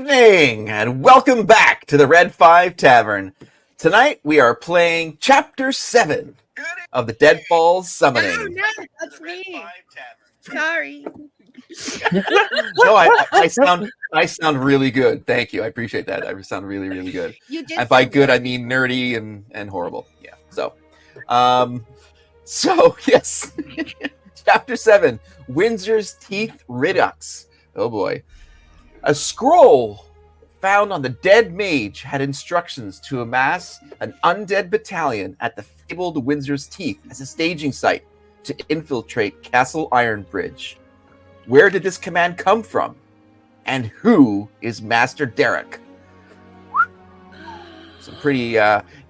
evening, and welcome back to the Red 5 Tavern. Tonight, we are playing Chapter 7 of the Deadfalls Summoning. No, that's me. Sorry. No, I sound really good. Thank you. I appreciate that. I sound really, really good. You did. And by good, I mean nerdy and horrible. Yeah. So yes, Chapter 7, Windsor's Teeth Redux. Oh boy. A scroll found on the dead mage had instructions to amass an undead battalion at the fabled Windsor's Teeth as a staging site to infiltrate Castle Ironbridge. Where did this command come from? And who is Master Derrok? Some pretty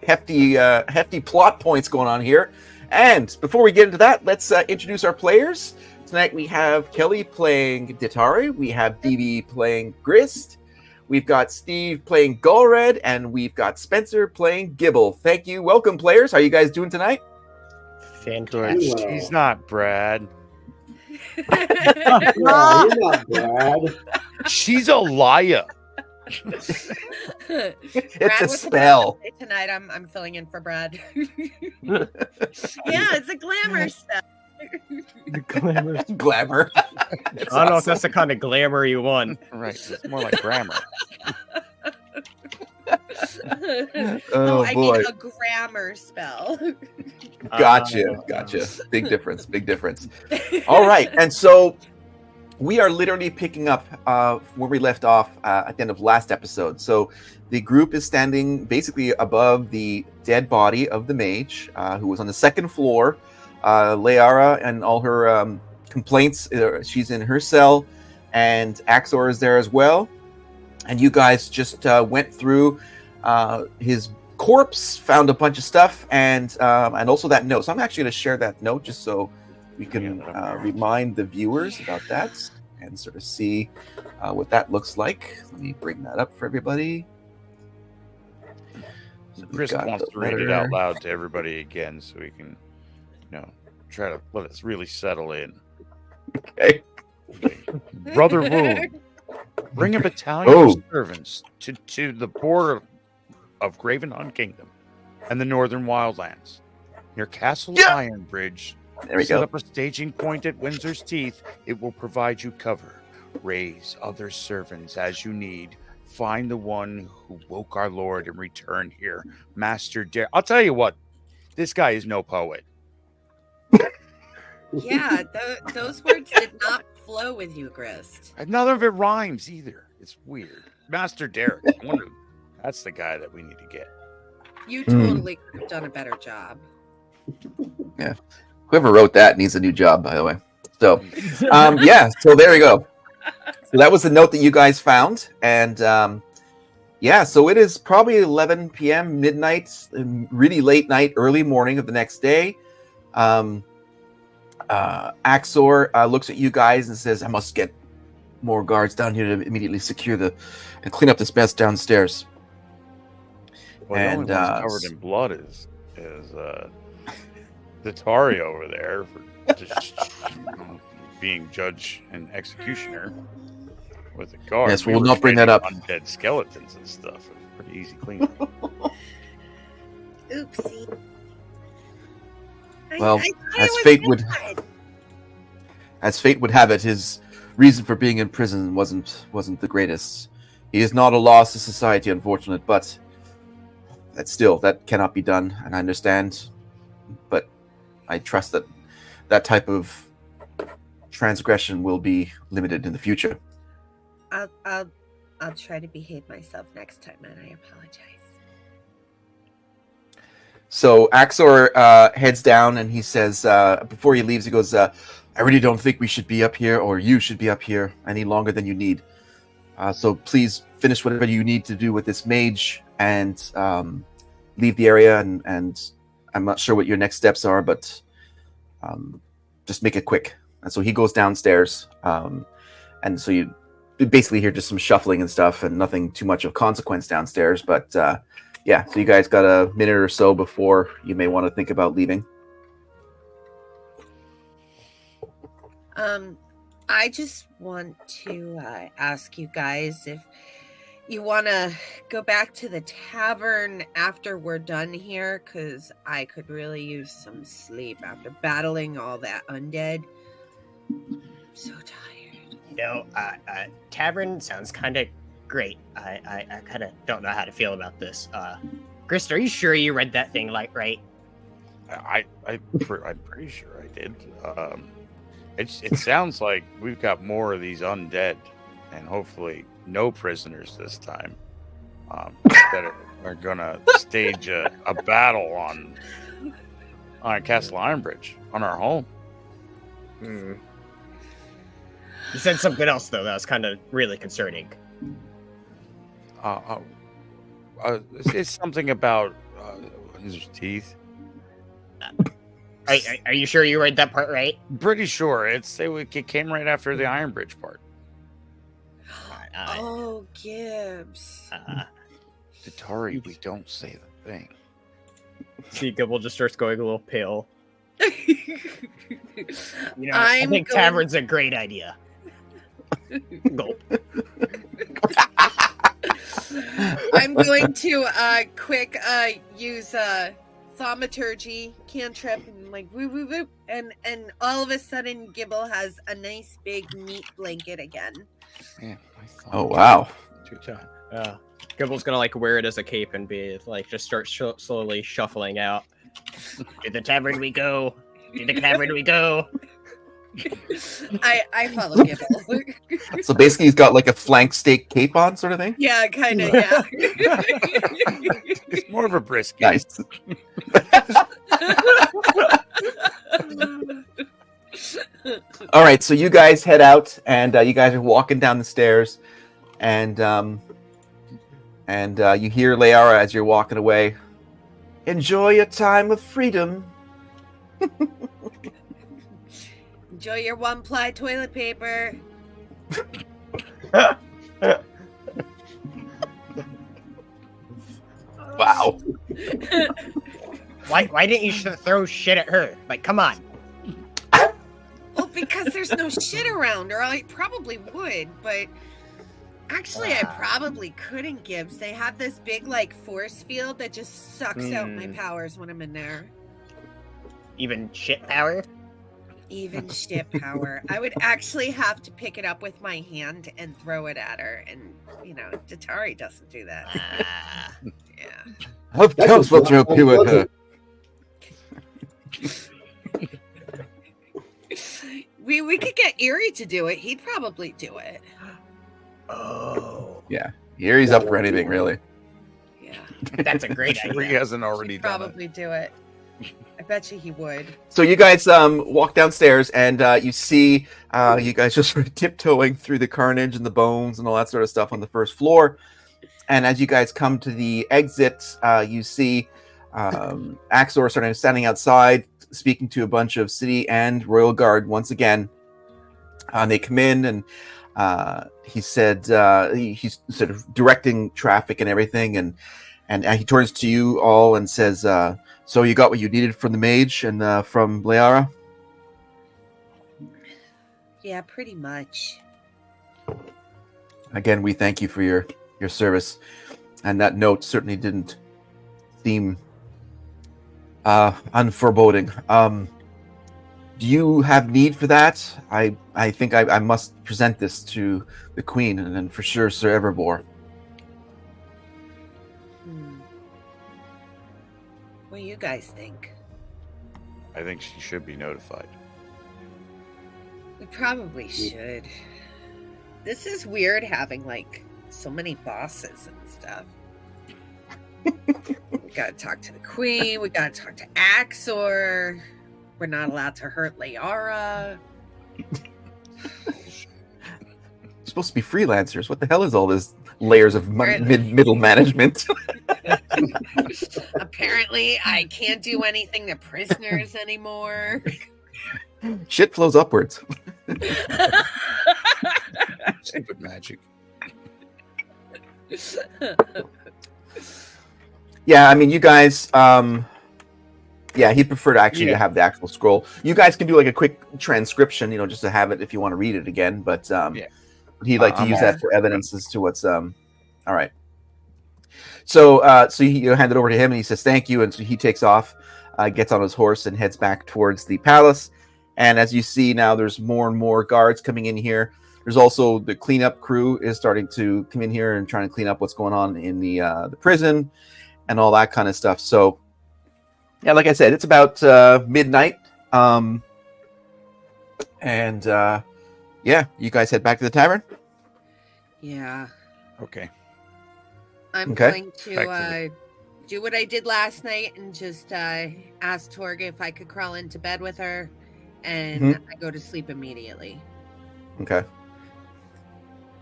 hefty plot points going on here. And before we get into that, let's introduce our players. Tonight we have Kelly playing Ditari, we have DB playing Grist, we've got Steve playing Gullred, and we've got Spencer playing Gibble. Thank you. Welcome, players. How are you guys doing tonight? Fantastic. She's not Brad. Yeah, you're not Brad. She's a liar. It's a spell. Tonight I'm filling in for Brad. Yeah, it's a glamour spell. Glamour. I don't know if that's the kind of glamour you want. Right. It's more like grammar. Oh, I boy. mean a grammar spell. Gotcha. Big difference. All right. And so we are literally picking up where we left off at the end of last episode. So the group is standing basically above the dead body of the mage who was on the second floor. Leara and all her complaints, she's in her cell, and Axor is there as well. And you guys just went through his corpse, found a bunch of stuff, and also that note. So I'm actually going to share that note just so we can remind the viewers about that and sort of see what that looks like. Let me bring that up for everybody. So Chris wants to read it out loud to everybody again so we can, try to let it really settle in. Okay. Brother Wound, bring a battalion of servants to the border of Gravenhund Kingdom and the Northern Wildlands. Near Castle Ironbridge, there we set go. up a staging point at Windsor's Teeth. It will provide you cover. Raise other servants as you need. Find the one who woke our Lord and return here. Master Derrok. I'll tell you what, this guy is no poet. Yeah, those words did not flow with you, Grist. None of it rhymes either. It's weird. Master Derrok. I wonder, that's the guy that we need to get. You totally could have done a better job. Yeah. Whoever wrote that needs a new job, by the way. So, so there you go. So that was the note that you guys found. And, so it is probably 11 p.m., midnight, really late night, early morning of the next day. Axor looks at you guys and says, I must get more guards down here to immediately secure and clean up this mess downstairs. Well, the only one's covered in blood is Ditari over there for just being judge and executioner with a guard. Yes, we'll not bring that up. Undead skeletons and stuff. It's pretty easy cleanup. Oopsie. Well, as fate would have it, his reason for being in prison wasn't the greatest. He is not a loss to society, unfortunate, but that cannot be done, and I understand. But I trust that type of transgression will be limited in the future. I'll try to behave myself next time, and I apologize. So Axor heads down, and he says, before he leaves, he goes, I really don't think we should be up here, or you should be up here any longer than you need. So please finish whatever you need to do with this mage and leave the area. And I'm not sure what your next steps are, but just make it quick. And so he goes downstairs. And so you basically hear just some shuffling and stuff, and nothing too much of consequence downstairs. But so you guys got a minute or so before you may want to think about leaving. I just want to ask you guys if You want to go back to the tavern after we're done here? Because I could really use some sleep after battling all that undead. I'm so tired. Tavern sounds kind of great. I kind of don't know how to feel about this. Grist, are you sure you read that thing right? I'm pretty sure I did. It sounds like we've got more of these undead, and hopefully no prisoners this time. That are gonna stage a battle on Castle Ironbridge on our home. You said something else though that was kind of really concerning. It's something about his teeth. Are you sure you read that part right? Pretty sure it came right after the Ironbridge part. Oh, Gibbs. Tatari, we don't say the thing. See, Gibble just starts going a little pale. I I'm think going- tavern's a great idea. Gulp. I'm going to quick use thaumaturgy cantrip and like woo woo woo, and all of a sudden Gibble has a nice big meat blanket again. Man, Oh wow! Gibble's gonna like wear it as a cape and be like just start slowly shuffling out. To the tavern we go. To the tavern we go. I follow Gibble. So basically, he's got like a flank steak cape on, sort of thing. Yeah, kind of. Yeah. It's more of a brisket. Nice. All right, so you guys head out, and you guys are walking down the stairs, and you hear Layara as you're walking away. Enjoy your time of freedom. Enjoy your one-ply toilet paper. Wow. Why didn't you throw shit at her? Like, come on. Well, because there's no shit around her, I probably would, but actually I probably couldn't, Gibbs. They have this big, like, force field that just sucks out my powers when I'm in there. Even shit power? Even shit power. I would actually have to pick it up with my hand and throw it at her, and, Datari doesn't do that. Yeah. Of course we'll joke you with her. We could get Erie to do it. He'd probably do it. Oh. Yeah. Here he's up for anything, really. Yeah. That's a great Sure he idea. hasn't already He'd done probably do it. I bet you he would. So you guys walk downstairs, and you see you guys just sort of tiptoeing through the carnage and the bones and all that sort of stuff on the first floor. And as you guys come to the exit, you see Axor sort of standing outside, speaking to a bunch of city and royal guard once again. They come in, and he said he's sort of directing traffic and everything, and he turns to you all and says, "So you got what you needed from the mage and from Layara?" Yeah, pretty much. Again, we thank you for your service, and that note certainly didn't seem unforeboding. Do you have need for that? I think I must present this to the Queen, and then for sure Sir Everbore. What do you guys think? I think she should be notified. We probably should. This is weird having, like, so many bosses and stuff. We gotta talk to the Queen. We gotta talk to Axor. We're not allowed to hurt Layara. Supposed to be freelancers. What the hell is all this layers of middle management? Apparently, I can't do anything to prisoners anymore. Shit flows upwards. Stupid magic. Yeah, I mean, you guys. Yeah, he'd prefer to actually have the actual scroll. You guys can do like a quick transcription, just to have it if you want to read it again. But he'd like to use that for evidence as to what's All right. So, so you hand it over to him, and he says thank you, and so he takes off, gets on his horse, and heads back towards the palace. And as you see now, there's more and more guards coming in here. There's also the cleanup crew is starting to come in here and trying to clean up what's going on in the prison and all that kind of stuff. So, yeah, like I said, it's about midnight, and yeah, you guys head back to the tavern. Yeah. Okay. I'm Okay. going to do what I did last night and just ask Torga if I could crawl into bed with her, and I go to sleep immediately. Okay.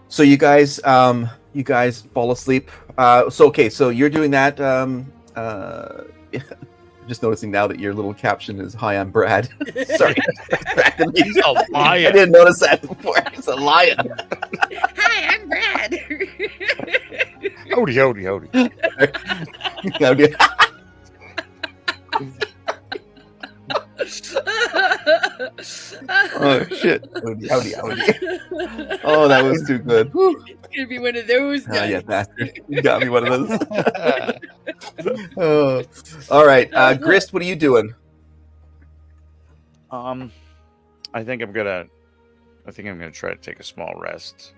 So you guys fall asleep. So you're doing that. Just noticing now that your little caption is "Hi, I'm Brad." Sorry, He's a lion. I didn't notice that before. He's a lion. Hi, I'm Brad. Howdy, howdy, howdy. Oh shit! Howdy. Oh, that was too good. Whew. It's gonna be one of those. Oh, yeah, nights. bastard. You got me one of those. Oh. All right, Grist, what are you doing? I think I'm gonna try to take a small rest.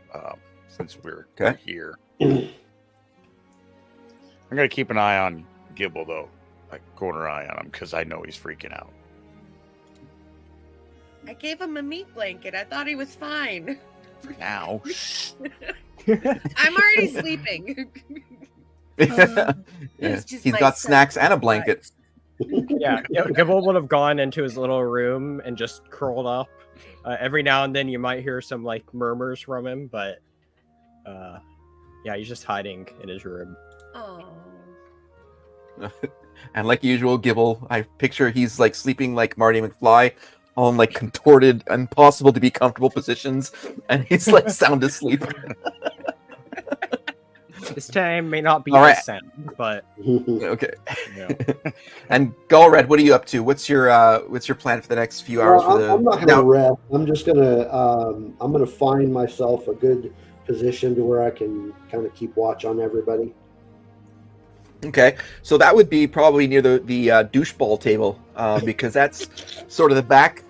Since we're Okay. here. I'm gonna keep an eye on Gibble though, like corner eye on him, because I know he's freaking out. I gave him a meat blanket. I thought he was fine. For now. I'm already sleeping. Yeah. It's just He's my got son. snacks and a blanket. Yeah, Gibble would have gone into his little room and just curled up. Every now and then you might hear some like murmurs from him, but yeah, he's just hiding in his room. Oh. And like usual, Gibble, I picture he's like sleeping like Marty McFly, all in like contorted, impossible to be comfortable positions, and he's like sound asleep. This time may not be All right. as sound, but Okay. you know. And Galred, what are you up to? What's your plan for the next few hours? I'm not going to rest. I'm just going to I'm going to find myself a good position to where I can kind of keep watch on everybody. Okay, so that would be probably near the doucheball table, because that's sort of the back.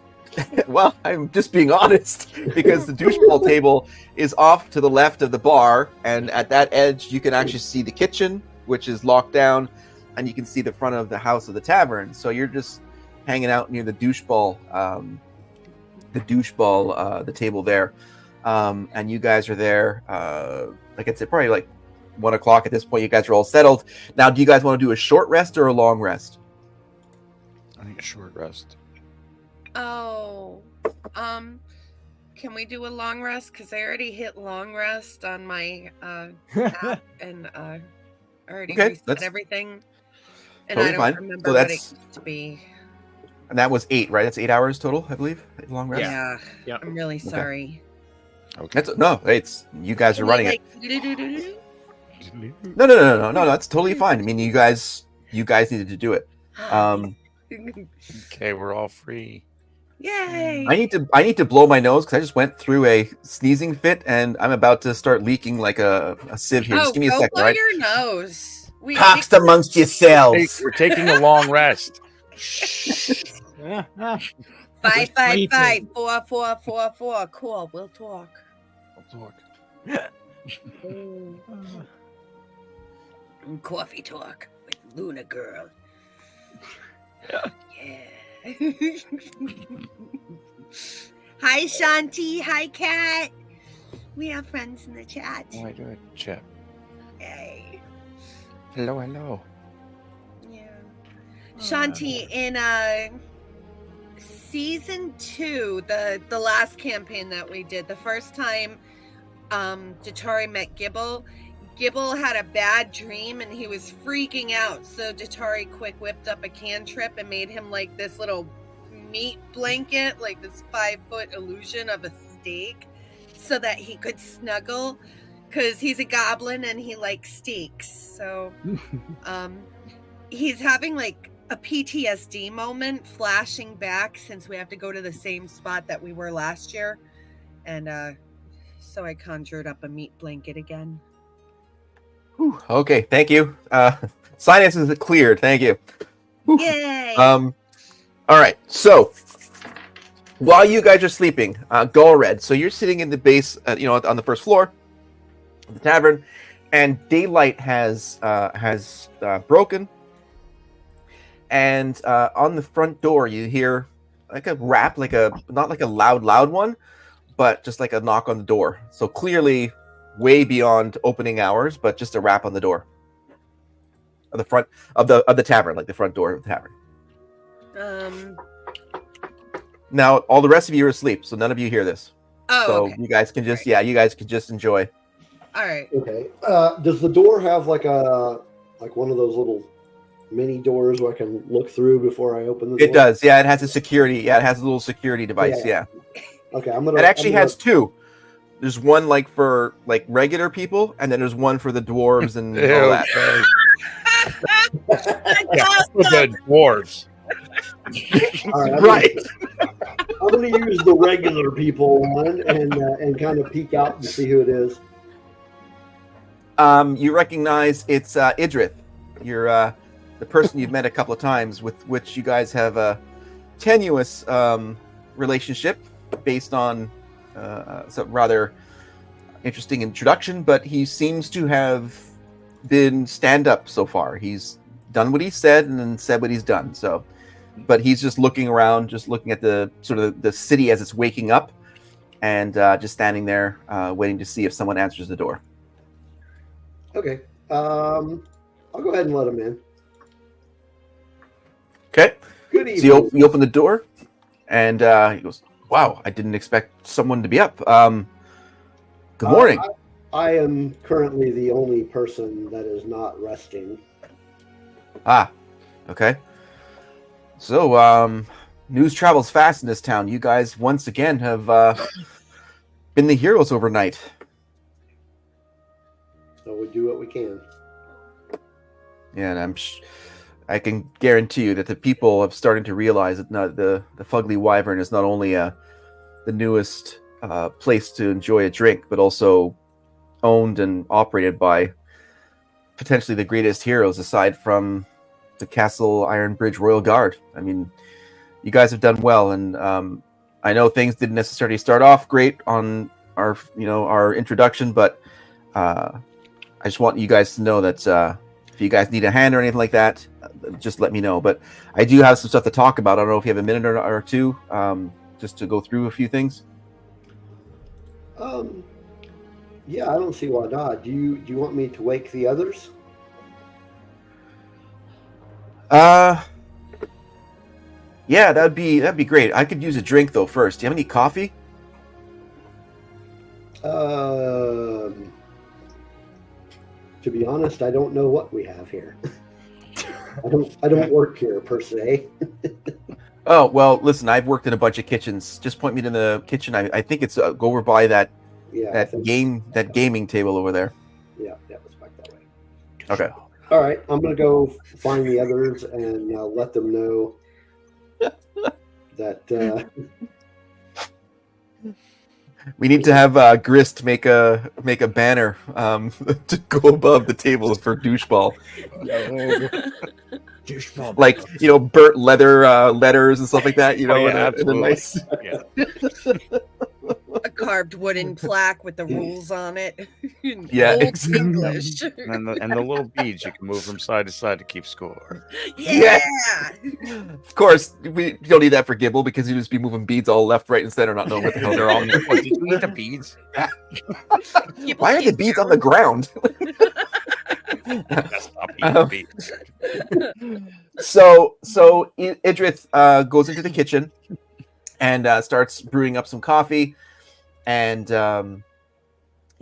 Well, I'm just being honest, because the doucheball table is off to the left of the bar, and at that edge you can actually see the kitchen, which is locked down, and you can see the front of the house of the tavern. So you're just hanging out near the doucheball, the table there, and you guys are there. Like I said, probably like 1 o'clock at this point. You guys are all settled. Now, do you guys want to do a short rest or a long rest? I think a short rest. Oh. Can we do a long rest? Because I already hit long rest on my app and already Okay, reset that's everything. And totally I don't fine. remember So what it that's- used to be. And that was 8, right? That's 8 hours total, I believe. Long rest. Yeah. Yeah. I'm really sorry. Okay. It's you guys are Can we, running like, it. No. That's totally fine. I mean, you guys needed to do it. Okay, we're all free. Yay! I need to blow my nose because I just went through a sneezing fit and I'm about to start leaking like a sieve here. Just give me a go second, blow right? your nose. Talks amongst Hey, yourselves. we're taking a long rest. 555-44444. Cool. We'll talk. Coffee talk with Luna Girl. Yeah. Hi, Shanti. Hi, Kat. We have friends in the chat. Oh, I do it, chat. Yay. Hello. Yeah. Shanti, in season 2, the last campaign that we did, the first time Datori met Gibble had a bad dream and he was freaking out. So Datori quick whipped up a cantrip and made him like this little meat blanket, like this 5-foot illusion of a steak, so that he could snuggle, because he's a goblin and he likes steaks. So he's having like a PTSD moment flashing back since we have to go to the same spot that we were last year. And so I conjured up a meat blanket again. Whew, okay, thank you. Sinus is cleared. Thank you. Whew. Yay! All right. So while you guys are sleeping, Galred, so you're sitting in the base, on the first floor of the tavern, and daylight has broken. And on the front door, you hear like a rap, not like a loud one, but just like a knock on the door. So clearly, way beyond opening hours, but just a rap on the door of the front of the tavern, like the front door of the tavern. Now all the rest of you are asleep, so none of you hear this. Oh, so okay. you guys can just you guys can just enjoy. All right. Okay. Does the door have like one of those little mini doors where I can look through before I open the door? It does. Yeah, it has a security. Yeah, it has a little security device. Yeah. Okay, I'm gonna. It actually has two. There's one like for like regular people, and then there's one for the dwarves and all that. Yeah, for the dwarves. All right. Right. I'm gonna use the regular people one and kind of peek out and see who it is. You recognize it's Idrith. You're the person you've met a couple of times, with which you guys have a tenuous relationship based on some rather interesting introduction, but he seems to have been stand-up so far. He's done what he said and then said what he's done. So, but he's just looking around, just looking at the sort of the city as it's waking up, and just standing there waiting to see if someone answers the door. Okay. I'll go ahead and let him in. Okay. Good evening. So you open the door, and he goes, "Wow, I didn't expect someone to be up. Good morning." I am currently the only person that is not resting. Okay. So, news travels fast in this town. You guys once again have been the heroes overnight. So we do what we can. Yeah, and I can guarantee you that the people have started to realize that the Fugly Wyvern is not only the newest place to enjoy a drink, but also owned and operated by potentially the greatest heroes aside from the Castle Iron Bridge Royal Guard. I mean, you guys have done well, and I know things didn't necessarily start off great on our introduction, but I just want you guys to know that if you guys need a hand or anything like that, just let me know. But I do have some stuff to talk about. I don't know if you have a minute or two just to go through a few things. Yeah, I don't see why not. Do you want me to wake the others? Yeah, that'd be great. I could use a drink though first. Do you have any coffee? To be honest, I don't know what we have here. I don't work here per se. Oh well, listen. I've worked in a bunch of kitchens. Just point me to the kitchen. I think it's go over by that gaming table over there. Yeah, it's back that way. Okay. All right, I'm gonna go find the others and let them know that. We need to have Grist make a banner to go above the table for doucheball. Doucheball. Like, burnt leather letters and stuff like that, in a nice... A carved wooden plaque with the rules on it. Yeah, Old exactly. English. And the little beads you can move from side to side to keep score. Yeah. Of course, we don't need that for Gibble because he'd just be moving beads all left, right, and center, not knowing what the hell they're on. What, did you need the beads? Why are the beads on the ground? That's not beads. So Idrith goes into the kitchen and starts brewing up some coffee, and so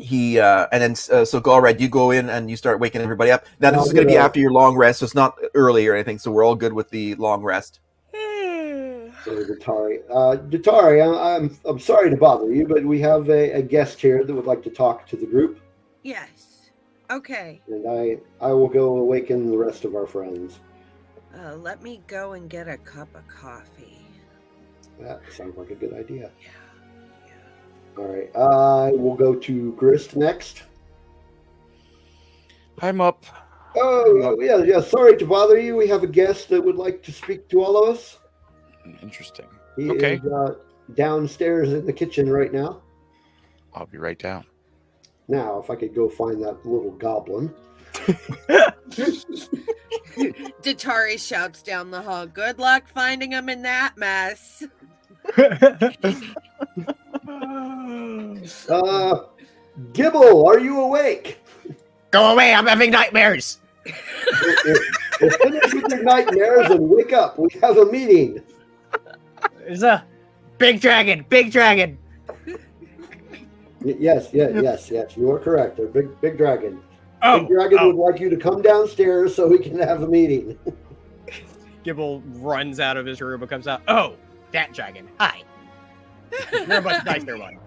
Galred, you go in and you start waking everybody up. Now this is going to be after your long rest, so it's not early or anything. So we're all good with the long rest. So Datari, I'm sorry to bother you, but we have a guest here that would like to talk to the group. Yes. Okay. And I will go awaken the rest of our friends. Let me go and get a cup of coffee. That sounds like a good idea. Yeah. All right. I will go to Grist next. I'm up. Oh, yeah. Sorry to bother you. We have a guest that would like to speak to all of us. Interesting. He Okay. is downstairs in the kitchen right now. I'll be right down. Now, if I could go find that little goblin. Datari shouts down the hall, "Good luck finding him in that mess." Gibble, are you awake? Go away! I'm having nightmares. Finish with your nightmares and wake up. We have a meeting. There's a big dragon. Big dragon. Yes. You are correct. They're big dragon. Oh, Big dragon would like you to come downstairs so we can have a meeting. Gibble runs out of his room and comes out. Oh, that dragon. Hi. You're a much nicer one.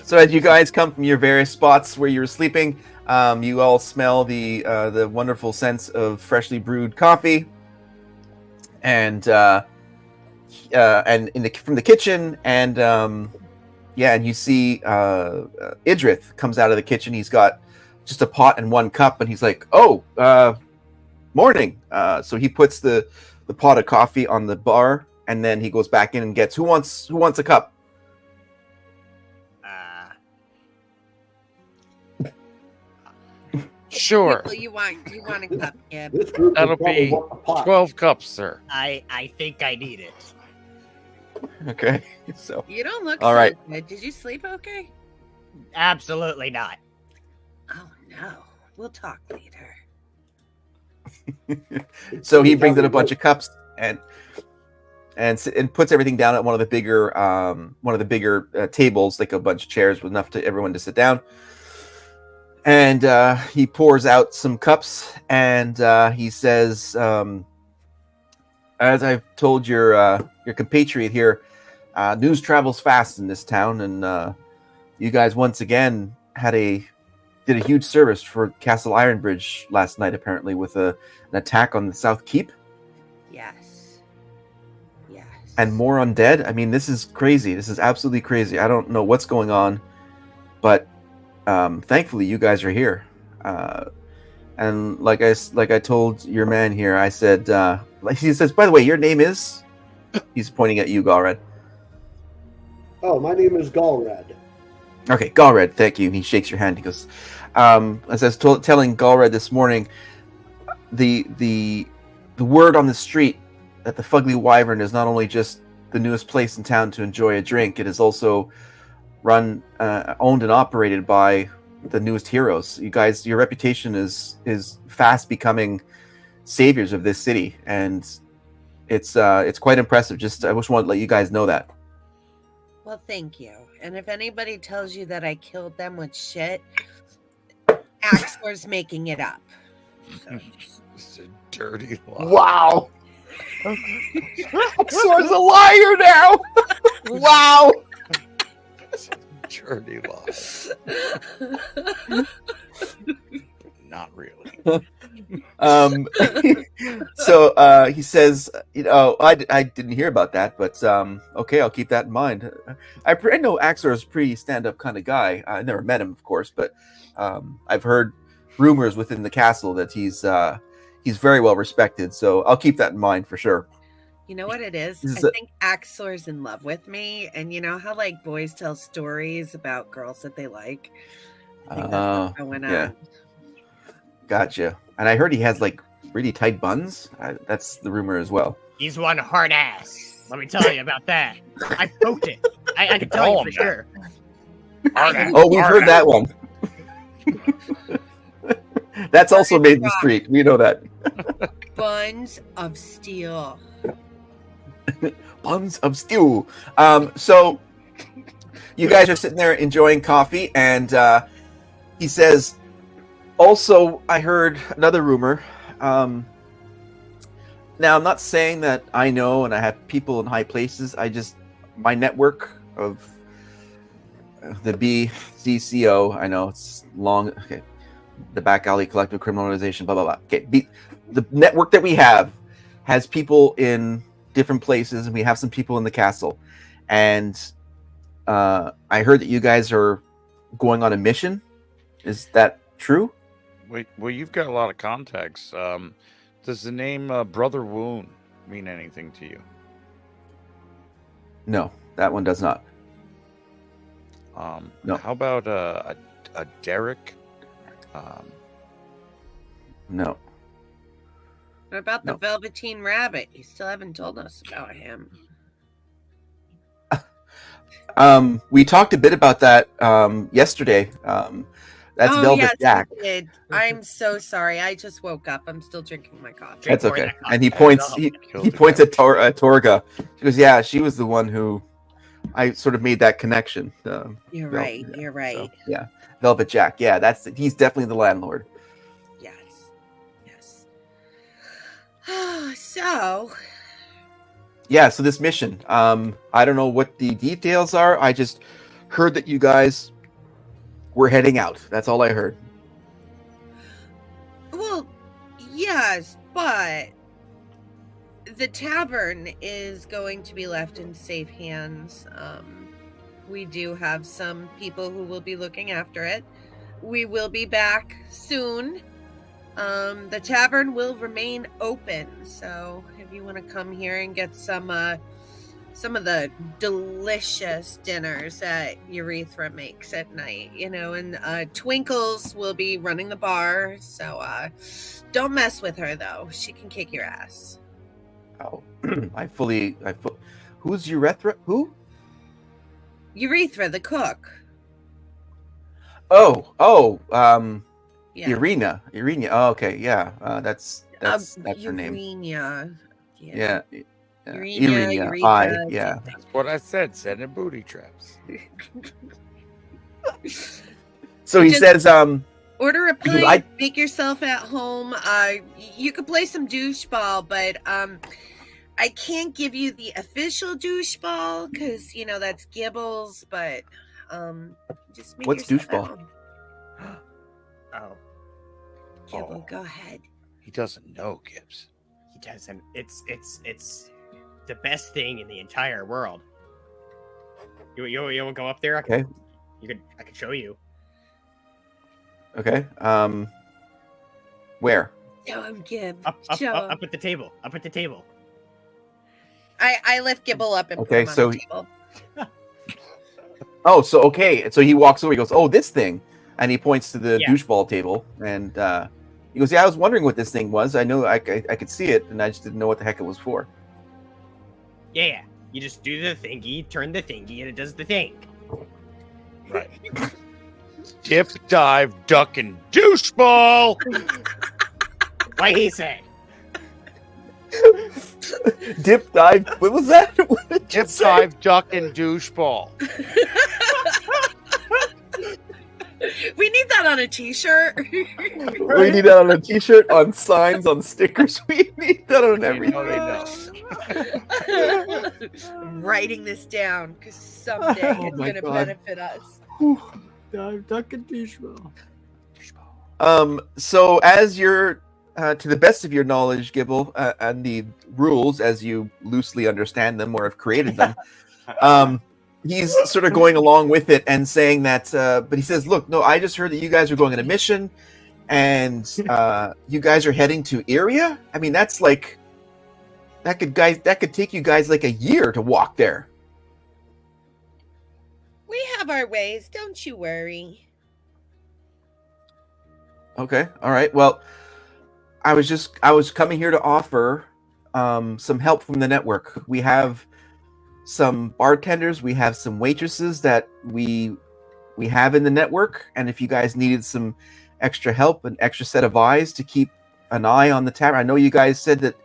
So as you guys come from your various spots where you were sleeping, you all smell the wonderful sense of freshly brewed coffee, and from the kitchen, and and you see Idrith comes out of the kitchen. He's got just a pot and one cup, and he's like, "Oh, morning." So he puts the pot of coffee on the bar, and then he goes back in and gets who wants a cup. Sure. Well, you want a cup, Gib. This group That'll will probably be want a pot. 12 cups, sir. I think I need it. Okay, so You don't look all so right. good. Did you sleep okay? Absolutely not. Oh no. We'll talk later. So he brings in a bunch of cups and puts everything down at one of the bigger tables, like a bunch of chairs with enough to everyone to sit down. And he pours out some cups, and he says, "As I've told your compatriot here, news travels fast in this town, and you guys once again did a huge service for Castle Ironbridge last night, apparently with an attack on the South Keep. Yes. And more undead. I mean, this is crazy. This is absolutely crazy. I don't know what's going on, but thankfully you guys are here. And like I told your man here, I said, he says, by the way, your name is? He's pointing at you, Galred. Oh, my name is Galred. Okay, Galred, thank you. He shakes your hand. He goes, as I was telling Galred this morning, the word on the street that the Fugly Wyvern is not only just the newest place in town to enjoy a drink, it is also owned and operated by the newest heroes. You guys, your reputation is fast becoming saviors of this city, and it's quite impressive. I just want to let you guys know that. Well, thank you. And if anybody tells you that I killed them with shit, Axler's making it up. So. It's a dirty lie. Wow. Axor's a liar now. Wow. Dirty lie. Not really. So he says, I didn't hear about that, but okay, I'll keep that in mind. I know Axor is a pretty stand-up kind of guy. I never met him, of course, but I've heard rumors within the castle that he's very well respected. So I'll keep that in mind for sure. You know what it is? This is I think Axler's in love with me, and you know how like boys tell stories about girls that they like. I think that's what's going on. Yeah. Gotcha. And I heard he has like really tight buns. That's the rumor as well. He's one hard ass. Let me tell you about that. I poked it. I can tell you for sure. Oh, we've heard that one. That's also made the street. We know that. Buns of steel. Buns of steel. So you guys are sitting there enjoying coffee, and he says, also, I heard another rumor. Now, I'm not saying that I know and I have people in high places. My network of the BCCO, I know it's long. Okay. The Back Alley Collective Criminal Organization, blah, blah, blah. Okay. The network that we have has people in different places, and we have some people in the castle. And I heard that you guys are going on a mission. Is that true? Well, you've got a lot of contacts. Does the name Brother Wound mean anything to you? No, that one does not. No. How about a Derrok? No. What about the No. Velveteen Rabbit? You still haven't told us about him. We talked a bit about that yesterday. That's Velvet yes, Jack. we did. I'm so sorry. I just woke up. I'm still drinking my coffee. That's Drink more okay. of that coffee. And he points. He Killed it. points at Torga. She goes, "Yeah, she was the one who I sort of made that connection." You're Vel- right. yeah, You're right. So, yeah, Velvet Jack. Yeah, he's definitely the landlord. Yes. Yes. So, Yeah. So this mission. I don't know what the details are. I just heard that you guys were heading out. That's all I heard. well, yes, but the tavern is going to be left in safe hands. We do have some people who will be looking after it. We will be back soon. The tavern will remain open, so if you want to come here and get some of the delicious dinners that Urethra makes at night, and Twinkles will be running the bar, so don't mess with her though. She can kick your ass. Oh, who's Urethra? Who? Urethra, the cook. Oh, Yeah. Irina. Oh, okay, yeah. That's her name. Urenia. Yeah. Irina, Irina. Eureka, Yeah. That's what I said. Sending booty traps. So he Just- says, Order a Because pint, make yourself at home. You could play some doucheball, but I can't give you the official doucheball because that's Gibbles. But just make What's yourself doucheball? at home. Oh, Gibble, Oh. go ahead. He doesn't know, Gibbs. he doesn't. It's the best thing in the entire world. You will go up there? Okay. I could show you. okay. Where? Show him, Gib. Up Show him. at the table. Up at the table. I lift Gibble up and Okay, put him so on the table. Oh, so okay. So he walks over. He goes, "Oh, this thing," and he points to the Yeah. doucheball table, and he goes, "Yeah, I was wondering what this thing was. I know I could see it, and I just didn't know what the heck it was for." Yeah. You just do the thingy, turn the thingy, and it does the thing. Right. Dip, dive, duck, and doucheball. Like he said. Dip, dive. What was that? What did you Dip, say? dive, duck, and doucheball. We need that on a t-shirt. We need that on a T-shirt, on signs, on stickers. We need that on They everything. know, they know. I'm writing this down because someday Oh it's my going to God. benefit us. So as you're, to the best of your knowledge, Gibble, and the rules as you loosely understand them or have created them, he's sort of going along with it and saying that, but he says, "Look, no, I just heard that you guys are going on a mission, and you guys are heading to Iria. I mean, that's like that could take you guys like a year to walk there." We have our ways. Don't you worry. Okay, all right. Well, I was coming here to offer some help from the network. We have some bartenders, we have some waitresses that we have in the network, and if you guys needed some extra help, an extra set of eyes to keep an eye on the tavern. I know you guys said that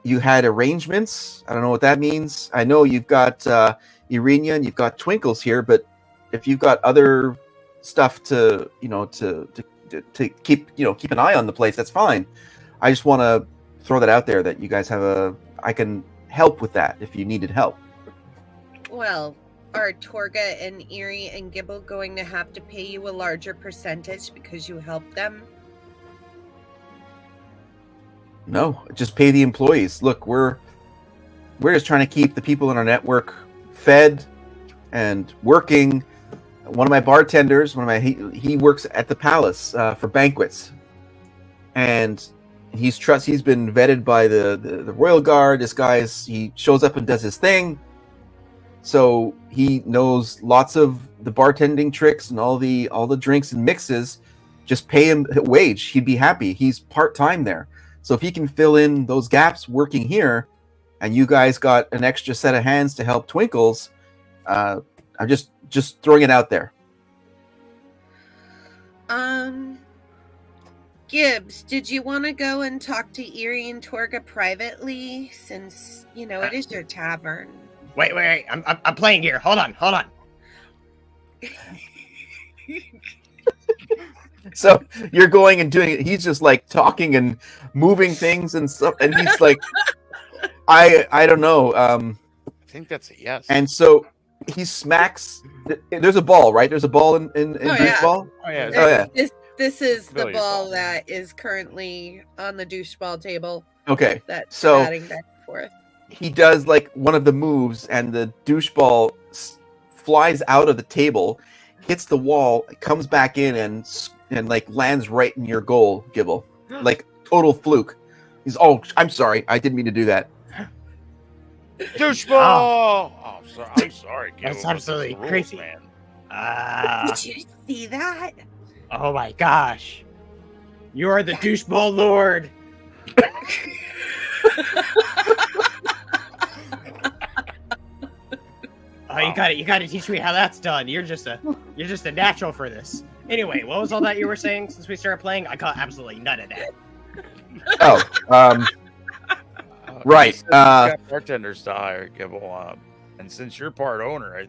you had arrangements. I don't know what that means. I know you've got Irina and you've got Twinkles here, but if you've got other stuff to keep an eye on the place, that's fine. I just want to throw that out there that you guys have I can help with that if you needed help. Well, are Torga and Erie and Gibble going to have to pay you a larger percentage because you helped them? No, just pay the employees. Look, we're just trying to keep the people in our network fed, and working. One of my bartenders, he works at the palace for banquets, and he's been vetted by the royal guard. He shows up and does his thing, so he knows lots of the bartending tricks and all the drinks and mixes. Just pay him a wage, he'd be happy. He's part-time there, so if he can fill in those gaps working here, and you guys got an extra set of hands to help Twinkles, I'm just throwing it out there. Gibbs, did you want to go and talk to Erie and Torga privately, since it is your tavern? Wait! I'm playing here. Hold on. So you're going and doing it. He's just like talking and moving things and stuff, and he's like, I don't know. I think that's a yes. And so he smacks. There's a ball, right? There's a ball in douche ball. Oh yeah. Oh yeah. This is the Billiard ball ball. that is currently on the douche ball table. Okay. That's So batting back and forth. he does like one of the moves, and the douche ball flies out of the table, hits the wall, comes back in, and like lands right in your goal, Gibble. Like total fluke. He's I'm sorry, I didn't mean to do that. Doucheball! Oh, I'm sorry. Gil. That's absolutely Rules, crazy. man. Did you see that? Oh my gosh. You are the doucheball lord. Oh, you got to teach me how that's done. You're just a natural for this. Anyway, what was all that you were saying since we started playing? I caught absolutely none of that. Oh, right. You got bartenders to hire, Gibble. And since you're part owner,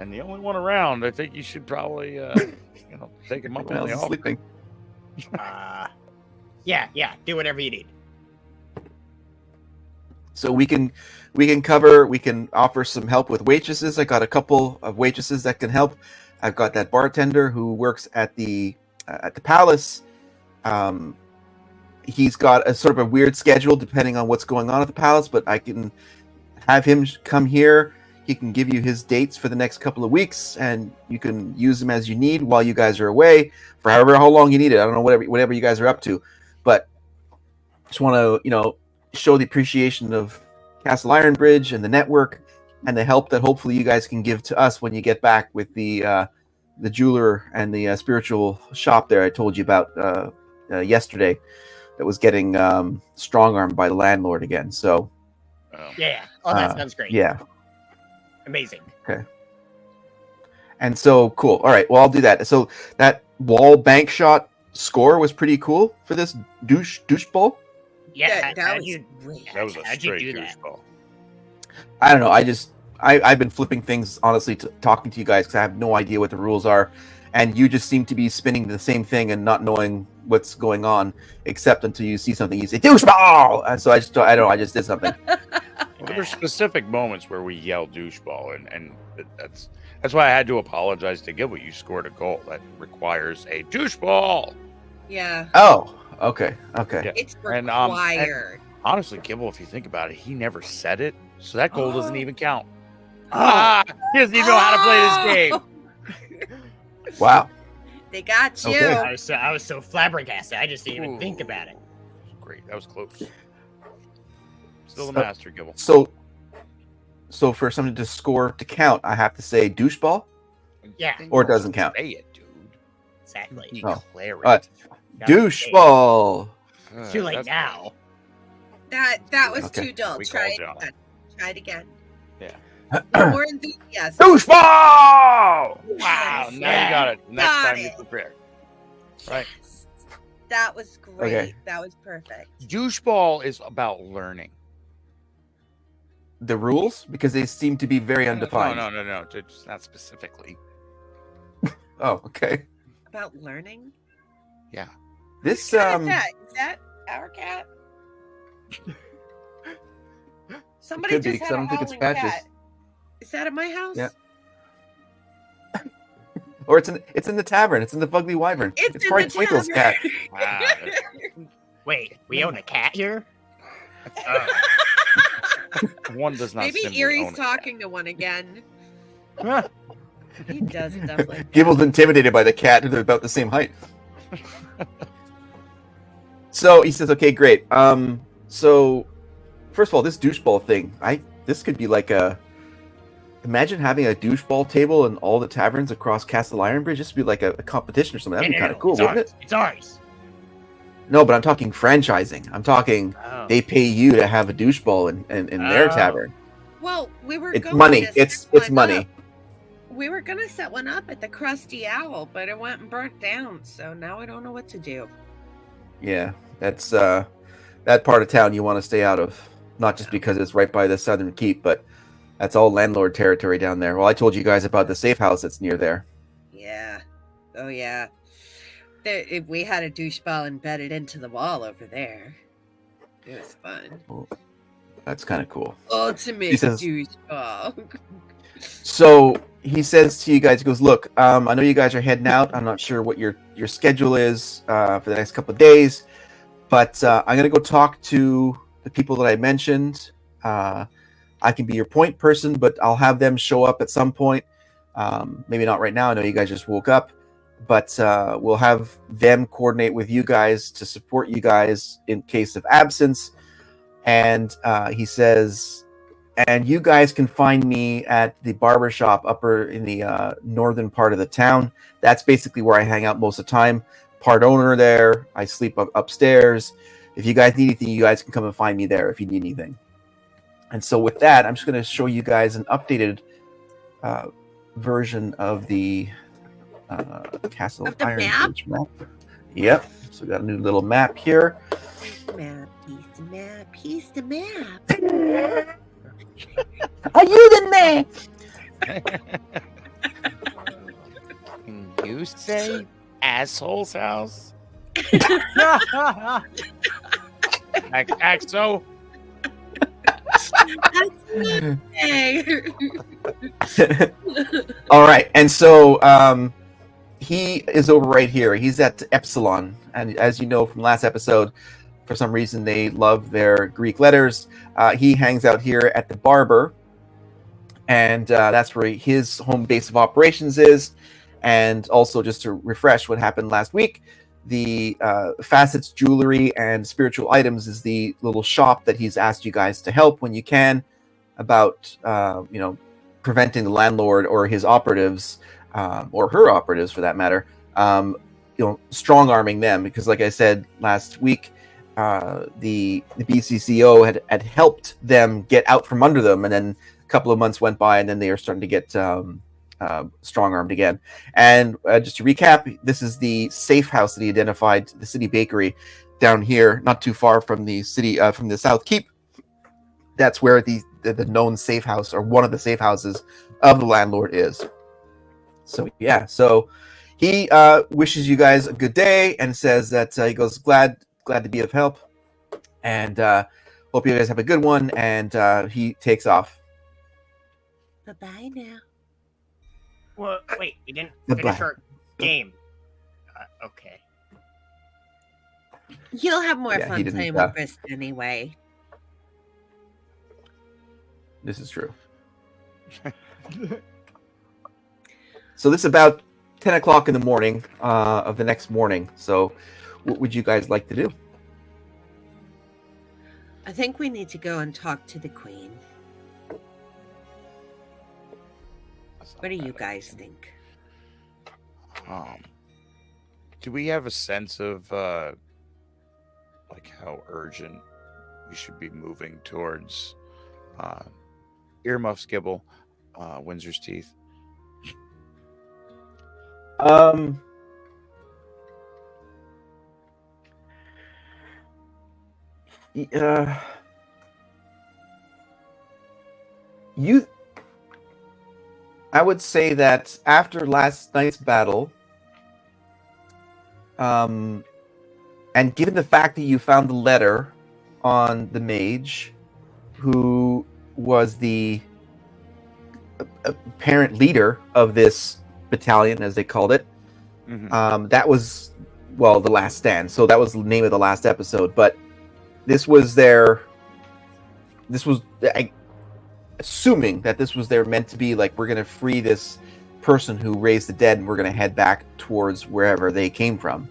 and the only one around, I think you should probably, take him up on the offer. Sleeping. Yeah, do whatever you need. So we can offer some help with waitresses. I got a couple of waitresses that can help. I've got that bartender who works at the palace. He's got a sort of a weird schedule depending on what's going on at the palace, but I can have him come here. He can give you his dates for the next couple of weeks, and you can use them as you need while you guys are away for how long you need it. I don't know, whatever you guys are up to, but just want to show the appreciation of Castle Ironbridge and the network and the help that hopefully you guys can give to us when you get back with the jeweler and the spiritual shop there I told you about yesterday that was getting strong-armed by the landlord again. So Yeah. Oh, that sounds great. yeah. Amazing. Okay. And so cool. All right. Well, I'll do that. So that wall bank shot score was pretty cool for this douche ball. Yeah, that was great. That was a how'd you straight do that? doucheball. I don't know. I've been flipping things, honestly, talking to you guys because I have no idea what the rules are, and you just seem to be spinning the same thing and not knowing what's going on, except until you see something, you say doucheball. And so I don't know. I just did something. Well, there's specific moments where we yell doucheball, and that's why I had to apologize to Gibble. You scored a goal that requires a doucheball. Yeah, Oh, okay. Yeah. it's And, required. Honestly, Gibble, if you think about it, he never said it, so that goal doesn't even count. Oh, He doesn't even know how to play this game. Wow. They got you. Okay. I was so flabbergasted. I just didn't even think about it. Great, that was close. Still the master, Gibble. So for something to score to count, I have to say doucheball. Yeah, Or it doesn't count. Say it, dude. exactly. Declare Oh. it. Doucheball. It's too late That's- now. That was Okay. too dull. We Try called you on it again. Try it again. Yeah. More enthusiasm. Doucheball. Wow, Yes. now you got it. Next Got time it. you prepare. Right. Yes. That was great. Okay. That was perfect. Doucheball is about learning. The rules, because they seem to be very undefined. No. Just not specifically. Oh, okay. About learning. This What kind of cat? Is that our cat? Somebody could be, just 'cause had I don't a think it's howling Patches. cat. Is that at my house? Yeah. Or it's in the tavern. It's in the Fugly Wyvern. It's in probably the Twinkle's cat. tavern. Wait, we own a cat here? One does not. Maybe simply Erie's own a cat. talking to one again. He does stuff like that. Gibble's intimidated by the cat, and they're about the same height. So he says, "Okay, great. So first of all, this doucheball thing, this could be like a. Imagine having a doucheball table in all the taverns across Castle Ironbridge. This would be like a competition or something. That'd be kind of cool, wouldn't it? It's ours. No, but I'm talking franchising. I'm talking they pay you to have a doucheball in their tavern. Well, we were It's going money. to It's set one money. up. We were gonna set one up at the Krusty Owl, but it went and burnt down. So now I don't know what to do. Yeah, that's that part of town you want to stay out of. Not just because it's right by the Southern Keep, but that's all landlord territory down there. Well, I told you guys about the safe house that's near there. Yeah. Oh yeah. If we had a doucheball embedded into the wall over there. It was fun. Well, that's kind of cool. Ultimate He says- doucheball. So he says to you guys, he goes, "Look, I know you guys are heading out. I'm not sure what your schedule is for the next couple of days, but I'm gonna go talk to the people that I mentioned. I can be your point person, but I'll have them show up at some point. Maybe not right now. I know you guys just woke up, but we'll have them coordinate with you guys to support you guys in case of absence." And he says, "And you guys can find me at the barbershop upper in the northern part of the town. That's basically where I hang out most of the time. Part owner there. I sleep upstairs. If you guys need anything, you guys can come and find me there if you need anything." And so with that, I'm just going to show you guys an updated version of the Castle Of the Ironbridge map. Yep. So we got a new little map here. Piece the map. Are you the man? You say asshole's house? XO? Hey. All right, and so he is over right here. He's at Epsilon, and as you know from last episode, for some reason they love their Greek letters. He hangs out here at the Barber, and that's where his home base of operations is. And also, just to refresh what happened last week, the Facets Jewelry and Spiritual Items is the little shop that he's asked you guys to help when you can about, preventing the landlord or his operatives, or her operatives for that matter, strong arming them. Because like I said last week, the BCCO had helped them get out from under them, and then a couple of months went by, and then they are starting to get strong armed again. And just to recap, this is the safe house that he identified, the city bakery down here, not too far from the city, from the South Keep. That's where the known safe house, or one of the safe houses of the landlord, is. So yeah, so he wishes you guys a good day and says that he goes, glad to be of help, and hope you guys have a good one. And he takes off. Bye-bye now. Well, wait, we didn't Goodbye. finish our game. Okay. You'll have more Yeah, he fun didn't, playing with Brist anyway. This is true. So this is about 10 o'clock in the morning of the next morning. So what would you guys like to do? I think we need to go and talk to the Queen. What do you guys think? Do we have a sense of like how urgent we should be moving towards Earmuff Skibble, Windsor's Teeth? I would say that after last night's battle, and given the fact that you found the letter on the mage, who was the apparent leader of this battalion, as they called it, that was, well, the last stand. So that was the name of the last episode. But this was assuming that this was meant to be like, we're going to free this person who raised the dead and we're going to head back towards wherever they came from.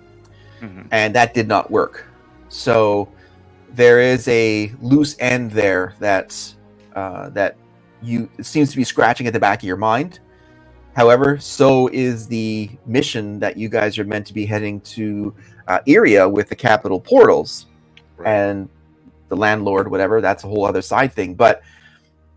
And that did not work. So there is a loose end there that it seems to be scratching at the back of your mind. However, so is the mission that you guys are meant to be heading to Iria with the capital portals. Right. And the landlord, whatever, that's a whole other side thing. But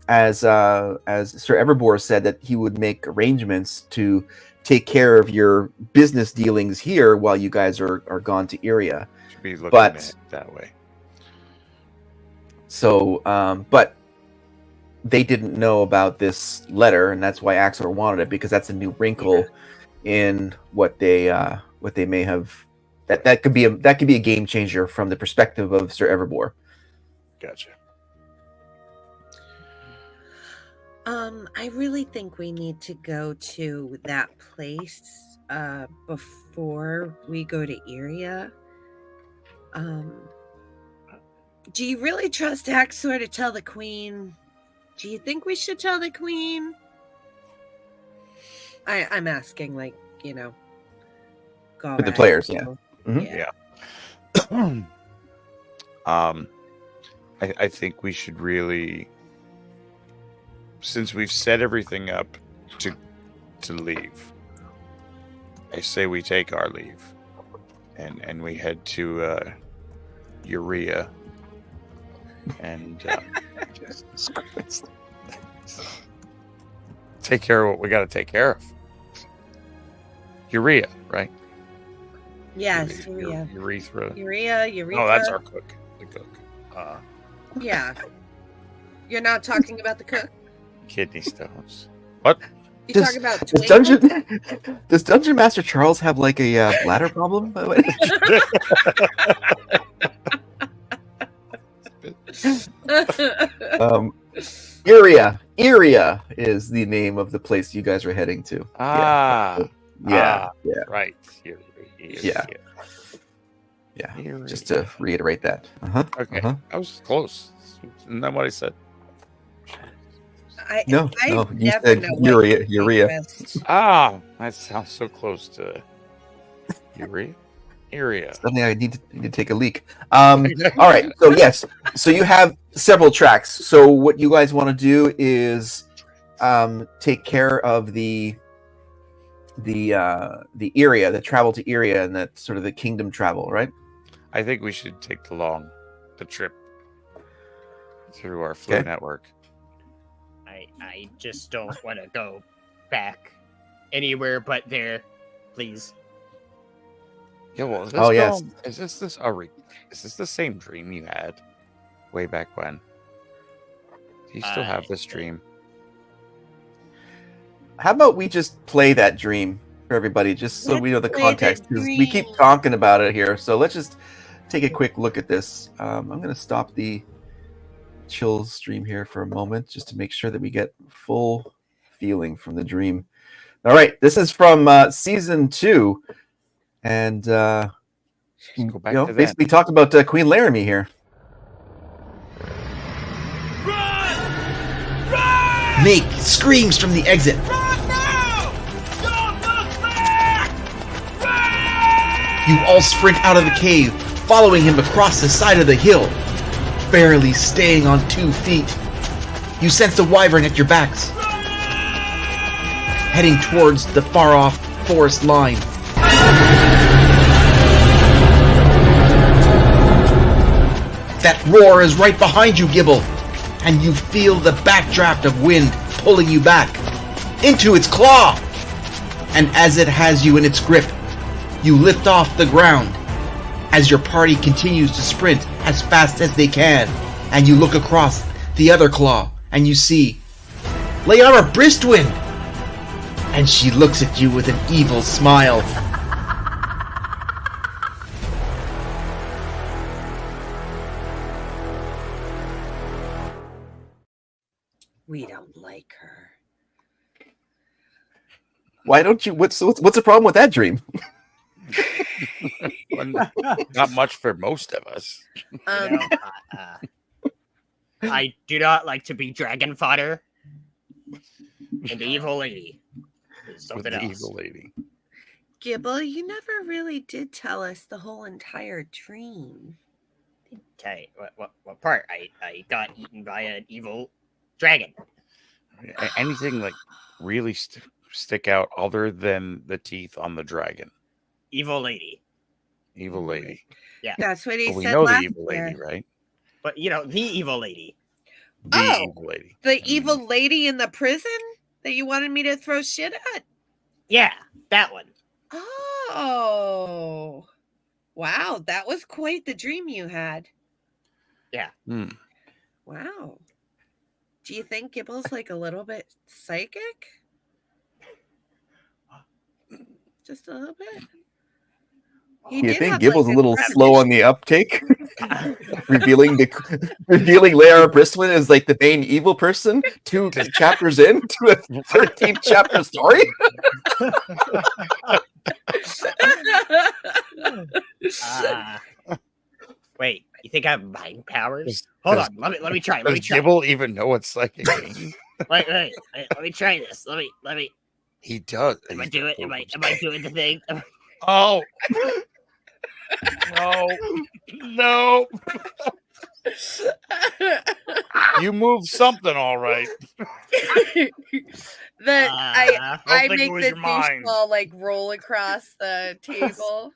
as Sir Everbore said, that he would make arrangements to take care of your business dealings here while you guys are gone to Iria. Should be looking at it that way. So, but they didn't know about this letter, and that's why Axor wanted it, because that's a new wrinkle in what they may have. That could be a game changer from the perspective of Sir Everbore. Gotcha. I really think we need to go to that place before we go to Iria. Do you really trust Axor to tell the Queen? Do you think we should tell the Queen? I'm asking, like, you know, With the players, yeah. Yeah. I think we should really, since we've set everything up to leave, I say we take our leave and we head to Urea and take care of what we got to take care of. Urea, right? Yes, Urea. Urethra. Urea. Oh, that's our cook. The cook. Yeah. You're not talking about the cook? Kidney stones. What? You're talking about Does Dungeon Master Charles have like a bladder problem? By the way? Iria is the name of the place you guys are heading to. Yeah. Right. Yeah. Just to reiterate that. Okay. I was close. Isn't that what I said? No, you said Urea. That sounds so close to Urea. Something I need to take a leak. All right. So yes. So you have several tracks. So what you guys want to do is take care of the Iria, the travel to Iria, and that sort of the kingdom travel, right? I think we should take the trip through our flu network. I just don't want to go back anywhere but there, please. Yeah, well, is this the same dream you had way back when? Do you still have this dream? How about we just play that dream for everybody, just so we know the context, because we keep talking about it here. So let's just take a quick look at this. I'm going to stop the chill stream here for a moment, just to make sure that we get full feeling from the dream. All right, this is from season 2, and basically talked about Queen Laramie here. Run! Make screams from the exit. Run now! Don't look back! Run! You all sprint out of the cave, following him across the side of the hill, barely staying on 2 feet. You sense the wyvern at your backs, heading towards the far-off forest line. That roar is right behind you, Gibble, and you feel the backdraft of wind pulling you back into its claw. And as it has you in its grip, you lift off the ground as your party continues to sprint as fast as they can, and you look across the other claw and you see Layara Bristwind, and she looks at you with an evil smile. We don't like her. Why don't you? What's the problem with that dream? Not much for most of us. I do not like to be dragon fodder. And the evil lady is With something the else. evil lady. Gibble, you never really did tell us the whole entire dream. Okay, what part? I got eaten by an evil dragon. Anything like really stick out other than the teeth on the dragon? Evil lady. Evil lady. That's what he But we said know the last evil year. lady, right? But the evil lady. The Oh. evil lady. The evil lady in the prison that you wanted me to throw shit at? Yeah, that one. Oh. Wow, that was quite the dream you had. Hmm. Wow. Do you think Gibble's like a little bit psychic? Just a little bit? He Do you did think have, Gibble's like, a little slow on premonition. the uptake? revealing Lara Bristlin as like the main evil person 2 chapters in to a 13th chapter story? Wait, you think I have mind powers? Hold on, let me try. Let me Does try. Gibble even know what psychic means? Wait, let me try this. Let me. He does. Am I He's doing? got Am I programs. doing the thing? Oh. No. You moved something all right. That I I think it make was the your mind. baseball like roll across the table.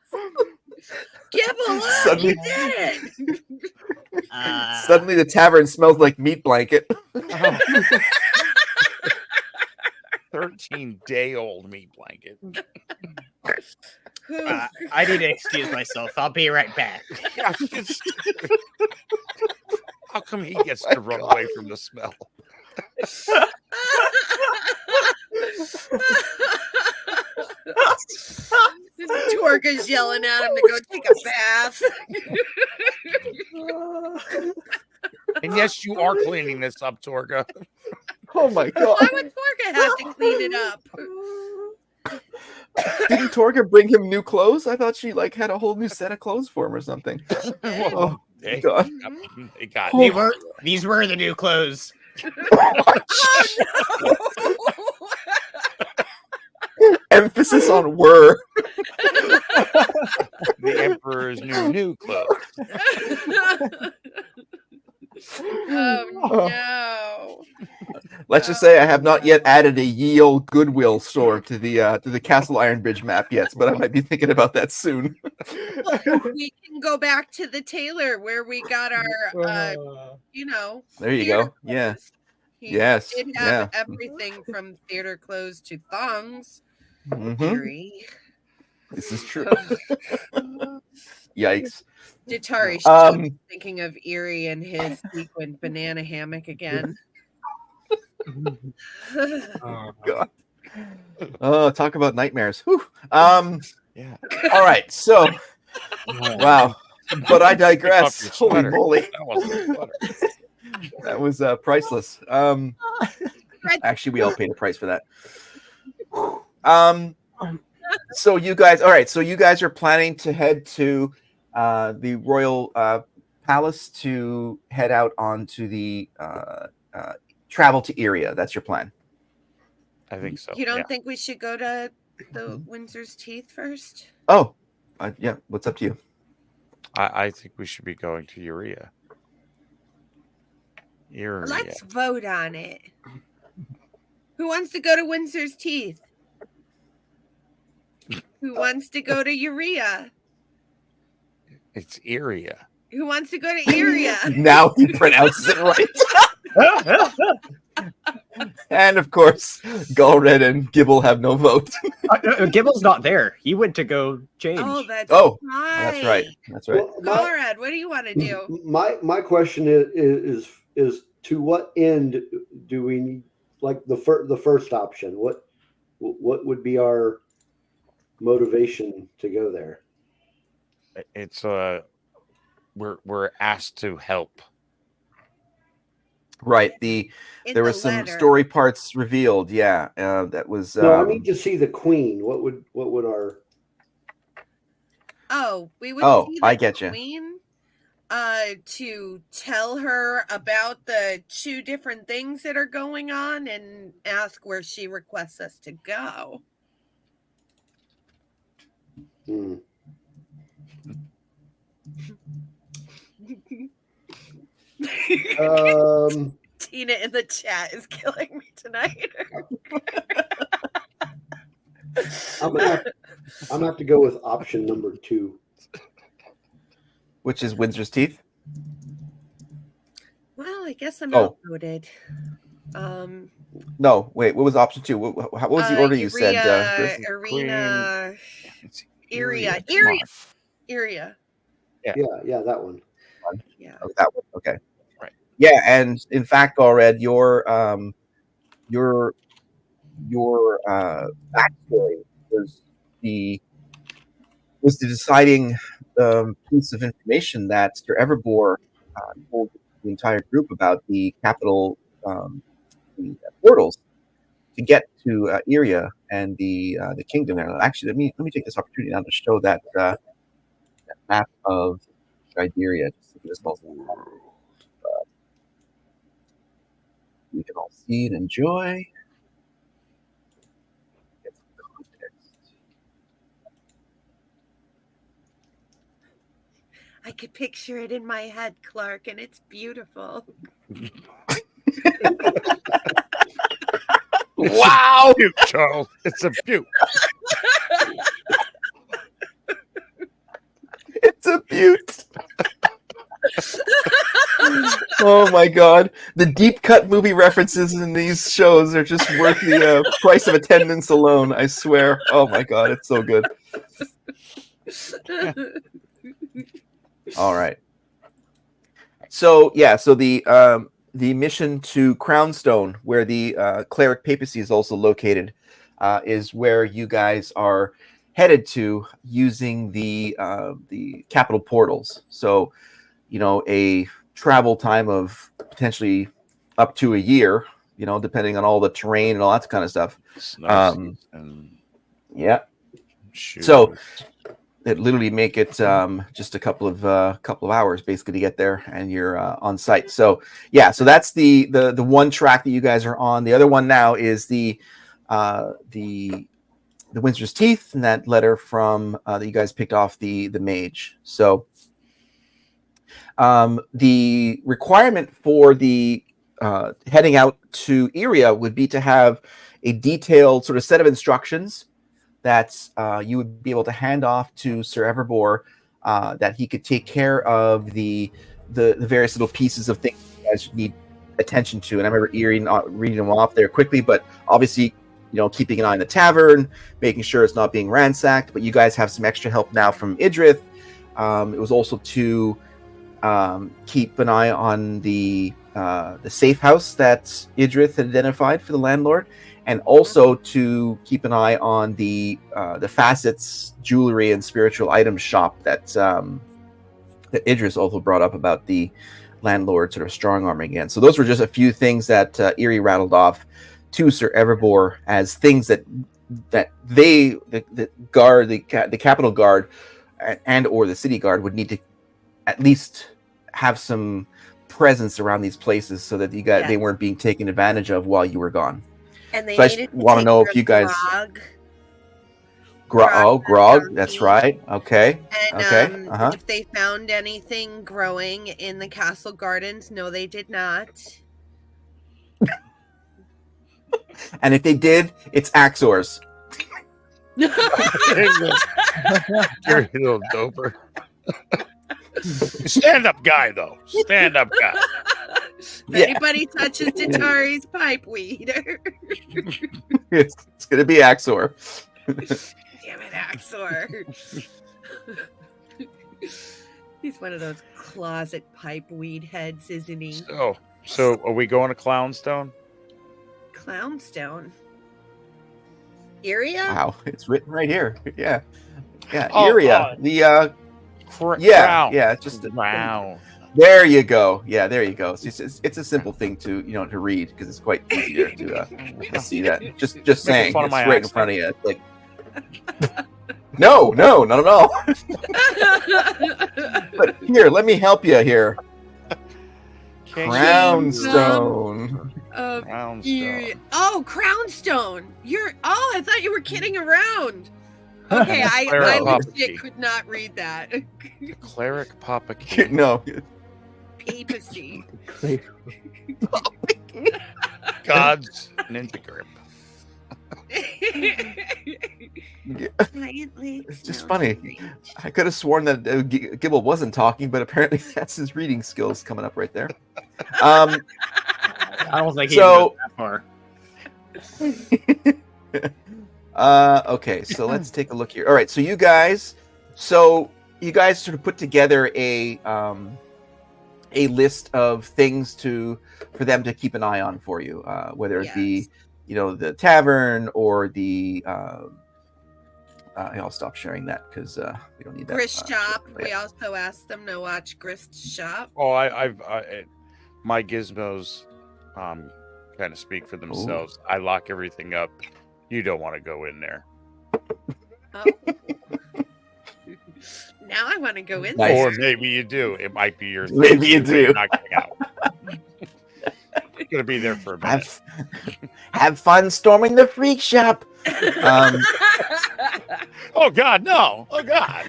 Gibble, look, Suddenly- you did it. Suddenly the tavern smells like meat blanket. 13-day-old meat blanket. I need to excuse myself. I'll be right back. Yeah, how come he gets to run away from the smell? Torga's yelling at him to go take a bath. And yes, you are cleaning this up, Torga. Oh my god. Why would Torga have to clean it up? Didn't Torga bring him new clothes? I thought she like had a whole new set of clothes for him or something. Oh They, god. they got These were the new clothes. Emphasis on were. the Emperor's new clothes. Oh no. Let's just say I have not yet added a ye old Goodwill store to the Castle Ironbridge map yet, but I might be thinking about that soon. We can go back to the tailor where we got our There you theater go. Yeah. clothes. He Yes, did have everything from theater clothes to thongs. Mhm. Eerie. This is true. Yikes. Datari thinking of Eerie and his sequined banana hammock again. God. Oh, talk about nightmares. Whew. Yeah. All right. So, wow. But I digress. Your Holy sweater. moly. That wasn't a sweater. That was priceless. Actually, we all paid a price for that. So you guys, all right. So you guys are planning to head to the royal palace to head out onto the travel to Iria. That's your plan. I think so. You don't yeah. think we should go to the Windsor's Teeth first? Oh, yeah. What's up to you? I think we should be going to Urea. Urea. Let's vote on it. Who wants to go to Windsor's Teeth? Who wants to go to Urea? It's Iria. Who wants to go to Iria? Now he pronounces it right. And of course, Gulred and Gibble have no vote. Gibble's not there. He went to go change. Oh, that's Oh, right. that's right. That's right. Well, Conrad, what do you want to do? my question is to what end do we need, like the first option? What would be our motivation to go there? It's we're asked to help. Right. In There were the some letter. story parts revealed. Yeah, that was. No, I need to see the queen. What would our Oh, we would. Oh, see the I get ya. Queen. to tell her about the 2 different things that are going on and ask where she requests us to go. Hmm. Tina in the chat is killing me tonight. I'm gonna have to go with option number 2. Which is Windsor's Teeth. Well, I guess I'm Oh. outvoted. No, wait. What was option 2? What was the order you said? Chris? Arena, It's Iria, Come on. Iria. Yeah, that one. Yeah. Oh, that one. Okay. Right. Yeah, and in fact, Allred, your backstory was the deciding piece of information that Sir Everbore told the entire group about the capital, the portals to get to Iria and the kingdom there. Actually, let me take this opportunity now to show that map of Siberia. Just to give us all some, we can all see and enjoy. Get some context. I could picture it in my head, Clark, and it's beautiful. Wow! Butte, Charles. It's a butte. It's a butte. Oh my god. The deep cut movie references in these shows are just worth the price of attendance alone, I swear. Oh my god, it's so good. All right. So the mission to Crownstone, where the cleric papacy is also located, is where you guys are headed to using the capital portals. So, a travel time of potentially up to a year, depending on all the terrain and all that kind of stuff. Yeah. Shoot. So it literally make it just a couple of hours basically to get there, and you're on site. So yeah, so that's the one track that you guys are on. The other one now is the Windsor's Teeth, and that letter from that you guys picked off the mage. So the requirement for the heading out to Iria would be to have a detailed sort of set of instructions that you would be able to hand off to Sir Everbore, that he could take care of the various little pieces of things you guys need attention to. And I remember Erie reading them off there quickly, but obviously, keeping an eye on the tavern, making sure it's not being ransacked. But you guys have some extra help now from Idrith. It was also to keep an eye on the safe house that Idrith had identified for the landlord, and also to keep an eye on the Facets jewelry and spiritual items shop that Idris also brought up about the landlord sort of strong arming again. So those were just a few things that Erie rattled off to Sir Everbore as things that the guard, the capital guard, and or the city guard would need to at least have some presence around these places so that they weren't being taken advantage of while you were gone. And they So I just want to know if you guys grog. That's right. Okay. And Okay. if they found anything growing in the castle gardens, no, they did not. And if they did, it's Axors. You're a little doper. Stand up guy, though. Stand up guy. If anybody touches Datari's pipe weed. It's going to be Axor. Damn it, Axor. He's one of those closet pipe weed heads, isn't he? So are we going to Clownstone? Clownstone. Iria? Wow, it's written right here. Yeah. Oh, Iria. Crown. Yeah. Just Wow. There you go. Yeah, there you go. It's a simple thing to to read because it's quite easier to see that. Just saying, fun it's of my right in accent. front of you. It's like No, not at all. But here, let me help you here. Crownstone. Crownstone. Oh, Crownstone. I thought you were kidding around. Okay, I Cleric legit could not read that. Cleric Papa King. No. Papacy. God's ninja grip. It's just funny. I could have sworn that Gibble wasn't talking, but apparently that's his reading skills coming up right there. I don't think he So- got that far. Okay, so let's take a look here. All right, so you guys sort of put together a list of things for them to keep an eye on for you, whether it be the tavern or the I'll stop sharing that because we don't need that. Grist shop. Yeah. We also asked them to watch Grist shop. Oh, my gizmos kind of speak for themselves. I lock everything up. You don't want to go in there. Oh. Now I want to go in Nice. there. Or maybe you do. It might be your thing. Maybe you do. Not getting out. You're gonna be there for a minute. Have fun storming the freak shop. Oh God, no! Oh God!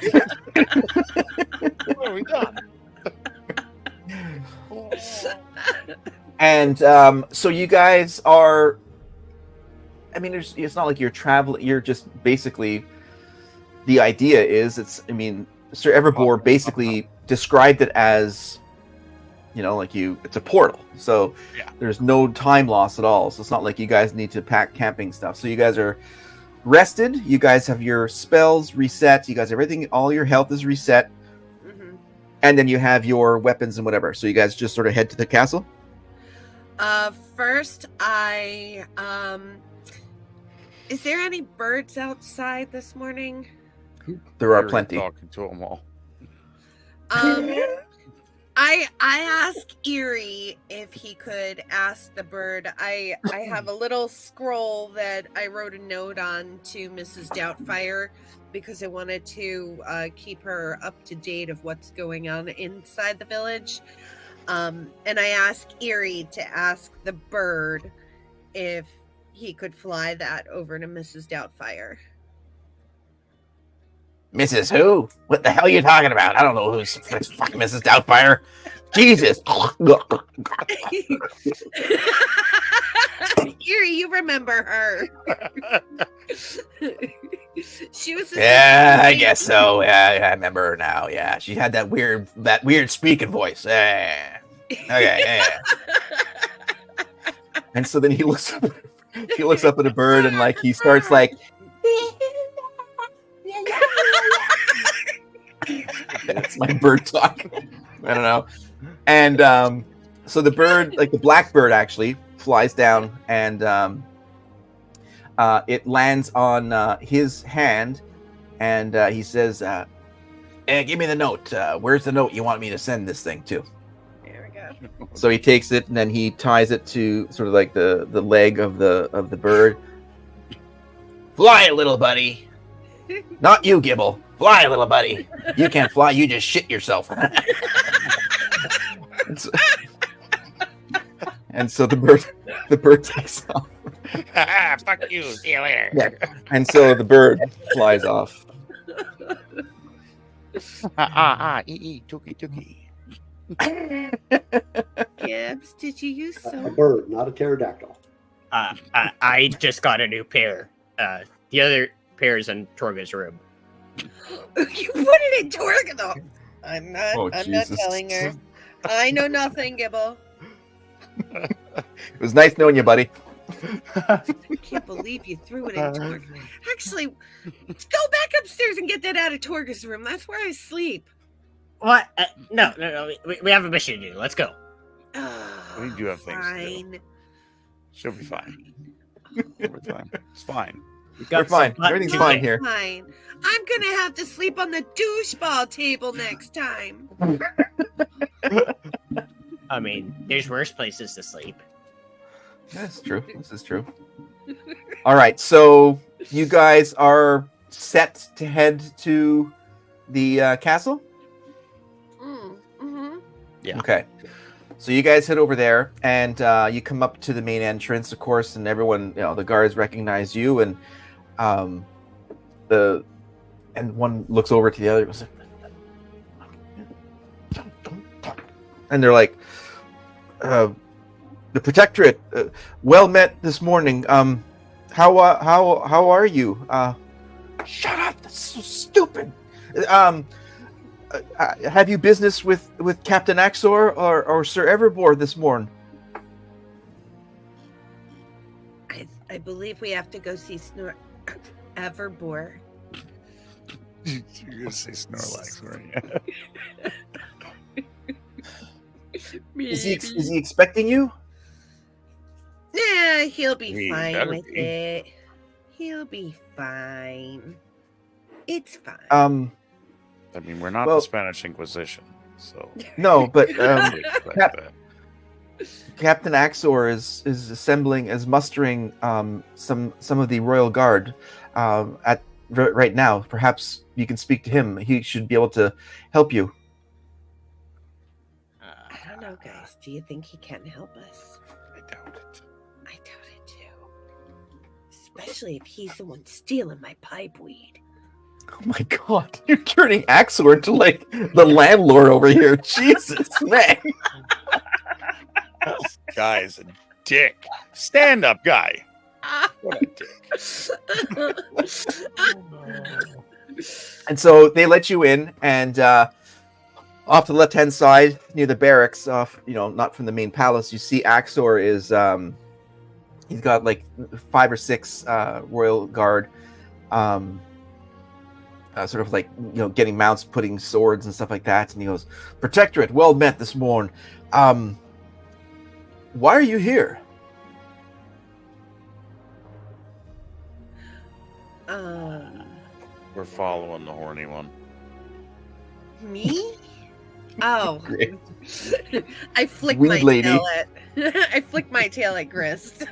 What have we done? And so you guys are. I mean, it's not like you're traveling. You're just basically. The idea is, Sir Everbore basically described it as, it's a portal. So there's no time loss at all. So it's not like you guys need to pack camping stuff. So you guys are rested. You guys have your spells reset. You guys, everything, all your health is reset. Mm-hmm. And then you have your weapons and whatever. So you guys just sort of head to the castle? First, is there any birds outside this morning? There are You're plenty. Talking to them all. I asked Erie if he could ask the bird. I have a little scroll that I wrote a note on to Mrs. Doubtfire because I wanted to keep her up to date of what's going on inside the village. And I asked Erie to ask the bird if he could fly that over to Mrs. Doubtfire. Mrs. Who? What the hell are you talking about? I don't know who's fucking Mrs. Doubtfire. Jesus. Erie, you remember her. She was I guess so. Yeah, I remember her now. Yeah, she had that weird speaking voice. Yeah. Okay, yeah. And so then he looks up at a bird and he starts that's my bird talk. I don't know. And so the bird, the blackbird, actually flies down and it lands on his hand, and he says, "Hey, give me the note. Where's the note you want me to send this thing to?" There we go. So he takes it and then he ties it to sort of the leg of the bird. Fly it, little buddy. Not you, Gibble. Fly, little buddy. You can't fly. You just shit yourself. And so the bird takes off. Fuck you. See you later. Yeah. And so the bird flies off. Tookie. Gibbs, did you use A soap? bird, not a pterodactyl. I just got a new pair. The other pair is in Torga's room. You put it in Torga, though. I'm not. Oh, I'm not Jesus. telling her. I know nothing, Gibble. It was nice knowing you, buddy. I can't believe you threw it in Torga. Actually, go back upstairs and get that out of Torga's room. That's where I sleep. What? No. We have a mission to do. Let's go. We do have things to do. Fine. She'll be fine. It's fine. We're fine. Everything's fine here. Fine. I'm gonna have to sleep on the doucheball table next time. I mean, there's worse places to sleep. That's true. This is true. All right, so you guys are set to head to the castle? Mm-hmm. Yeah. Okay. So you guys head over there, and you come up to the main entrance, of course, and everyone, the guards recognize you, and one looks over to the other, and they're like, "The Protectorate, well met this morning. How are you?" Shut up! That's so stupid. Have you business with Captain Axor or Sir Everbore this morning? I believe we have to go see Everbore. You're gonna say Snorlax, weren't you? Is he expecting you? Yeah, he'll be fine better with be. it. He'll be fine. It's fine. I mean, we're not Well- the Spanish Inquisition, so No, but we expect that. Captain Axor is mustering some of the royal guard right now. Perhaps you can speak to him. He should be able to help you. I don't know, guys. Do you think he can help us? I doubt it. I doubt it too. Especially if he's the one stealing my pipe weed. Oh my god, you're turning Axor into like the landlord over here. Jesus, man. This guy is a dick. Stand up, guy. What a dick. And so they let you in, and off to the left-hand side near the barracks, not from the main palace, you see Axor is he's got like 5 or 6 royal guard, sort of like getting mounts, putting swords and stuff like that. And he goes, "Protectorate, well met this morn. Why are you here?" We're following the horny one. Me? Oh, Great. I flick Weed my lady. tail at I flick my tail at Grist.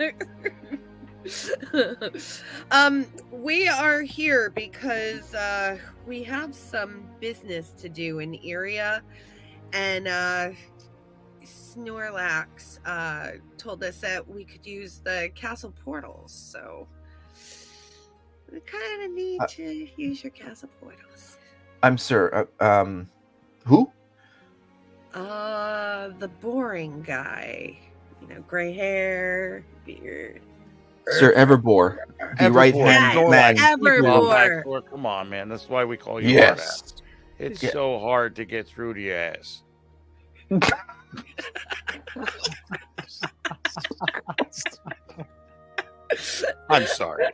We are here because we have some business to do in the area, and Snorlax told us that we could use the castle portals, so we kind of need to use your castle portals. I'm Sir. Who? The boring guy. Gray hair, beard. Sir Everbore, the right hand Yes, man. Everbore. Well, come on, man. That's why we call you Yes. Hard-ass. It's Yeah. so hard to get through to your ass. I'm sorry.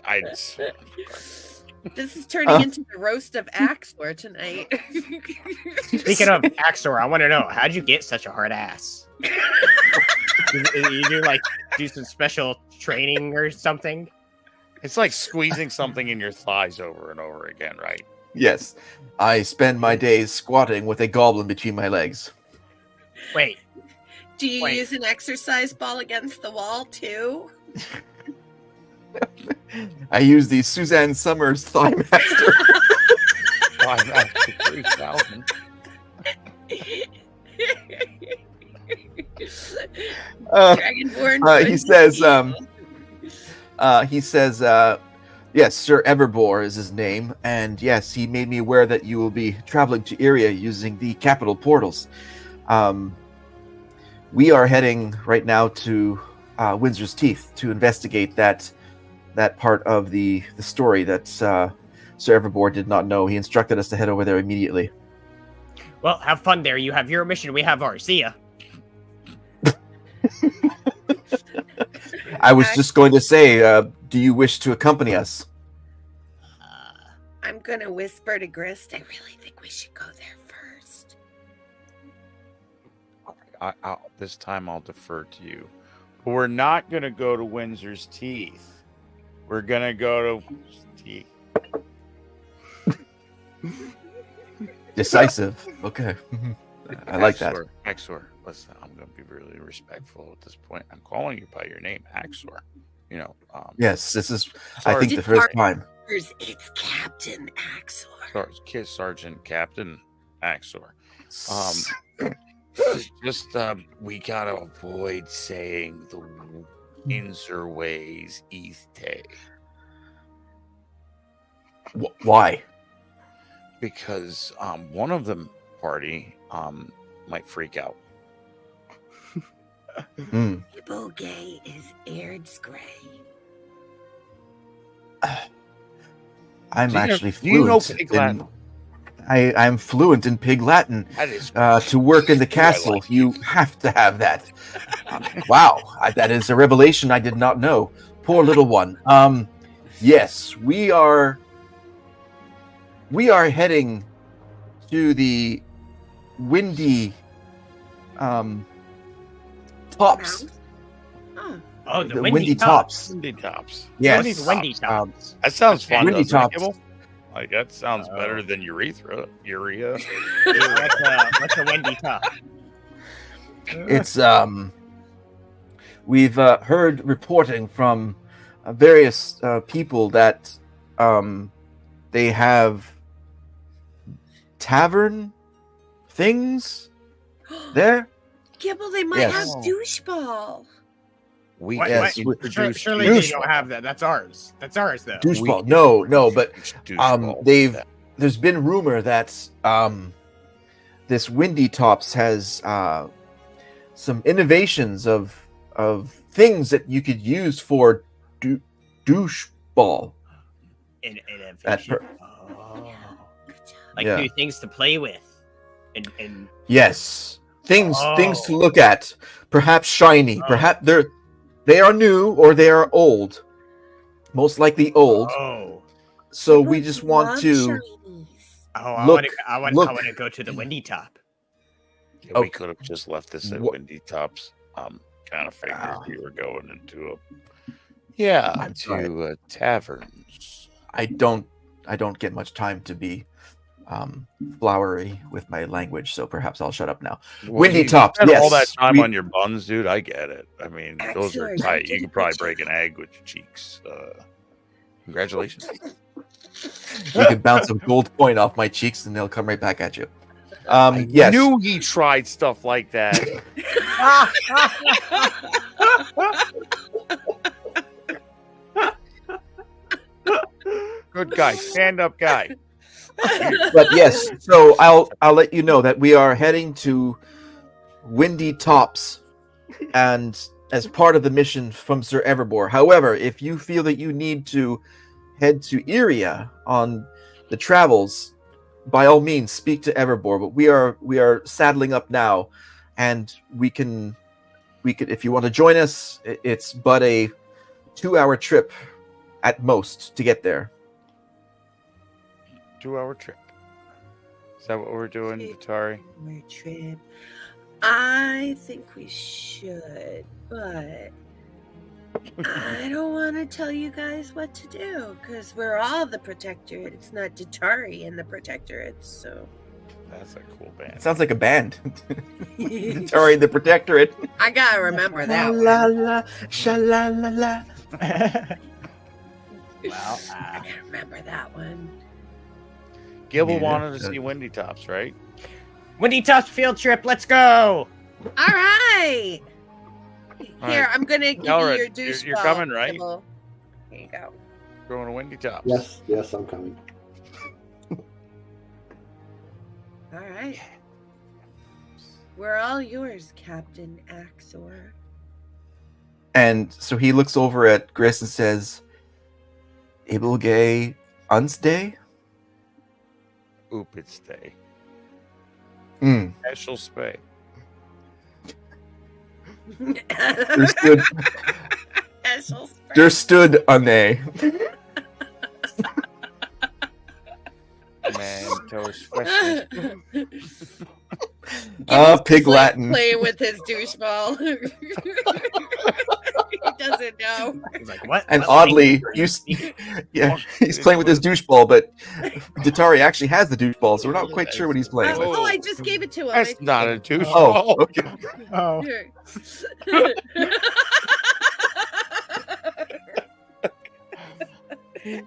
This is turning into the roast of Axor tonight. Speaking of Axor, I want to know, how'd you get such a hard ass? you do some special training or something? It's like squeezing something in your thighs over and over again, right? Yes, I spend my days squatting with a goblin between my legs. Wait, Do you Wait. use an exercise ball against the wall too? I use the Suzanne Summers Thigh Master. 3,000. Dragonborn. He says, yes, Sir Everbore is his name, and yes, he made me aware that you will be traveling to Iria using the capital portals. We are heading right now to Windsor's Teeth to investigate that part of the story that Sir Everbore did not know. He instructed us to head over there immediately. well, have fun there. You have your mission, we have ours. See ya. I was just going to say, do you wish to accompany us? I'm gonna whisper to Grist. I really think we should go there first. This time I'll defer to you. But we're not going to go to Windsor's Teeth. We're going to go to Teeth. Decisive. Okay. I like that. Axor, listen, I'm going to be really respectful at this point. I'm calling you by your name, Axor. Yes, this is, Sorry. I think, the first time. It's Captain Axor. Sergeant Captain Axor. We gotta avoid saying the Windsor ways Eastay. Why? Because one of the party might freak out. Gay is Aird's Gray. I'm actually do you know fluent Pig Latin? I'm fluent in Pig Latin. That is To work in the castle, you have to have that. Wow, that is a revelation I did not know. Poor little one. Yes, we are heading to the windy tops. Oh, The windy tops. Windy tops. Yes. Windy tops. That sounds fun. Windy doesn't it, tops. Gibble? Like that sounds better than urea. What's a windy top? It's we've heard reporting from various people that they have tavern things there. Gibble, they might Yes. have doucheball. We Yes, introduced Surely you. they don't have that. That's ours. That's ours, though. Doucheball. No, but there's been rumor that this Windy Tops has some innovations of things that you could use for doucheball. Like Yeah. new things to play with. And Yes, things to look at. Perhaps shiny. Perhaps they are new or they are old. Most likely old. So we just want to. I Look, want to go to the windy top. Yeah, we could have just left this at Windy Tops. Kind of figured we were going into taverns. I don't get much time to be flowery with my language, so perhaps I'll shut up now. Windy Tops. Spend Yes, all that time on your buns, dude. I get it. I mean, those are Excellent. tight. You could probably break an egg with your cheeks. Congratulations. You can bounce a gold coin off my cheeks, and they'll come right back at you. I Yes. knew he tried stuff like that. Good guy, stand up guy. But yes, so I'll let you know that we are heading to Windy Tops, and as part of the mission from Sir Everbore. However, if you feel that you need to head to Iria on the travels, by all means speak to Everbore. But we are saddling up now, and we could if you want to join us, it's but a 2-hour trip at most to get there. 2-hour trip. Is that what we're doing, Vitari? Trip. I think we should, but I don't want to tell you guys what to do because we're all the Protectorate. It's not Datari in the Protectorate, so. That's a cool band. It sounds like a band. Sorry, the Protectorate. I gotta remember that one. La la, sha-la la la. Well, I gotta remember that one. Gibble Yeah. wanted to see Windy Tops, right? windy tops field trip. Let's go. All right. All Here, right. I'm gonna give All right, you your douche you're ball, coming, right? Gibble. Here you go. Going to Windy Tops. Yes, I'm coming. All right. We're all yours, Captain Axor. And so he looks over at Gris and says, Ibilgay Unsday? Oopits Day. Hmm. Special Spay. Understood. Understood, Ane. Mentos Freshness. Pig Latin. Playing with his douche ball. He doesn't know. He's like, what? And what oddly, language? he's playing with his douche ball, but Datari actually has the douche ball, so we're not quite sure what he's playing with. Oh, I just gave it to him. That's not a douche Oh, ball. okay. Oh, Here.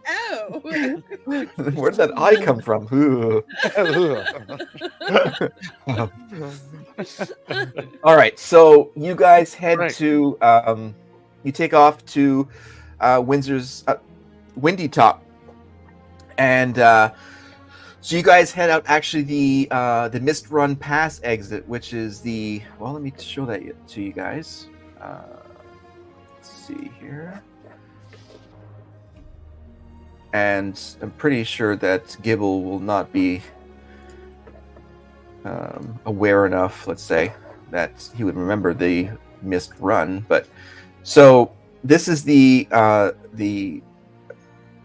Oh. Where did that eye come from? Ooh. All right, so you guys head to you take off to Windsor's Windy Top, and so you guys head out actually the Mist Run Pass exit, which is the let me show that to you guys. Let's see here. And I'm pretty sure that Gibble will not be aware enough, let's say, that he would remember the Mist Run. But so this is the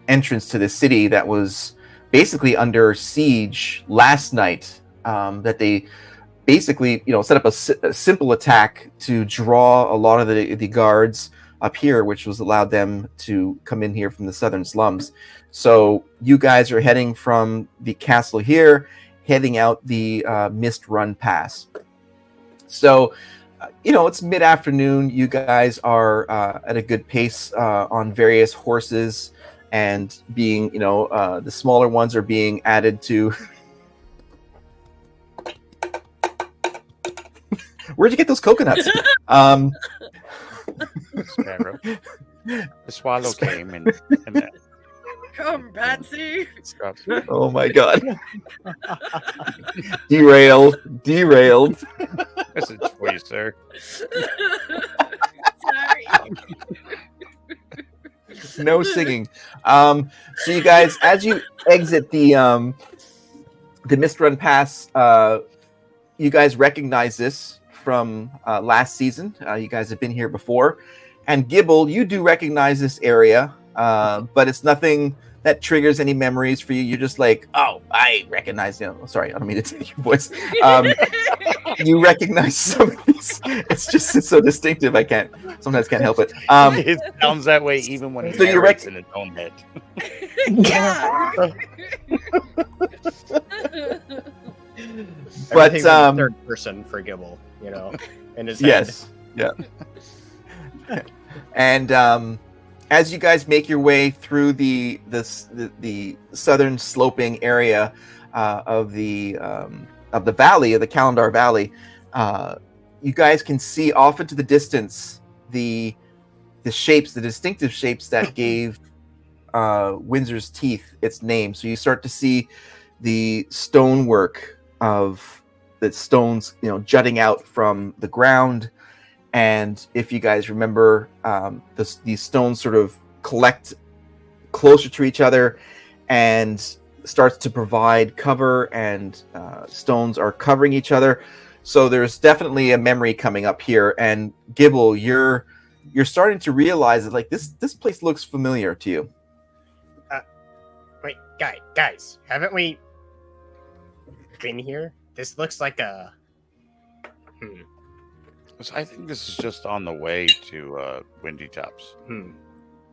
entrance to the city that was basically under siege last night. That they basically, set up a simple attack to draw a lot of the guards up here, which was allowed them to come in here from the southern slums. So you guys are heading from the castle here, heading out the Mist Run Pass. So, it's mid-afternoon. You guys are at a good pace on various horses, and being, the smaller ones are being added to. Where'd you get those coconuts? Sparrow. The swallow came and Come, Patsy. Oh my god. Derailed. That's a choice, sir. Sorry. No singing. So you guys, as you exit the Mist Run Pass, you guys recognize this from last season. You guys have been here before. And Gibble, you do recognize this area, but it's nothing that triggers any memories for you. You're just like, oh, I recognize, sorry, I don't mean to take your voice. You recognize some of these. It's so distinctive. Sometimes can't help it. It sounds that way even when So he you narrates in his own head. Yeah. But Everything's in third person for Gibble, in his head. yes, yeah. And as you guys make your way through the southern sloping area of the valley, of the Kalandar Valley, you guys can see off into the distance the distinctive shapes that gave Windsor's Teeth its name. So you start to see the stonework of the stones, jutting out from the ground. And if you guys remember, these stones sort of collect closer to each other and starts to provide cover, and stones are covering each other. So there's definitely a memory coming up here. And Gibble, you're starting to realize that this place looks familiar to you. Wait, guys, haven't we been here? This looks like a. I think this is just on the way to Windy Tops. Are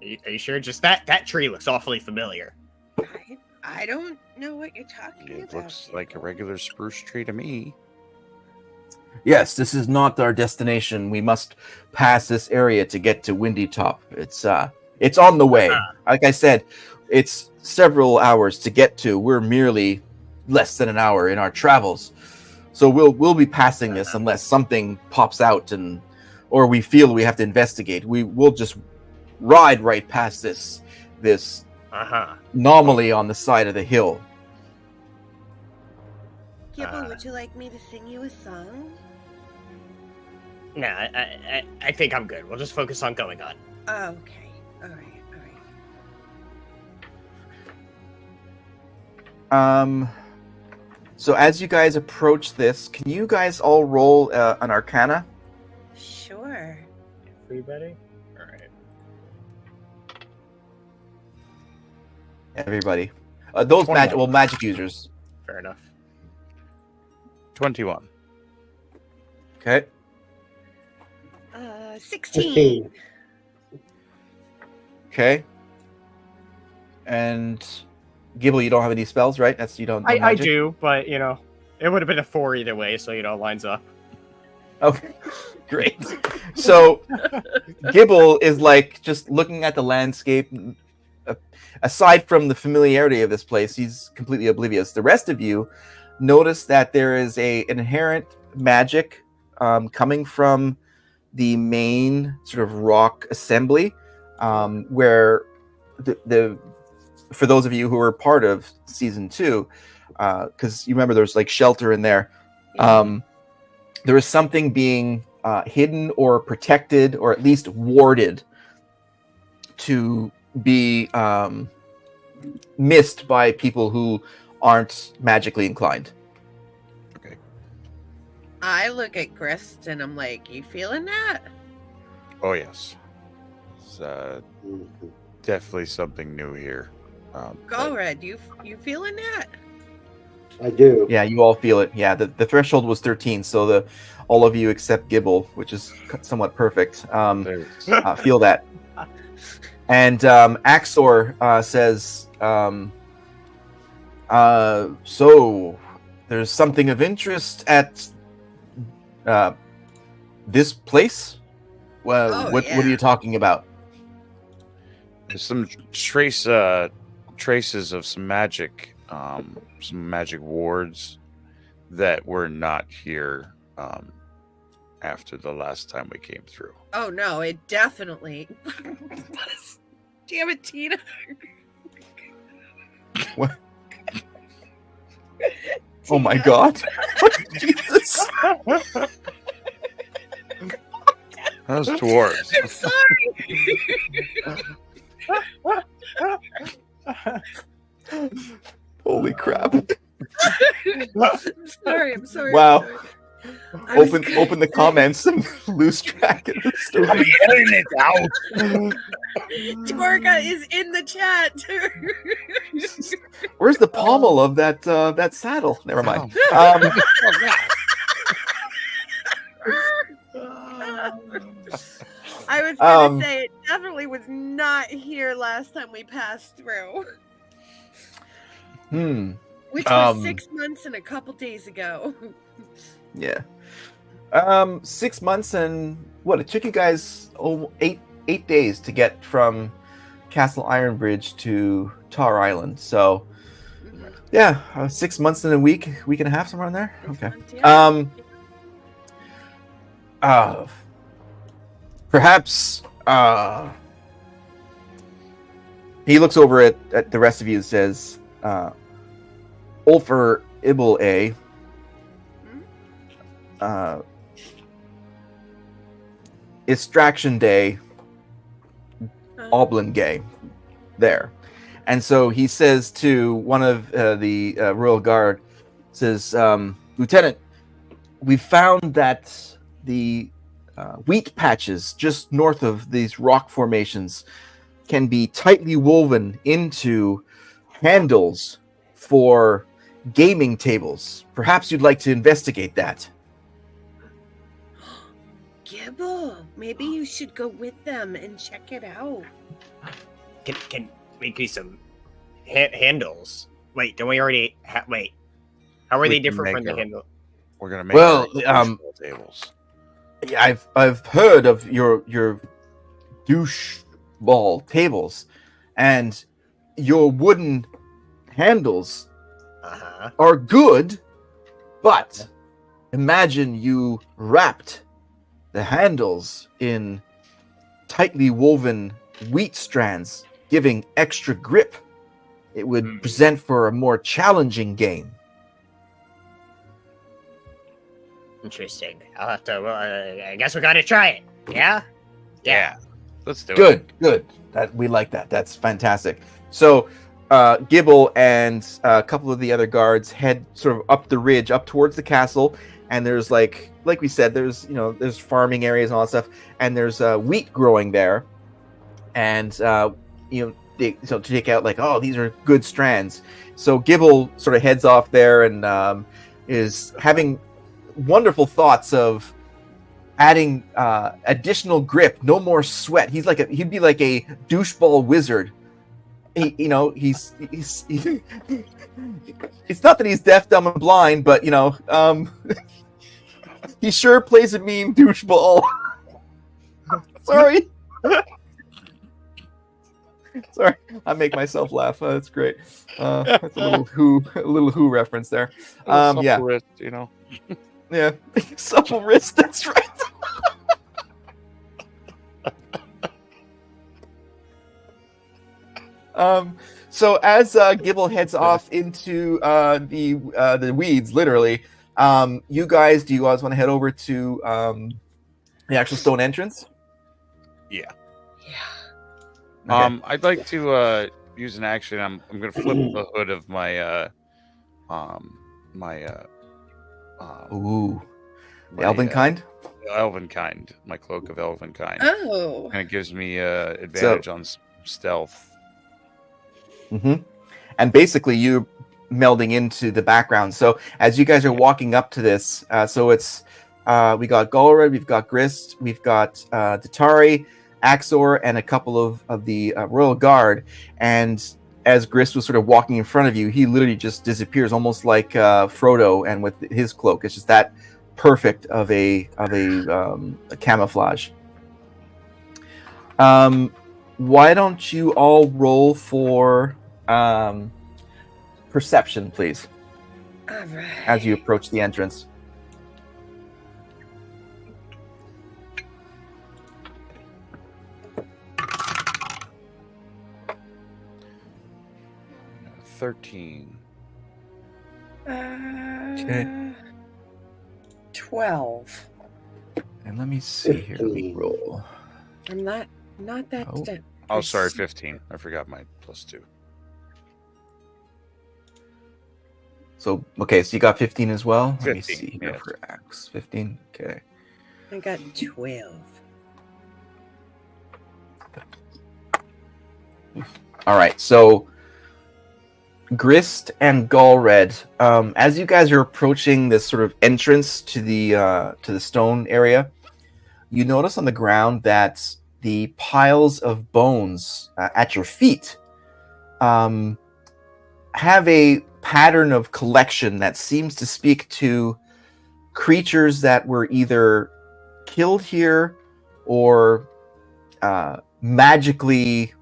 you sure? Just that tree looks awfully familiar. I don't know what you're talking It about. looks like a regular spruce tree to me. Yes, this is not our destination. We must pass this area to get to Windy Top. It's on the way. Like I said, it's several hours to get to. We're merely less than an hour in our travels. So we'll be passing this unless something pops out or we feel we have to investigate. We'll just ride right past this anomaly on the side of the hill. Gibble, would you like me to sing you a song? No, I think I'm good. We'll just focus on going on. Oh, okay. All right. So as you guys approach this, can you guys all roll an Arcana? Sure. Everybody? All right. Everybody. Those magic users. Fair enough. 21. Okay. 16. Okay. And Gibble, you don't have any spells, right? You don't. I do, but it would have been a 4 either way, so lines up. Okay, great. So Gibble is just looking at the landscape, aside from the familiarity of this place, he's completely oblivious. The rest of you notice that there is an inherent magic coming from the main sort of rock assembly, where the for those of you who were part of season 2, because you remember there's like shelter in there, there is something being hidden or protected or at least warded to be missed by people who aren't magically inclined. Okay. I look at Grist and I'm like, you feeling that? Oh yes. It's definitely something new here. Galred, you feeling that? I do. Yeah, you all feel it. Yeah, the threshold was 13, so all of you except Gibble, which is somewhat perfect, feel that. And Axor says, so there's something of interest at this place? Well, what are you talking about? There's some traces of some magic wards that were not here after the last time we came through. Oh no, it definitely was. Damn it, Tina. What? Oh my god. Jesus. Those dwarves. I'm sorry. Holy crap. I'm sorry. Wow. I'm sorry. Open the comments and lose track of the story. I'm getting it out. Torga is in the chat. Where's the pommel of that saddle? Never mind. I was gonna say it definitely was not here last time we passed through. Which was 6 months and a couple days ago. Yeah. 6 months and what? It took you guys 8 days to get from Castle Ironbridge to Tar Island. So, yeah, 6 months and a week and a half, somewhere in there. Okay. Perhaps he looks over at the rest of you and says, Ulfer Ibble A. Extraction Day, Oblingay, there. And so he says to one of the Royal Guard, says, Lieutenant, we found that the wheat patches just north of these rock formations can be tightly woven into handles for gaming tables. Perhaps you'd like to investigate that. Gibble, maybe you should go with them and check it out. Can make me some handles? Wait, don't we already? Wait, how are they different from the handle? We're gonna make tables. Yeah, I've heard of your douche ball tables, and your wooden handles are good, but imagine you wrapped the handles in tightly woven wheat strands, giving extra grip. It would present for a more challenging game. Interesting. I'll have to. I guess we gotta try it. Yeah. Let's do it. Good. We like that. That's fantastic. So, Gibble and a couple of the other guards head sort of up the ridge, up towards the castle. And there's like we said, there's farming areas and all that stuff, and there's wheat growing there, and so to take out these are good strands. So Gibble sort of heads off there and is having wonderful thoughts of adding additional grip, no more sweat. He'd be like a doucheball wizard. He's it's not that he's deaf, dumb, and blind, but he sure plays a mean doucheball. Sorry. Sorry, I make myself laugh. That's great. That's a little Who reference there. Yeah, Wrist, you know. yeah. Supple wrist. That's right. So as Gibble heads off into the weeds, literally, do you guys want to head over to the actual stone entrance? Yeah. Yeah. I'd like to use an action. I'm going to flip the hood of my Ooh, the my, elven kind. elven kind, my cloak of elven kind, Oh. and it gives me advantage on stealth. Mm-hmm. And basically, you melding into the background. So as you guys are walking up to this, so it's we got Galred, we've got Grist, we've got Datari, Axor, and a couple of the Royal Guard. And as Grist was sort of walking in front of you, he literally just disappears, almost like Frodo, and with his cloak, it's just that perfect of a camouflage. Why don't you all roll for perception, please, All right. as you approach the entrance? Uh, 13. Okay. 12. And let me see here. Let me roll. I'm not that. Oh. Oh, sorry, 15. I forgot my +2. So, okay, so you got 15 as well? Let me 15, see here yeah. for Axe. 15, okay. I got 12. All right, so Grist and Galred, as you guys are approaching this sort of entrance to the stone area, you notice on the ground that the piles of bones at your feet have a pattern of collection that seems to speak to creatures that were either killed here or magically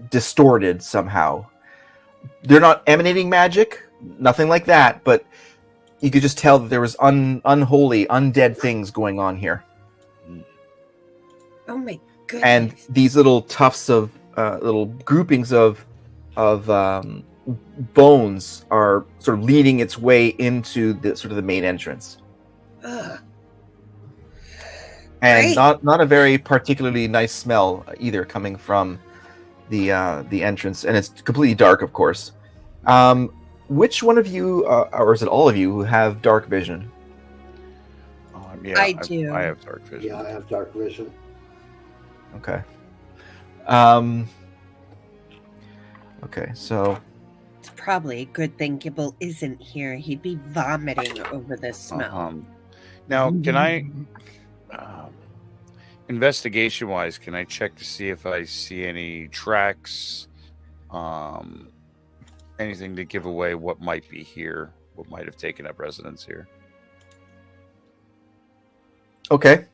distorted somehow. They're not emanating magic, nothing like that, but you could just tell that there was unholy, undead things going on here. Oh my goodness. And these little tufts of little groupings of bones are sort of leading its way into the sort of the main entrance. Ugh. And Great. not a very particularly nice smell either coming from the entrance, and it's completely dark, of course. Which one of you, or is it all of you, who have dark vision? Yeah, I do. I have dark vision. Yeah, I have dark vision. Okay. Okay, so It's probably a good thing Gibble isn't here. He'd be vomiting over this smell. Now, can I, investigation-wise, can I check to see if I see any tracks, anything to give away what might be here, what might have taken up residence here? okay.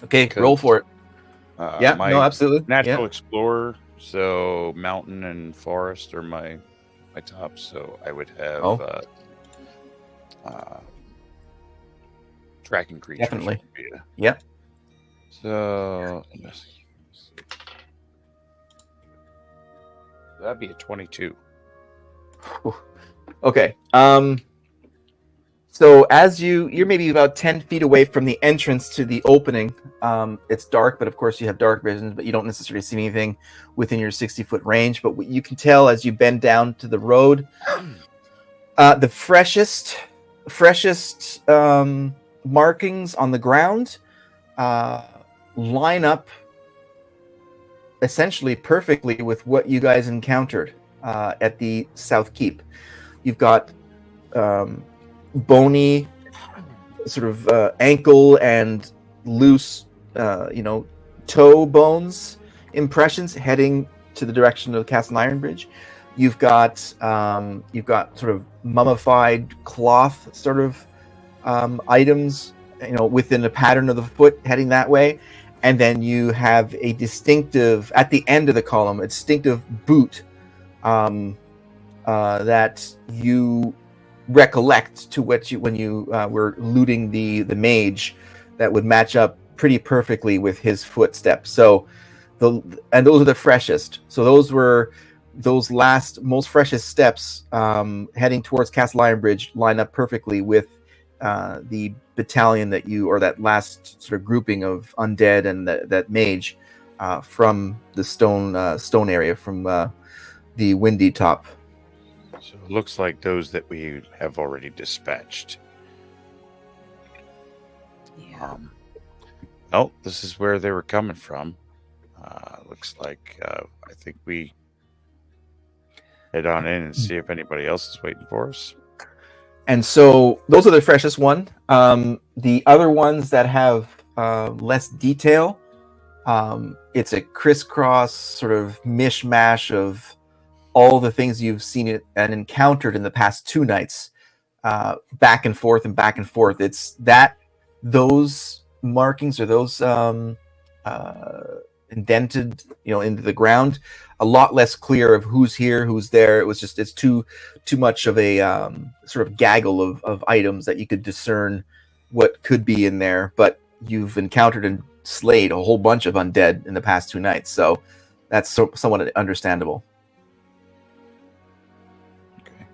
Okay, roll for it. Yeah, my no, absolutely. Natural Yeah. explorer, so mountain and forest are my tops. So I would have tracking creatures. Definitely. would be a- Yep. So that'd be a 22. Okay. So as you're maybe about 10 feet away from the entrance to the opening. It's dark, but of course you have dark vision, but you don't necessarily see anything within your 60-foot range. But what you can tell as you bend down to the road, the freshest markings on the ground line up essentially perfectly with what you guys encountered at the South Keep. You've got bony sort of ankle and loose toe bones impressions heading to the direction of Castle Iron Bridge. You've got sort of mummified cloth sort of items, within a pattern of the foot heading that way. and then you have a distinctive at the end of the column, a distinctive boot that you recollect to what you when you were looting the mage, that would match up pretty perfectly with his footsteps. So those are the freshest. So those last most freshest steps heading towards Castle Ironbridge line up perfectly with the battalion that last sort of grouping of undead and that mage from the stone area from the Windy Top. So it looks like those that we have already dispatched. Yeah. Oh, this is where they were coming from. Looks like I think we head on in and see if anybody else is waiting for us. And so those are the freshest one. The other ones that have less detail, it's a crisscross sort of mishmash of all the things you've seen it and encountered in the past 2 nights, back and forth and back and forth. It's those markings or those indented, into the ground, a lot less clear of who's here, who's there. It's too much of a sort of gaggle of items that you could discern what could be in there. But you've encountered and slayed a whole bunch of undead in the past 2 nights, so that's somewhat understandable. Okay.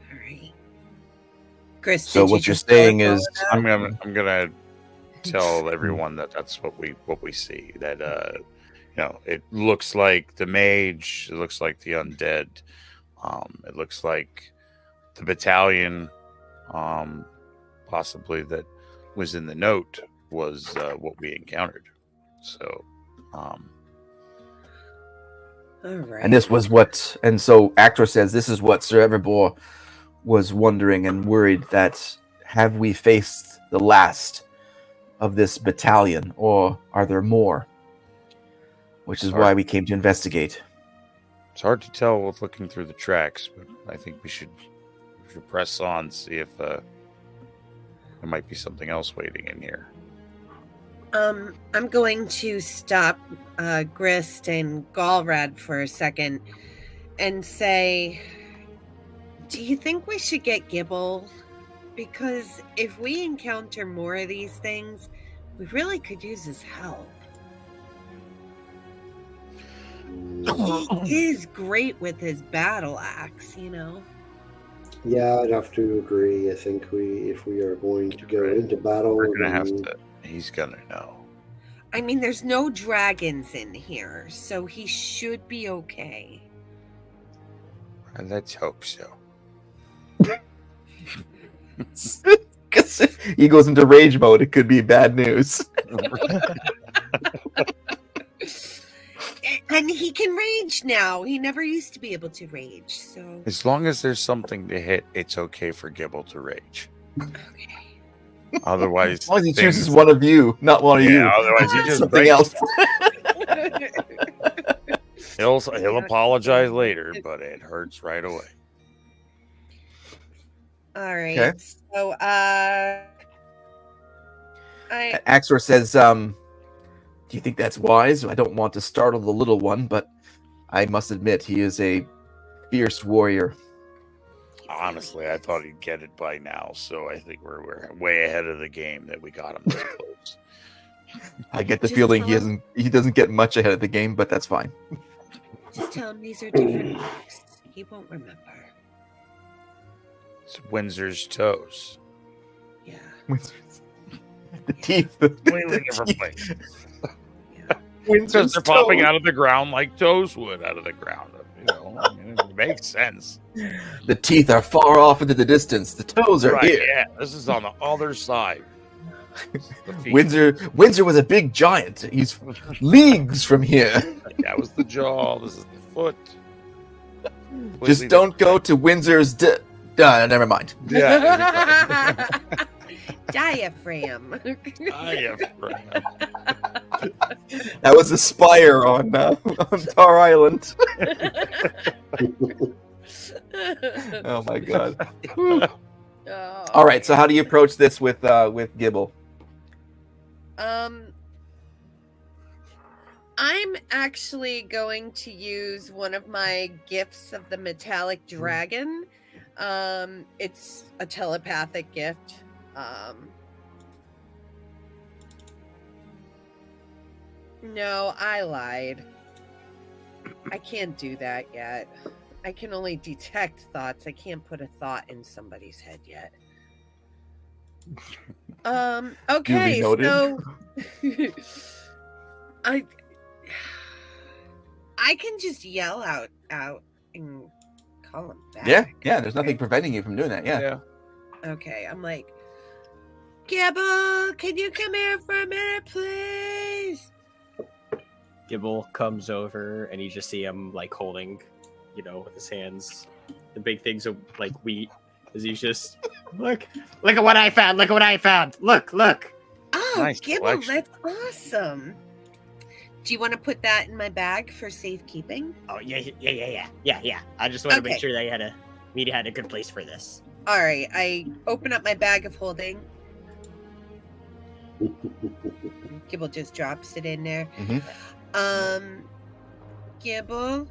All right. Chris, So did what you you're just saying follow is, it up? I'm gonna tell everyone that's what we see. That it looks like the mage, it looks like the undead, it looks like the battalion, possibly that was in the note was what we encountered. So, All right. and so Actor says this is what Sir Everbore was wondering and worried, that have we faced the last of this battalion, or are there more? Which is why we came to investigate. it's hard to tell with looking through the tracks, but I think we should press on, see if there might be something else waiting in here. I'm going to stop Grist and Galrad for a second and say, do you think we should get Gibble? Because if we encounter more of these things, we really could use his help. He is great with his battle axe, Yeah, I'd have to agree. I think if we are going to go into battle, We're gonna have to. He's gonna know. I mean, there's no dragons in here, so he should be okay. Let's hope so. Because he goes into rage mode, it could be bad news. And he can rage now. He never used to be able to rage, so... As long as there's something to hit, it's okay for Gibble to rage. Okay. Otherwise, As long as he chooses one of you, not one of you. Otherwise, he just something breaks. else. He'll apologize later, but it hurts right away. All right. Okay. So, Axor says, do you think that's wise? I don't want to startle the little one, but I must admit he is a fierce warrior. Honestly, I thought he'd get it by now, so I think we're way ahead of the game that we got him this close. I get the Just feeling tell him- he doesn't get much ahead of the game, but that's fine. just tell him these are different books. He won't remember. It's Windsor's toes. Yeah. The teeth. Completely different place. Yeah. Because they're popping out of the ground like toes would out of the ground. I mean, it makes sense. The teeth are far off into the distance. The toes are here. Yeah, this is on the other side. The feet. Windsor was a big giant. He's leagues from here. That was the jaw. This is the foot. Just don't go to Windsor's. Never mind. Yeah. Diaphragm. That was a spire on Tar Island. Oh my god. Oh, All right. So how do you approach this with Gibble? I'm actually going to use one of my gifts of the metallic dragon. It's a telepathic gift. No, I lied. I can't do that yet. I can only detect thoughts. I can't put a thought in somebody's head yet. Okay, noted. so I can just yell out and call him back. Yeah. There's nothing preventing you from doing that. Yeah. Okay, I'm like, Gibble, can you come here for a minute, please? Gibble comes over and you just see him like holding, with his hands, the big things of like wheat. As he's just look at what I found. Look at what I found. Look. Oh, Nice Gibble, collection. that's awesome. Do you want to put that in my bag for safekeeping? Oh yeah. I just want to make Okay. sure that we had a good place for this. All right, I open up my bag of holding. Gibble just drops it in there. Gibble,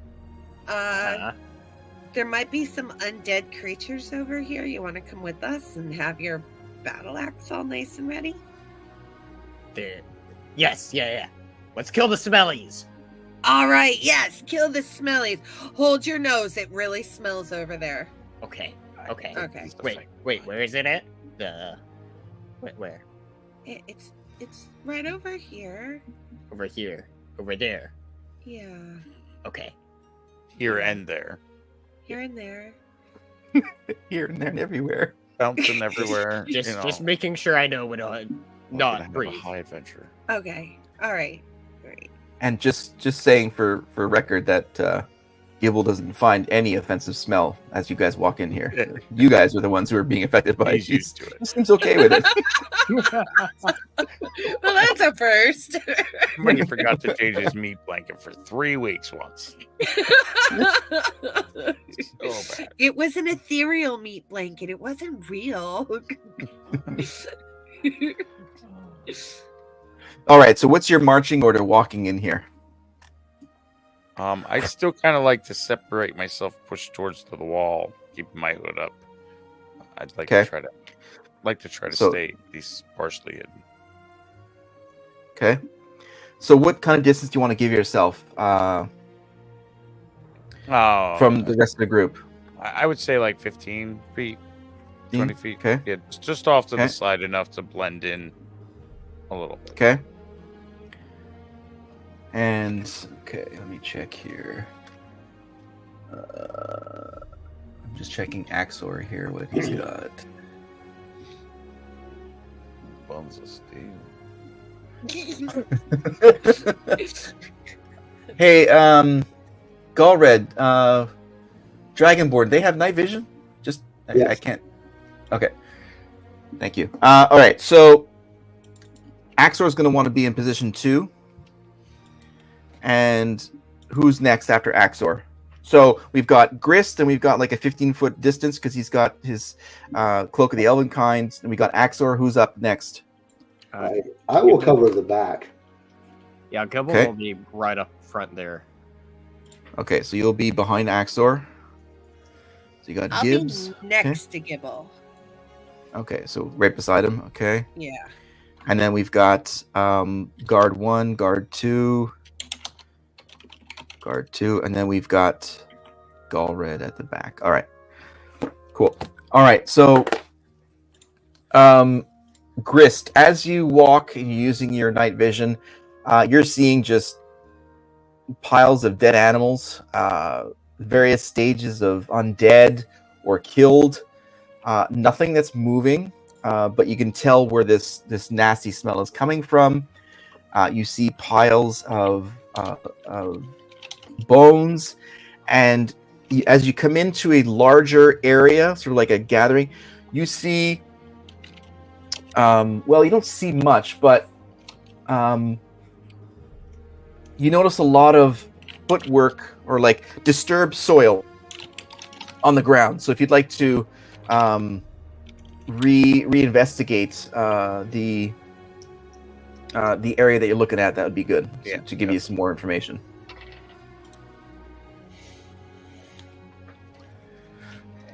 there might be some undead creatures over here. You want to come with us and have your battle axe all nice and ready? Yes, yeah. Let's kill the smellies. All right, yes, kill the smellies. Hold your nose. It really smells over there. Okay. Okay. Wait, where is it at? Where? It's right over here. Over here. Over there. Yeah, Okay. Here and there. here and there. Here and there and everywhere. Bouncing everywhere. Just making sure I know when to gonna not have breathe. a high adventure. Okay. All right. And just saying for record that Gibble doesn't find any offensive smell as you guys walk in here. You guys are the ones who are being affected by it. He's used to it. He seems okay with it. Well, that's a first. When he forgot to change his meat blanket for 3 weeks once. So bad. It was an ethereal meat blanket. It wasn't real. All right. So what's your marching order walking in here? I still kind of like to separate myself, push towards the wall, keeping my hood up. I'd like Okay. to try to So- stay at least partially hidden. Okay. So what kind of distance do you want to give yourself from the rest of the group? I would say like 15 feet, 20 feet. Okay. Yeah, just off to Okay. the side enough to blend in a little bit. Okay. And okay, let me check here. I'm just checking Axor here. What he's got. Bones of steel. Hey, Galred, Dragonborn, they have night vision? Just I Yes. can't. Okay. Thank you. All right, so Axor is going to want to be in position 2. And who's next after Axor? So we've got Grist, and we've got like a 15-foot distance because he's got his Cloak of the Elven Kind. And we got Axor. Who's up next? I will cover the back. Yeah, Gibble Okay. will be right up front there. Okay, so you'll be behind Axor. So you got I'll Gibbs. be next to Gibble. Okay, so right beside him. Okay. Yeah. And then we've got guard 1, guard 2, and then we've got Galred at the back. All right, cool. All right, so Grist, as you walk and you're using your night vision, you're seeing just piles of dead animals, various stages of undead or killed. Nothing that's moving. But you can tell where this nasty smell is coming from. You see piles of bones, and as you come into a larger area, sort of like a gathering, you see. Well, you don't see much, but you notice a lot of footwork or like disturbed soil on the ground. So if you'd like to reinvestigate the area that you're looking at, that would be good to give you some more information.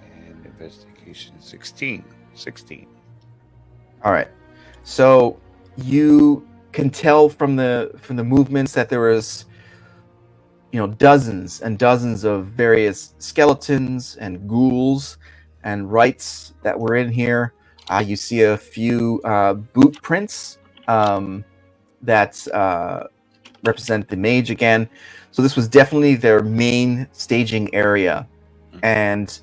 And investigation 16. All right. So you can tell from the movements that there was, dozens and dozens of various skeletons and ghouls and rites that were in here. You see a few boot prints that represent the mage again. So this was definitely their main staging area, and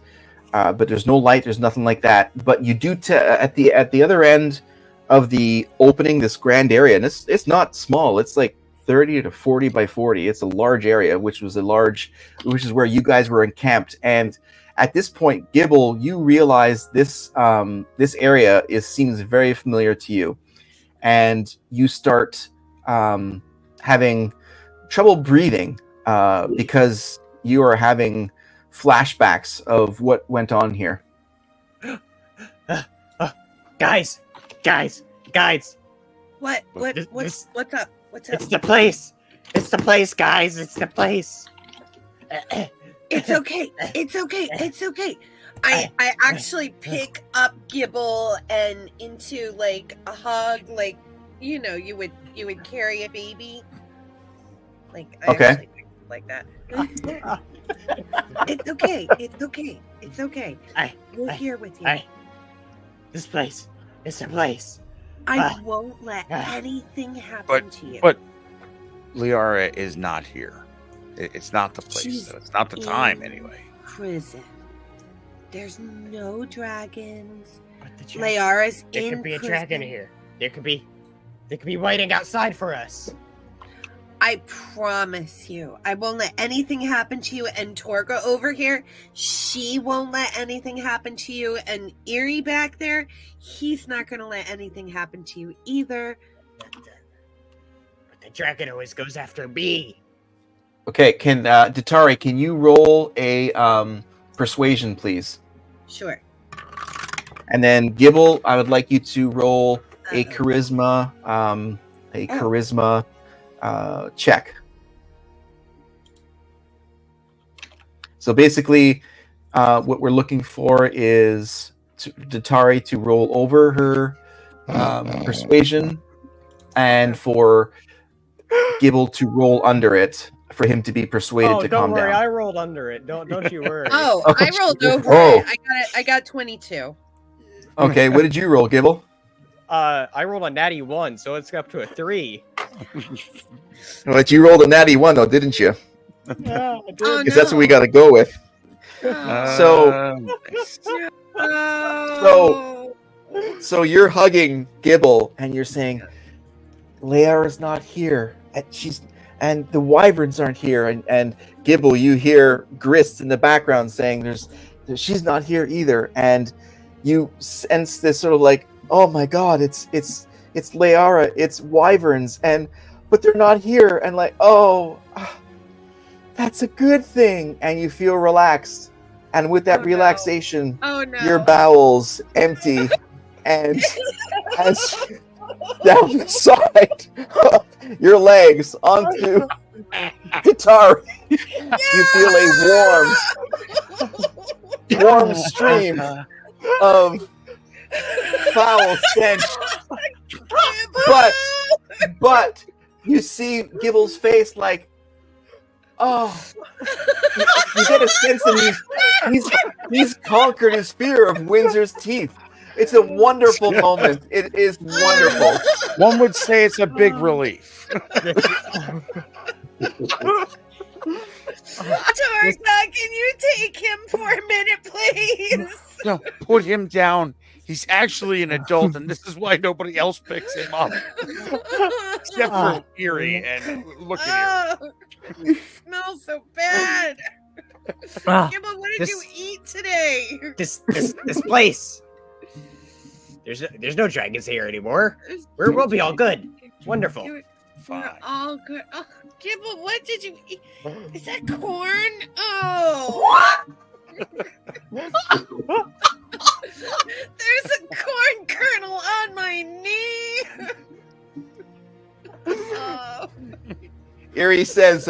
but there's no light, there's nothing like that. But you do at the other end of the opening, this grand area, and it's not small. It's like 30 to 40 by 40. It's a large area, which is where you guys were encamped. And at this point, Gibble, you realize this area seems very familiar to you, and you start having trouble breathing because you are having flashbacks of what went on here. Guys! What? This- What's up? What's up? It's the place! It's the place, guys! It's the place! It's okay. It's okay. It's okay. I actually pick up Gibble and into like a hug, like you would carry a baby. Like I Okay. actually pick up like that. It's okay. It's okay. It's okay. We're here with you. This place. It's the place. I won't let anything happen But- to you. but- Liara is not here. It's not the place. She's So it's not the time in anyway. prison. There's no dragons. But the Liara's there in could be a prison. dragon here. There could be waiting outside for us. I promise you, I won't let anything happen to you. And Torga over here, she won't let anything happen to you. And Eerie back there, he's not going to let anything happen to you either. But the dragon always goes after me. Okay, Datari, can you roll a persuasion, please? Sure. And then Gibble, I would like you to roll a Uh-oh. charisma check. So basically, what we're looking for is Datari to roll over her persuasion, and for Gibble to roll under it for him to be persuaded to don't calm worry, down. I rolled under it. Don't you worry. Oh, Oh, I rolled over oh. it. I got 22. Okay, what did you roll, Gibble? I rolled a natty 1, so it's up to a 3. But you rolled a natty 1, though, didn't you? Yeah, I did. Oh, Because that's what we no. got to go with. Oh. So you're hugging Gibble and you're saying, Liara's not here. And the wyverns aren't here. And Gibble, you hear Grist in the background saying she's not here either. And you sense this sort of like, oh my god, it's Liara, it's wyverns, but they're not here. And like, that's a good thing. And you feel relaxed. And with that Oh, no. relaxation, Oh no. your bowels empty, and as down the side of your legs onto guitar, you feel a warm stream of foul stench. But you see Gibble's face like, you get a sense that he's conquered his fear of Windsor's teeth. It's a wonderful moment. It is wonderful. One would say it's a big relief. Torga, can you take him for a minute, please? No, put him down. He's actually an adult, and this is why nobody else picks him up. Except for Eerie and look at Eerie. You smell so bad. Gibble, what did you eat today? This place. There's no dragons here anymore. We'll be all good. Wonderful. You're Fine. all good. Oh, Gibble, what did you eat? Is that corn? Oh. There's a corn kernel on my knee. Erie says,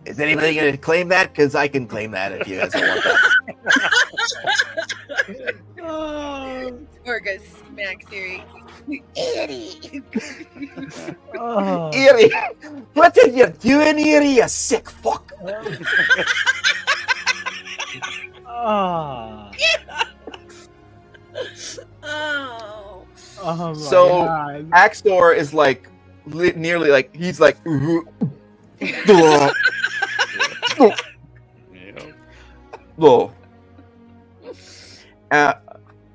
"Is anybody going to claim that? Because I can claim that if you guys don't want that." Orga smacks Erie. Erie. Erie, what are you doing, Erie? You sick fuck. Oh. Oh my So God. Axor is like nearly like he's like. Whoa.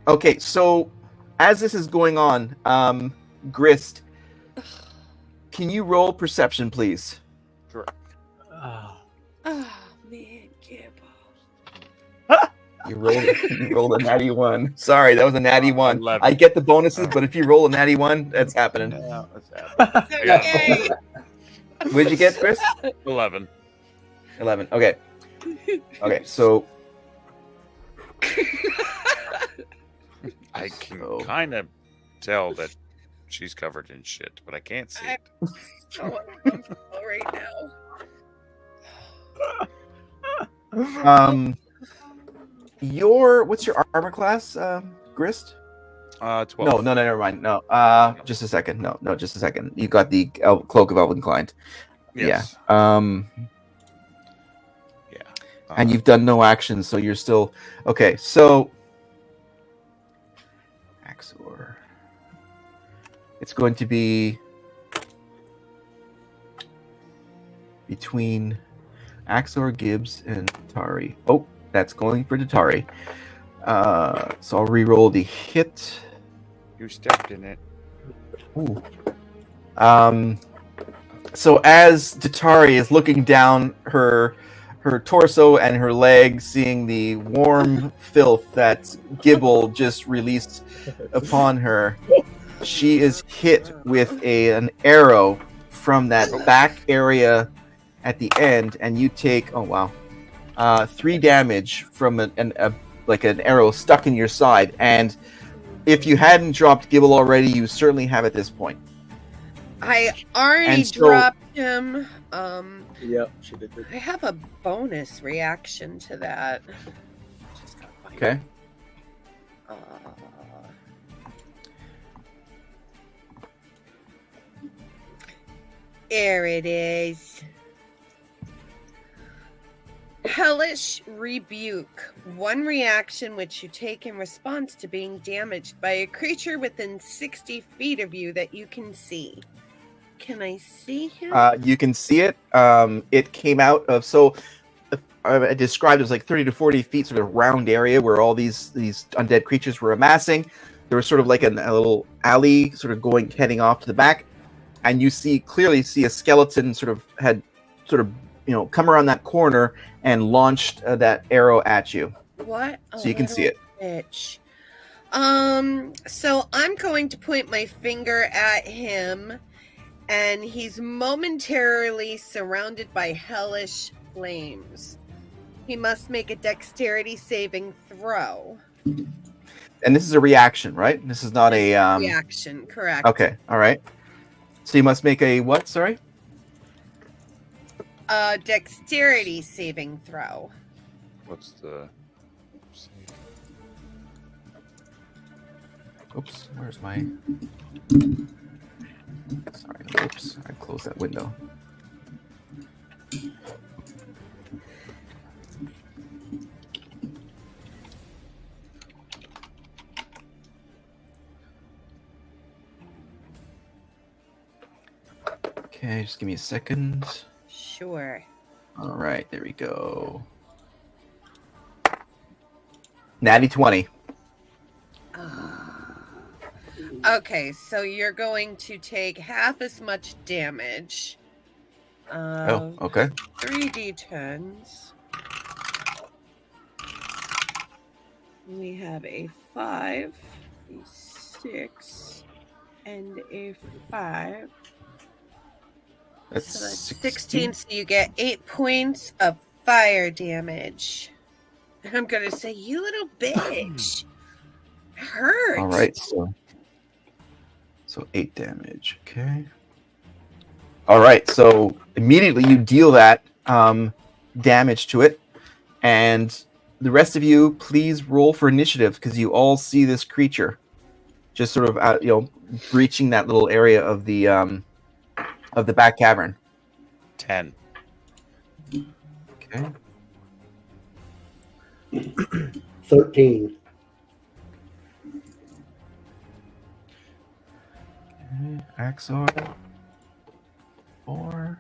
Okay, so as this is going on, Grist, can you roll perception, please? Sure. Oh. Oh man, Gibble. You rolled a natty one. Sorry, that was a natty one. 11. I get the bonuses, but if you roll a natty one, that's happening. Yeah, that's happening. Okay. What did you get, Chris? 11. 11. Okay. Okay, so I can So- kind of tell that she's covered in shit, but I can't see it. So uncomfortable right now. what's your armor class, Grist? 12. No, never mind. No, just a second. No, just a second. You got the cloak of Elven Client. Yes. Yeah. Yeah. And you've done no action, so you're still okay. So, Axor, it's going to be between Axor, Gibbs, and Tari. Oh, that's going for Datari. So I'll re-roll the hit. You stepped in it. Ooh. So as Datari is looking down her torso and her leg, seeing the warm filth that Gibble just released upon her, she is hit with an arrow from that back area at the end, and you take 3 damage from an arrow stuck in your side. And if you hadn't dropped Gibble already, you certainly have at this point. I already And so- dropped him. Yep, she did. I have a bonus reaction to that. Just gotta find Okay. it. There it is. Hellish Rebuke. 1 reaction which you take in response to being damaged by a creature within 60 feet of you that you can see. Can I see him? You can see it. It came out of I described it as like 30 to 40 feet, sort of round area where all these undead creatures were amassing. There was sort of like a little alley, sort of heading off to the back, and you clearly see a skeleton had come around that corner and launched that arrow at you. What? So you can see it. Bitch. So I'm going to point my finger at him, and he's momentarily surrounded by hellish flames. He must make a dexterity saving throw. And this is a reaction, right? This is not a Reaction, correct. Okay, all right. So you must make a what? Sorry. Dexterity saving throw. What's the... Oops, where's my... Sorry, oops, I closed that window. Okay, just give me a second. Sure. All right, there we go. Natty 20. Okay, so you're going to take half as much damage. Oh, okay. 3d10s. We have a 5, a 6, and a 5. That's, So that's 16. 16, so you get 8 points of fire damage. And I'm going to say, you little bitch. It hurts. All right, so 8 damage. Okay. All right, so immediately you deal that damage to it, and the rest of you, please roll for initiative because you all see this creature just sort of breaching that little area of the back cavern. 10. Okay. 13. Axor. 4.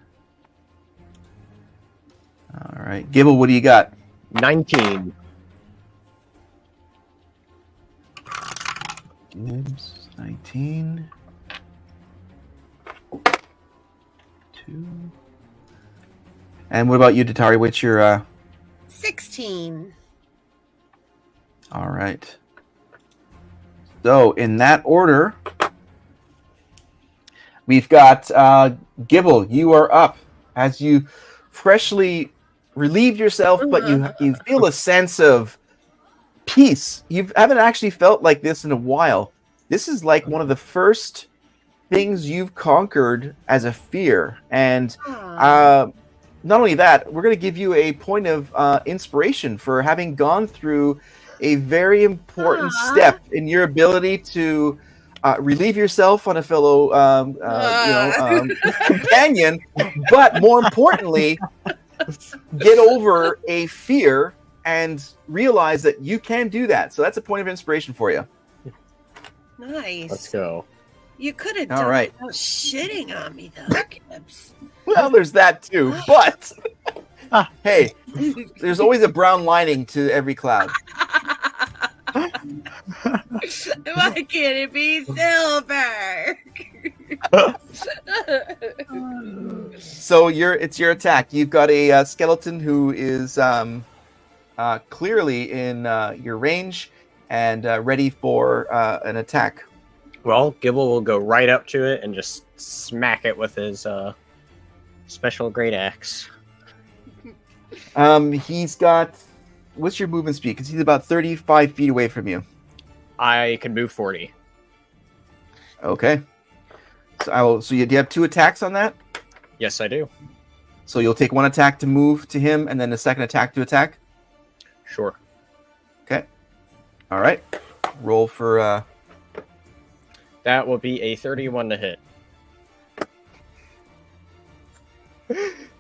All right, Gibble, what do you got? 19. Gibbs, 19. 2. And what about you, Datari? What's your 16. All right. So in that order, we've got Gibble. You are up as you freshly relieve yourself, but you feel a sense of peace. You haven't actually felt like this in a while. This is like one of the first things you've conquered as a fear, and not only that, we're going to give you a point of inspiration for having gone through a very important step in your ability to relieve yourself on a fellow companion, but more importantly, get over a fear and realize that you can do that. So that's a point of inspiration for you. Nice. Let's go. You could have All done right. without shitting on me, though, Gibbs. Well, there's that too, but hey, there's always a brown lining to every cloud. Why can't it be silver? So it's your attack. You've got a skeleton who is clearly in your range and ready for an attack. Well, Gibble will go right up to it and just smack it with his special great axe. He's got... What's your movement speed? Because he's about 35 feet away from you. I can move 40. Okay. So do you have 2 attacks on that? Yes, I do. So you'll take 1 attack to move to him, and then a second attack to attack? Sure. Okay. All right. Roll for... That will be a 31 to hit.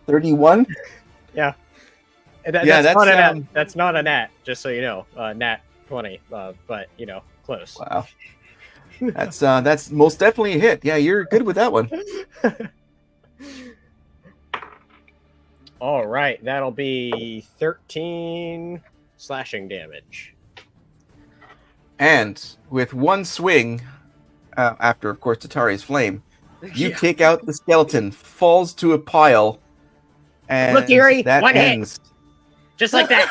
31? Yeah. Yeah, that's not a nat. That's not a nat, just so you know. Nat 20, but, close. Wow. That's most definitely a hit. Yeah, you're good with that one. All right, that'll be 13 slashing damage. And with 1 swing, after, of course, Tatari's flame, you take out the skeleton, falls to a pile, and Look, Eerie, that one hit. ends. Just like that.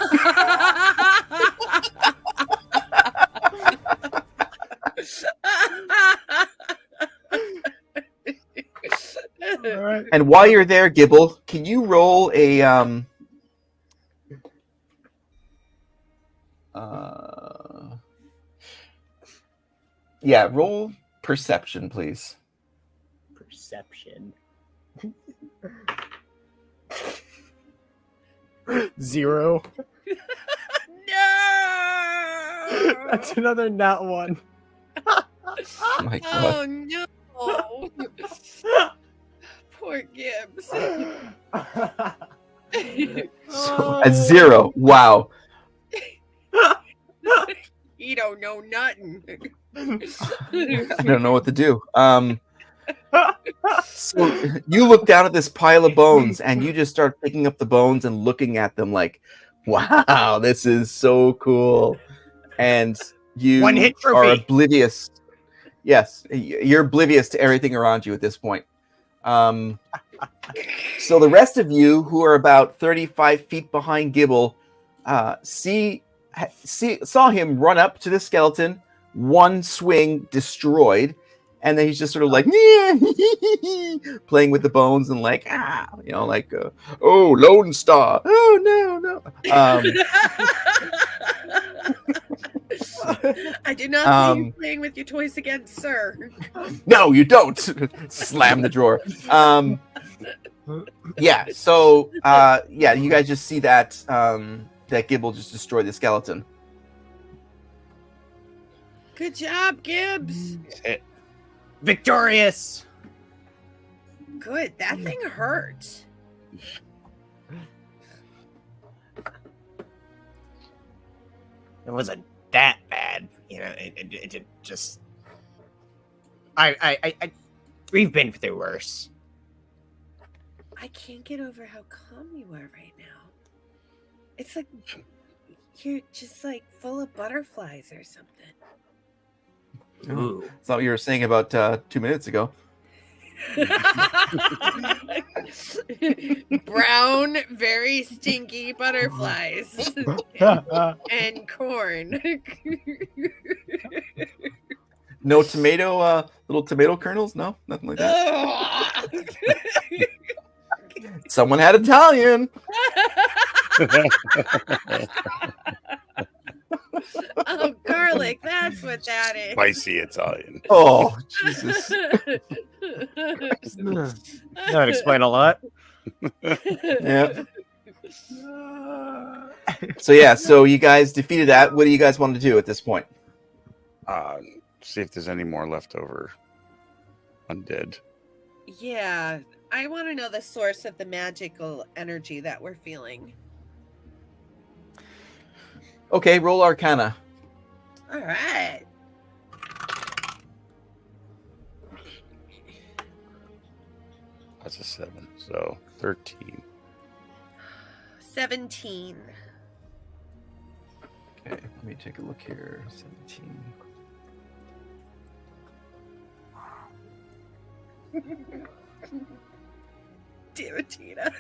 All right. And while you're there, Gibble, can you roll a roll perception, please. Perception. 0. No! That's another nat 1. Oh my God. Oh, no. Poor Gibbs. So, a 0. Wow. You don't know nothing. I don't know what to do. So you look down at this pile of bones and you just start picking up the bones and looking at them like, wow, this is so cool. And you One hit are trophy. oblivious. Yes, you're oblivious to everything around you at this point. So the rest of you who are about 35 feet behind Gibble saw him run up to the skeleton, 1 swing destroyed, and then he's just sort of like playing with the bones and like oh, Lone Star, oh no. I do not see you playing with your toys again, sir. No, you don't. Slam the drawer. Yeah. So yeah, you guys just see that that Gibble just destroyed the skeleton. Good job, Gibbs. Victorious. Good. That thing hurt. It wasn't that bad, you know. It just. We've been through worse. I can't get over how calm you are right now. It's like you're just like full of butterflies or something. Ooh. That's not what you were saying about 2 minutes ago. Brown, very stinky butterflies and corn. No tomato, little tomato kernels? No, nothing like that. Someone had Italian. Oh, garlic. That's what that is. Spicy Italian. Oh, Jesus. That would explain a lot. Yeah. So yeah, so you guys defeated that. What do you guys want to do at this point? See if there's any more leftover undead. Yeah, I want to know the source of the magical energy that we're feeling. Okay, roll Arcana. All right. That's a 7, so 13. 17. Okay, let me take a look here. 17. Damn it, Tina.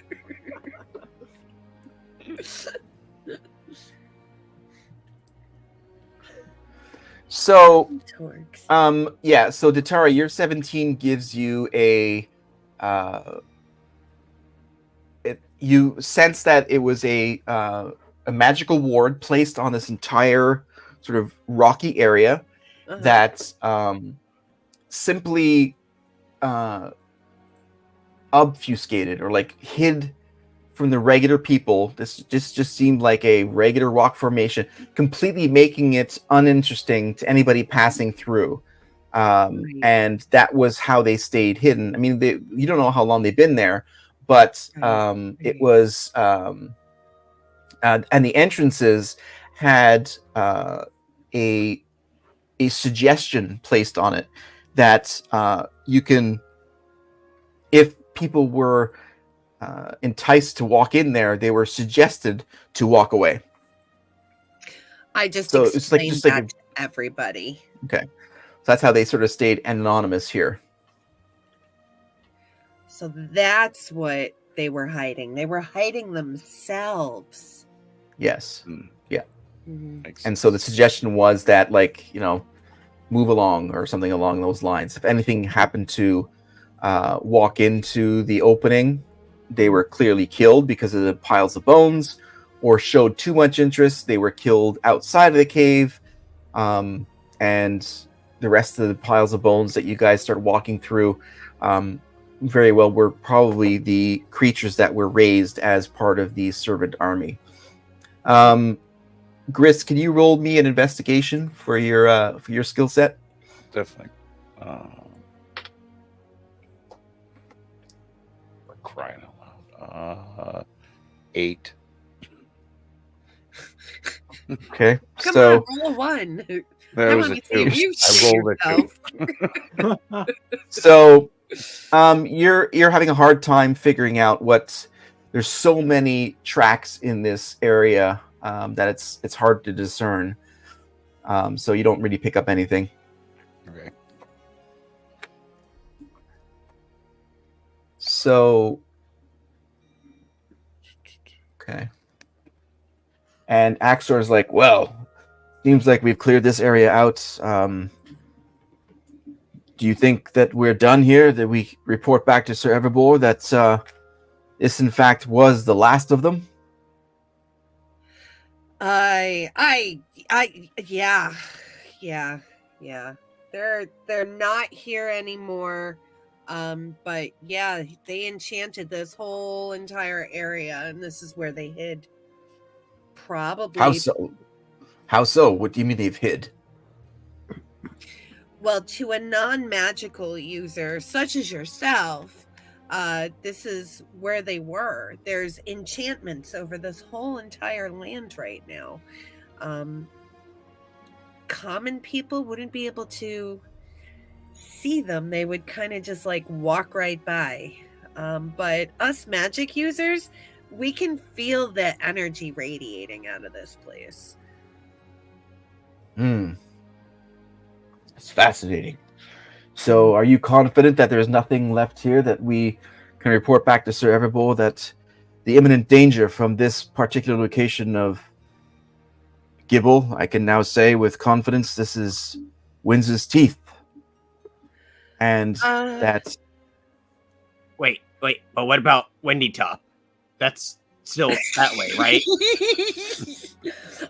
So, Torques. yeah. So, Datara, your 17 gives you you sense that it was a magical ward placed on this entire sort of rocky area that simply obfuscated or like hid from the regular people. This just seemed like a regular rock formation, completely making it uninteresting to anybody passing through. And that was how they stayed hidden. I mean, you don't know how long they've been there, but it was, and the entrances had a suggestion placed on it that you can, if people were enticed to walk in there, they were suggested to walk away. I just So explained it's like that to everybody. Okay, so that's how they sort of stayed anonymous here. So that's what they were hiding. They were hiding themselves. Yes. Yeah. Mm-hmm. And so the suggestion was that, like, you know, move along or something along those lines. If anything happened to walk into the opening, they were clearly killed because of the piles of bones, or showed too much interest, they were killed outside of the cave. And the rest of the piles of bones that you guys started walking through very well were probably the creatures that were raised as part of the servant army. Gris, can you roll me an investigation for your skill set? Definitely. We're crying out loud. 8. Okay. Come So on, roll a 1. There Come was on, a let's see 2. if you I shit rolled a 2. so you're having a hard time figuring out there's so many tracks in this area that it's hard to discern. So you don't really pick up anything. Okay. So okay. And Axor's like, well, seems like we've cleared this area out. Do you think that we're done here? That we report back to Sir Everbore that this, in fact, was the last of them? Yeah. They're not here anymore. But yeah, they enchanted this whole entire area, and this is where they hid. Probably. How so? How so? What do you mean they've hid? Well, to a non-magical user such as yourself, this is where they were. There's enchantments over this whole entire land right now. Common people wouldn't be able to see them. They would kind of just like walk right by. But us magic users, we can feel the energy radiating out of this place. That's fascinating. So, are you confident that there's nothing left here that we can report back to Sir Everbull that the imminent danger from this particular location of Gibble, I can now say with confidence, this is Windsor's teeth, and that. Wait, but what about Windy Top? That's still that way, right?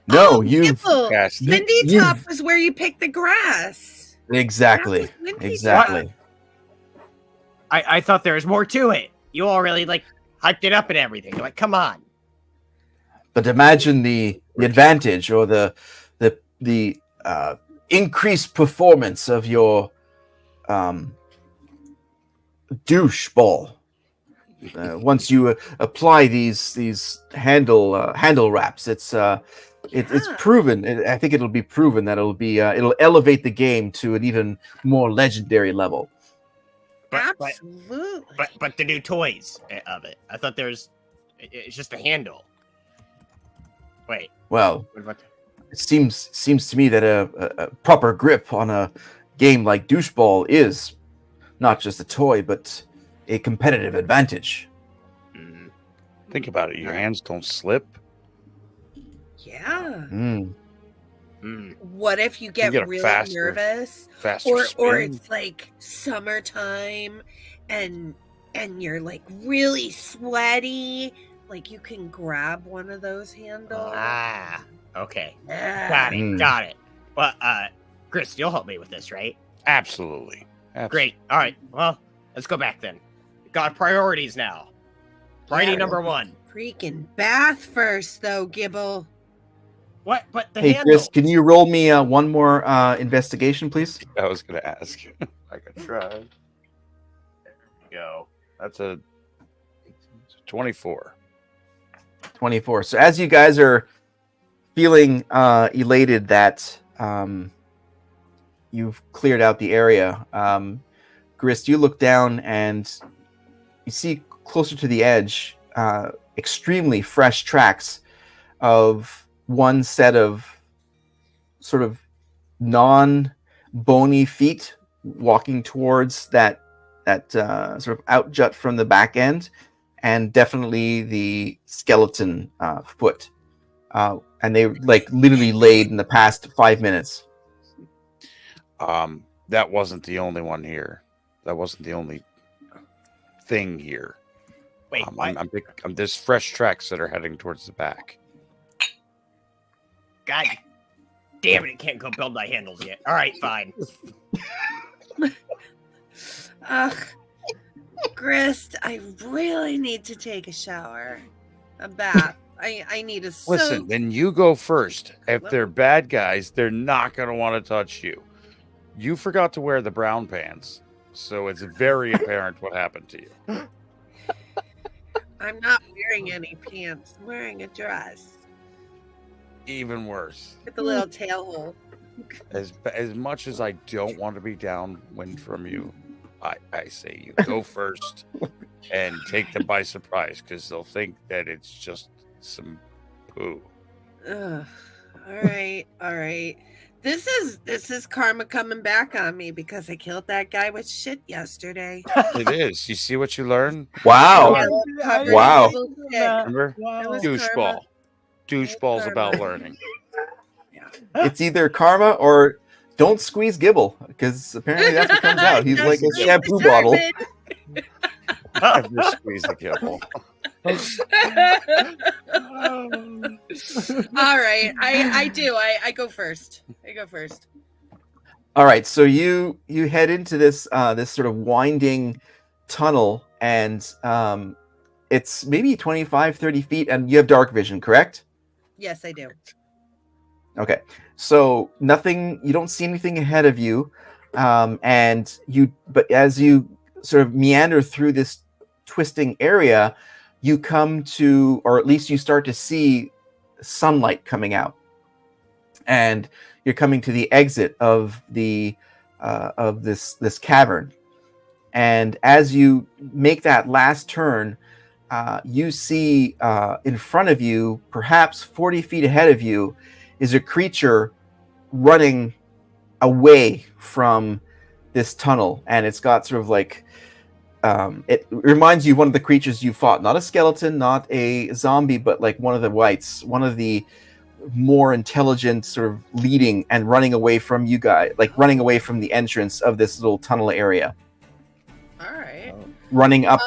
No, you've Yes. Windy Top was where you pick the grass. exactly, That was Windy exactly. I thought there was more to it. You all really like hyped it up and everything. Like, come on. But imagine the advantage or the increased performance of your douche ball once you apply these handle wraps. It's proven. I think it'll be proven that it'll elevate the game to an even more legendary level. Absolutely. But the new toys of it. I thought it's just a handle. Wait. Well, What about it seems to me that a proper grip on a game like doucheball is not just a toy, but a competitive advantage. Think about it. Your hands don't slip. Yeah. What if you get get a really faster nervous, Faster or spin. it's like summertime, and you're like really sweaty? Like you can grab one of those handles. Okay. Yeah. Got it. Well, Chris, you'll help me with this, right? Absolutely. Great. All right. Well, let's go back then. Got priorities now. Priority Yeah. number 1. Freaking bath first, though, Gibble. What? But the Hey, handle. Chris, can you roll me one more investigation, please? I was going to ask. I could try. There we go. That's a 24. 24. So as you guys are feeling elated that you've cleared out the area, Grist, you look down and you see closer to the edge extremely fresh tracks of one set of sort of non-bony feet walking towards that sort of outjut from the back end, and definitely the skeleton foot. And they like literally laid in the past 5 minutes. That wasn't the only one here. That wasn't the only thing here. Wait, what? There's fresh tracks that are heading towards the back. God damn it, it can't go build my handles yet. All right, fine. Ugh. Grist, I really need to take a shower. A bath. I need a soak. Listen, then you go first. If they're bad guys, they're not going to want to touch you. You forgot to wear the brown pants, so it's very apparent what happened to you. I'm not wearing any pants. I'm wearing a dress Even worse. with a little tail hole. As much as I don't want to be downwind from you, I say you go first and take them by surprise, because they'll think that it's just some poo. Ugh. All right. This is karma coming back on me because I killed that guy with shit yesterday. It is. You see what you learn? Wow. Covered in Wow. little shit. Remember? That was Doucheball. karma. Doucheball's Karma. about learning. It's either karma or don't squeeze Gibble, because apparently that's what comes out. He's like a That's shampoo bottle. determined. Never squeeze the kibble. All right, I do. I go first. All right, so you head into this this sort of winding tunnel, and it's maybe 25, 30 feet, and you have dark vision, correct? Yes, I do. Okay, so nothing, you don't see anything ahead of you, but as you sort of meander through this twisting area, you come to, or at least you start to see sunlight coming out, and you're coming to the exit of the of this cavern. And as you make that last turn, you see in front of you, perhaps 40 feet ahead of you, is a creature running away from this tunnel. And it's got sort of like, it reminds you of one of the creatures you fought. Not a skeleton, not a zombie, but like one of the whites, one of the more intelligent, sort of leading and running away from you guys, like running away from the entrance of this little tunnel area. All right. Running up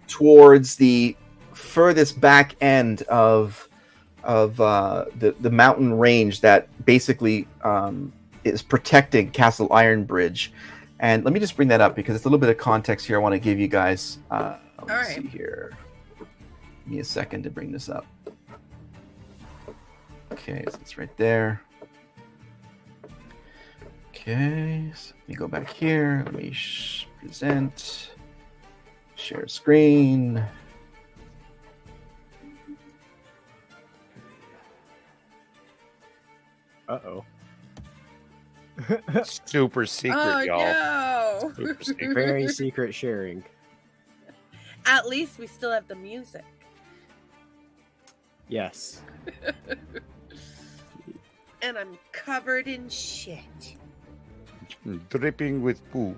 towards the furthest back end of the mountain range that basically is protecting Castle Ironbridge. And let me just bring that up because it's a little bit of context here I want to give you guys. Let's see here. Give me a second to bring this up. Okay, so it's right there. Okay, so let me go back here. Let me present. Share screen. Uh-oh. Super secret, y'all. No. Super secret. Very secret sharing. At least we still have the music. Yes. And I'm covered in shit. Dripping with poo.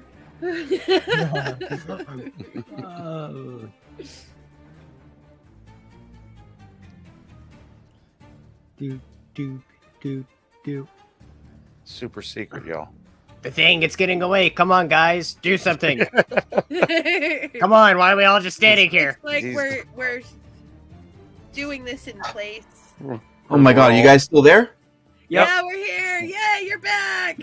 Oh. Doop, doop, doop, doop. Super secret, y'all. The thing, it's getting away. Come on, guys, do something. Come on, why are we all just standing here? It's like we're doing this in place. Oh my god, are you guys still there? Yep. Yeah, we're here. Yeah, you're back.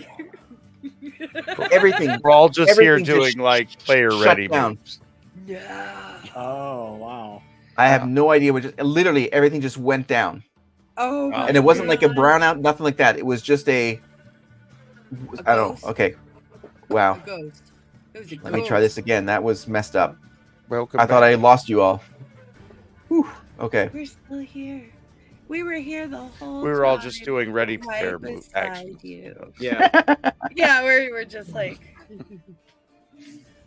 Everything. We're all just here Everything just doing like player shut ready down. moves. Yeah. Oh, wow. I have no idea what literally everything just went down. Oh. my And it wasn't like a God. brownout, nothing like that. It was just I don't know. ghost. Okay. Wow. A ghost. It was a Let me try this again. That was messed up. Welcome. I thought I lost you all. Whew. Okay. We're still here. We were here the whole We were all time, just doing ready right player moves. beside Actually, you. Yeah. Yeah, we're just like.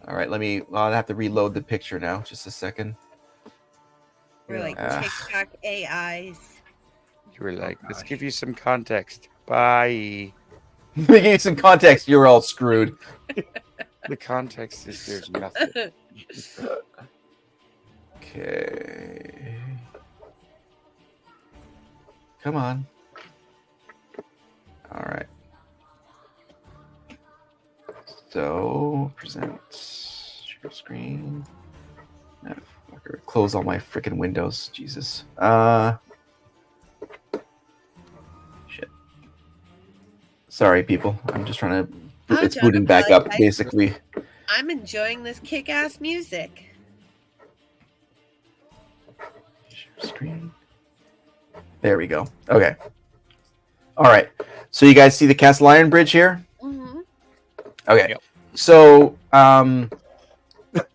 All right. I'll have to reload the picture now. Just a second. We're like Ah. TikTok AIs. you were like, let's give you some context. Bye. To give you some context, you're all screwed. The context is there's nothing. Okay. Come on. All right. So, present share screen. No, fucker. Close all my freaking windows. Jesus. Shit. Sorry, people. I'm just trying to. Oh, It's booting back up, basically. I'm enjoying this kick-ass music. Share screen. There we go. Okay. All right. So you guys see the Castle Iron Bridge here? Mm-hmm. Okay. Yep. So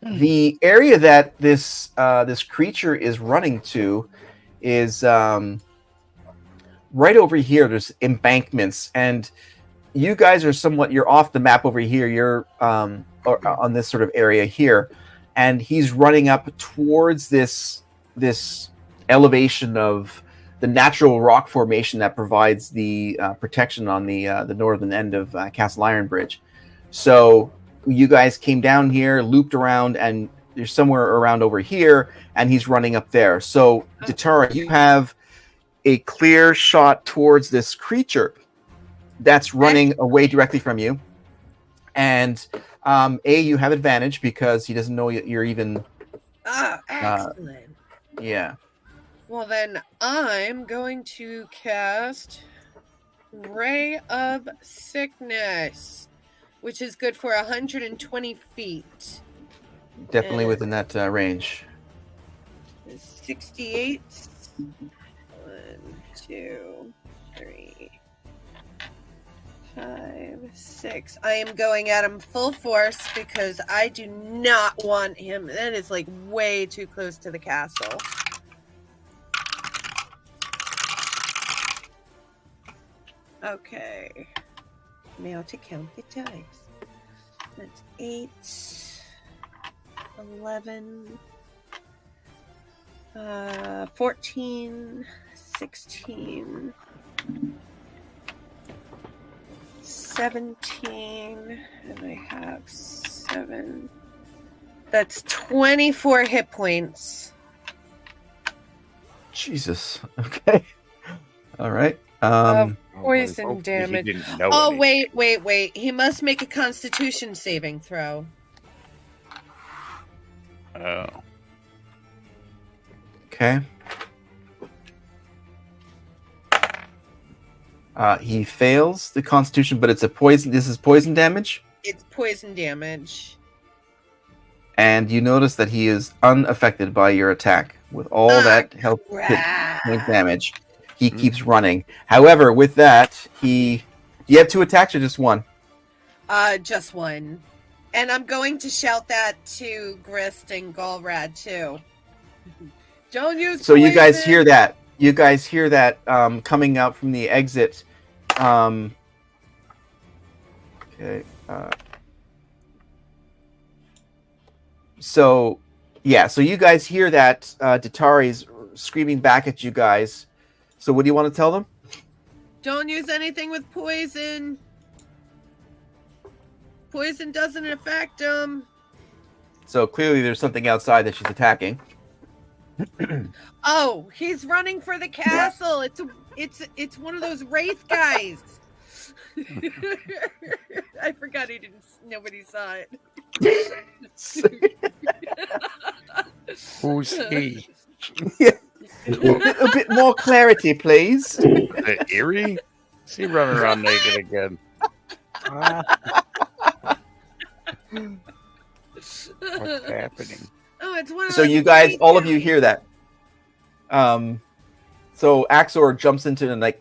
the area that this creature is running to is right over here. There's embankments, and you guys are you're off the map over here. You're on this sort of area here, and he's running up towards this elevation of the natural rock formation that provides the protection on the northern end of Castle Iron Bridge. So you guys came down here, looped around, and you're somewhere around over here, and he's running up there. So, Datara, you have a clear shot towards this creature that's running away directly from you. And you have advantage because he doesn't know you're even... Ah, excellent. Yeah. Well, then I'm going to cast Ray of Sickness, which is good for 120 feet. Definitely within that range. 68. 1, 2, 3, 5, 6. I am going at him full force because I do not want him. That is like way too close to the castle. Okay. Now to count the dice. That's 8, 11, 14, 16, 17, and I have 7. That's 24 hit points. Jesus. Okay. All right. Poison Hopefully damage. He didn't know Oh, anything. wait. He must make a Constitution saving throw. Oh. Okay. He fails the Constitution, but it's a poison. This is poison damage, It's poison damage. and you notice that he is unaffected by your attack with all that health hit point damage. He keeps running. However, with that, do you have 2 attacks or just 1? Just 1. And I'm going to shout that to Grist and Galrad too. Don't use So you guys poison. hear that? You guys hear that coming out from the exit? Okay. So you guys hear that Datari's screaming back at you guys. So what do you want to tell them? Don't use anything with poison. Poison doesn't affect them. So clearly there's something outside that she's attacking. Oh, he's running for the castle. It's one of those wraith guys. I forgot nobody saw it. Who's he? A bit more clarity, please. Eerie? Is he running around naked again? What's happening? Oh, it's one of So those you guys, wraith all of you guys. hear that. So Axor jumps into and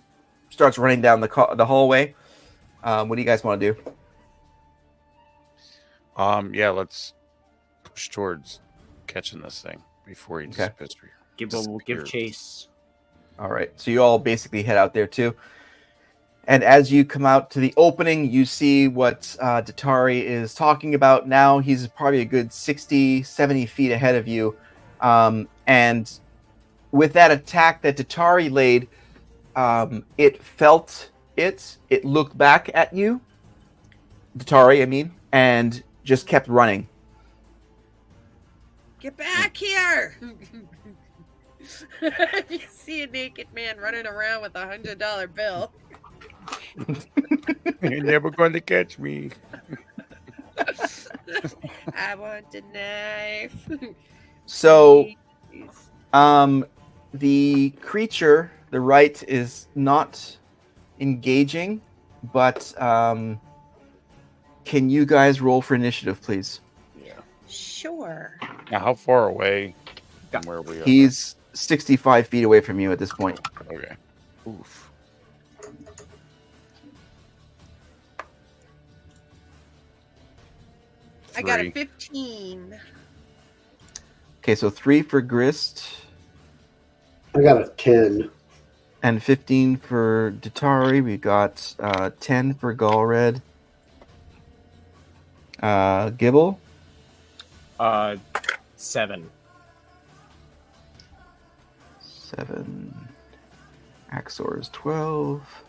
starts running down the hallway. What do you guys want to do? Yeah, let's push towards catching this thing before he Okay. We'll give chase. All right. So you all basically head out there too. And as you come out to the opening, you see what Datari is talking about now. He's probably a good 60, 70 feet ahead of you. And with that attack that Datari laid, it felt it. It looked back at you, Datari, I mean, and just kept running. Get back here! If you see a naked man running around with $100 bill. You're never going to catch me. I want a knife. So, Please. the creature, the right, is not engaging, but can you guys roll for initiative, please? Sure. Now, how far away from where we are? He's 65 feet away from you at this point. Okay. Oof. I got a 3. 15. Okay, so 3 for Grist I got a 10. and 15 for Datari. We got 10 for Galred. Gibble, 7. 7. Axor is 12.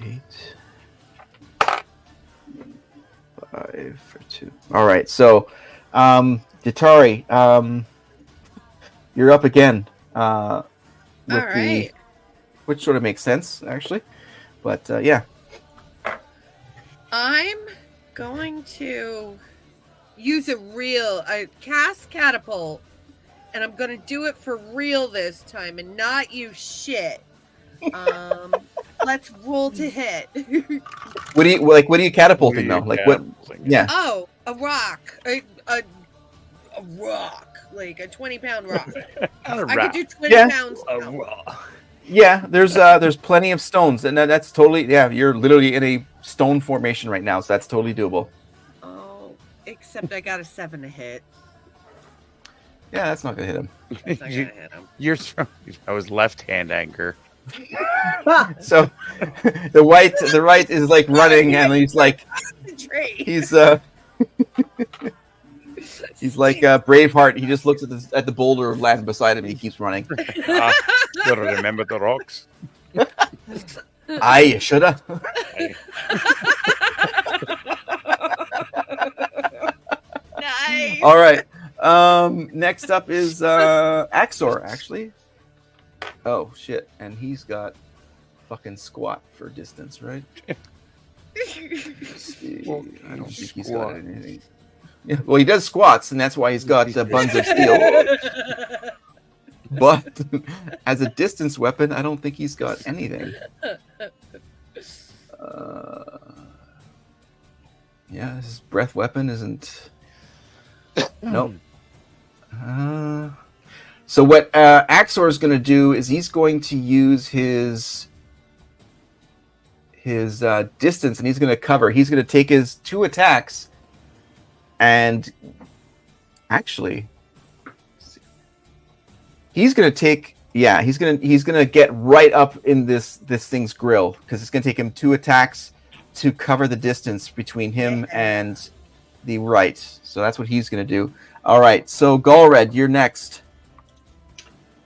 8. 5 for 2. All right, so Datari, you're up again. All right. Which sort of makes sense, actually. But yeah. I'm going to use a cast catapult and I'm gonna do it for real this time and not use shit. Let's roll to hit. What are you catapulting though? Like what? Yeah. Oh, a rock. A rock. Like a 20-pound rock. I could do 20 pounds. Yeah, there's plenty of stones, and that's totally you're literally in a stone formation right now, so that's totally doable. Oh, except I got a 7 to hit. Yeah, that's not gonna hit him. That's not gonna hit him. That was left hand anger. So the right is like running, and he's like he's like Braveheart. He just looks at the boulder of land beside him, and he keeps running. Gotta remember the rocks. I shoulda. Nice. All right. Next up is Axor, actually. Oh shit, and he's got fucking squat for distance, right? Well, I don't think he's got anything. Yeah, well, he does squats, and that's why he's got buns of steel. But as a distance weapon, I don't think he's got anything. Yeah, his breath weapon isn't. Nope. So what Axor is going to do is he's going to use his distance, and he's going to cover. He's going to take his 2 attacks, and actually, he's going to take. Yeah, he's gonna get right up in this thing's grill, because it's going to take him 2 attacks to cover the distance between him and the right. So that's what he's going to do. All right, so Galred, you're next.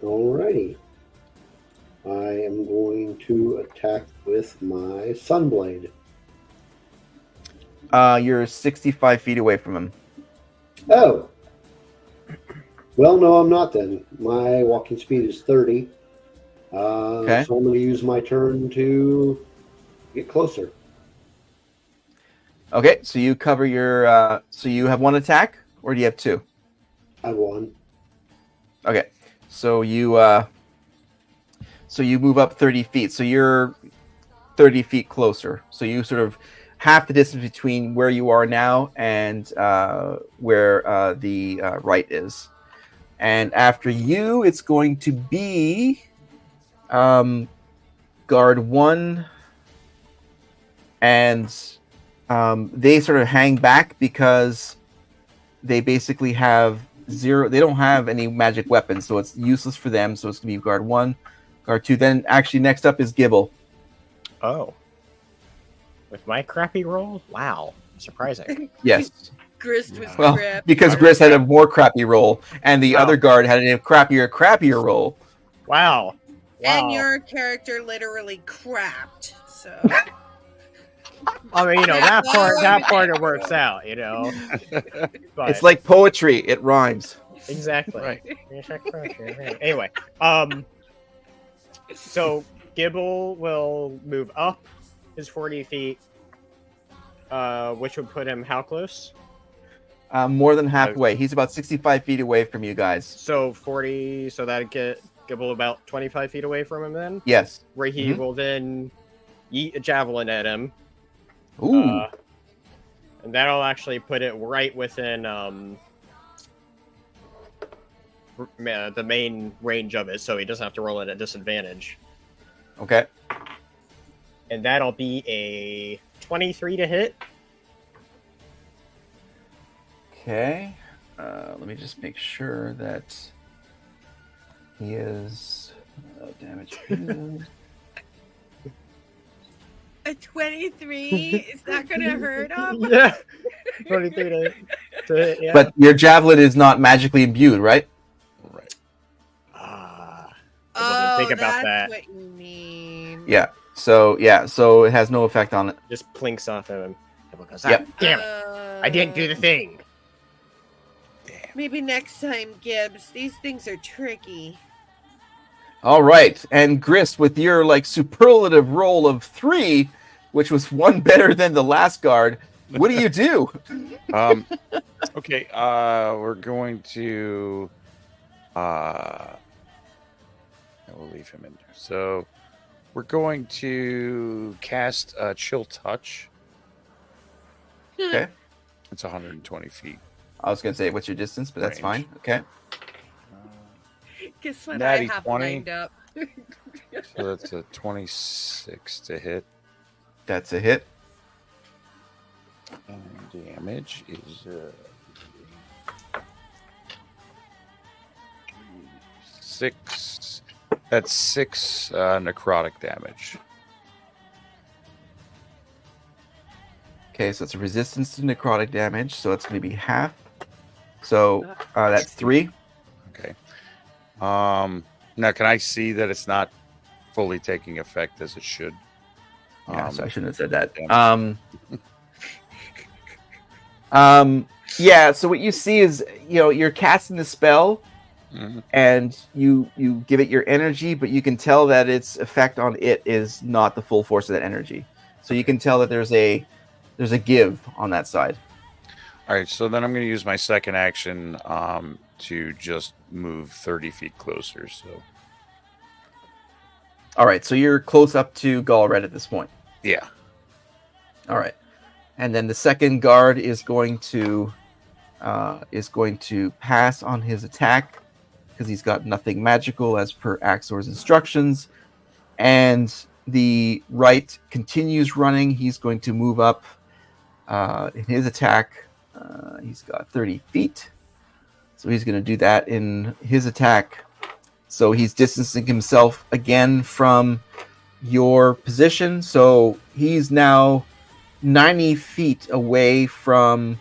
Alrighty. I am going to attack with my Sunblade. You're 65 feet away from him. Oh. Well, no, I'm not then. My walking speed is 30. Okay. So I'm going to use my turn to get closer. Okay, so you cover your... so you have 1 attack, or do you have 2? I won. Okay, so you move up 30 feet. So you're 30 feet closer. So you sort of half the distance between where you are now and where the right is. And after you, it's going to be guard 1, and they sort of hang back because they basically have 0. They don't have any magic weapons, so it's useless for them. So it's going to be guard 1, guard 2. Then actually next up is Gibble. Oh. With my crappy roll? Wow. Surprising. Yes. Grist was Well, crap. because Gris had a more crappy roll, and the other guard had a crappier roll. Wow. And your character literally crapped. So I mean, that part it works out, But, It's like poetry; it rhymes. exactly. Right. Anyway, so Gibble will move up his 40 feet, which would put him how close? More than halfway. He's about 65 feet away from you guys. So 40, so that'd get Gibble about 25 feet away from him then? Yes. Where he will then yeet a javelin at him. Ooh. And that'll actually put it right within the main range of it, so he doesn't have to roll it at disadvantage. Okay. And that'll be a 23 to hit. Okay. Let me just make sure that he is damage. a 23 is that gonna hurt him? Yeah. 23 to hit, yeah. But your javelin is not magically imbued, right? Right. I wasn't think about that's that. what you mean. Yeah. So it has no effect on it. Just plinks off of him. Goes, Yep. Damn it. I didn't do the thing. Maybe next time, Gibbs. These things are tricky. All right, and Grist, with your superlative roll of 3, which was 1 better than the last guard, what do you do? Okay, we're going to I will leave him in there. So we're going to cast Chill Touch. Okay. It's 120 feet. I was gonna say, what's your distance, but that's Range. fine. Okay. Guess what Natty I have 20. lined up. So that's a 26 to hit. That's a hit. And damage is 6. That's 6 necrotic damage. Okay, so it's a resistance to necrotic damage, so it's going to be half. So that's 3. Okay. Now, can I see that it's not fully taking effect as it should? Yeah, so I shouldn't have said that. damage. Yeah, so what you see is, you're casting the spell, Mhm. and you give it your energy, but you can tell that its effect on it is not the full force of that energy. So you can tell that there's a give on that side. All right, so then I'm going to use my second action to just move 30 feet closer. So All right, so you're close up to Galred at this point. yeah, All right, and then the second guard is going to pass on his attack because he's got nothing magical as per Axor's instructions, and the right continues running. He's going to move up in his attack. He's got 30 feet, so he's going to do that in his attack. So he's distancing himself again from your position. So he's now 90 feet away from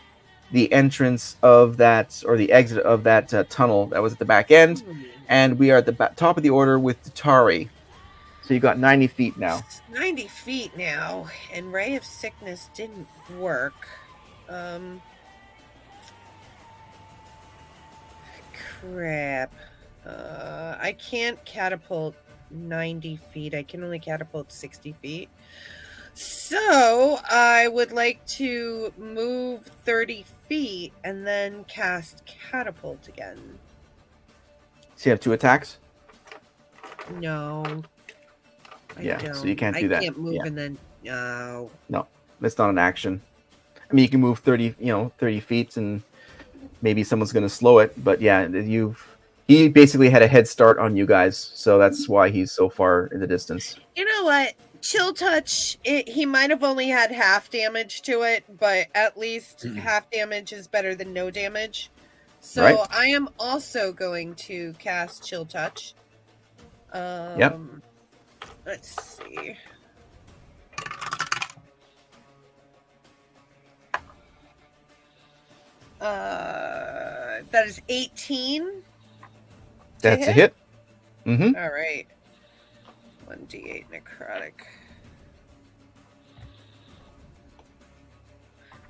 the entrance of that, or the exit of that tunnel that was at the back end. And we are at the top of the order with Tatari. So you got 90 feet now. 90 feet now, and Ray of Sickness didn't work. Crap. I can't catapult 90 feet. I can only catapult 60 feet. So I would like to move 30 feet and then cast catapult again. So you have 2 attacks? No. I Yeah, don't. so you can't do that. I can't move Yeah. and then no. That's not an action. I mean, you can move 30 feet, and maybe someone's going to slow it. But yeah, he basically had a head start on you guys, so that's why he's so far in the distance. You know what? Chill touch. He might have only had half damage to it, but at least half damage is better than no damage. So Right. I am also going to cast chill touch. Yep. Let's see. That is 18. That's a hit. Mm-hmm. All right. 1d8 necrotic.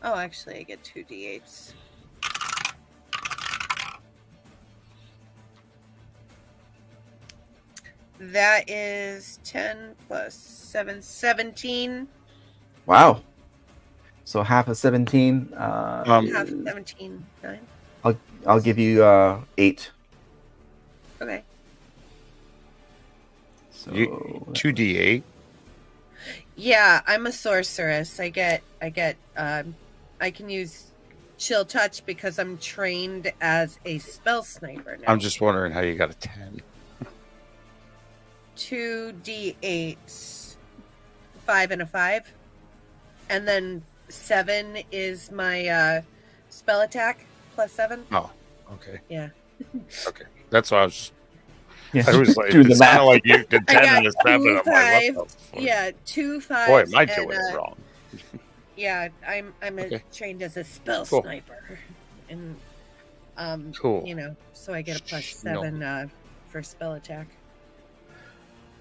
Oh, actually, I get 2d8s. That is 10 plus 7, 17. Wow. So half of 17. Half of 17, 9. I'll give you 8. Okay. So 2d8. Yeah, I'm a sorceress. I can use chill touch because I'm trained as a spell sniper now. I'm just wondering how you got a 10. 2d8s, 5 and a 5, and then 7 is my spell attack plus 7. Oh, okay. Yeah. Okay. That's why I was. yeah. I was like, Do the it sounded math. like you did 10 I got and a 7. I'm like, 5. what the fuck? Yeah, 2 5s. Boy, am I and, doing it wrong. Yeah, I'm Okay. trained as a spell Cool. sniper, and Cool. so I get a plus No. 7 for spell attack.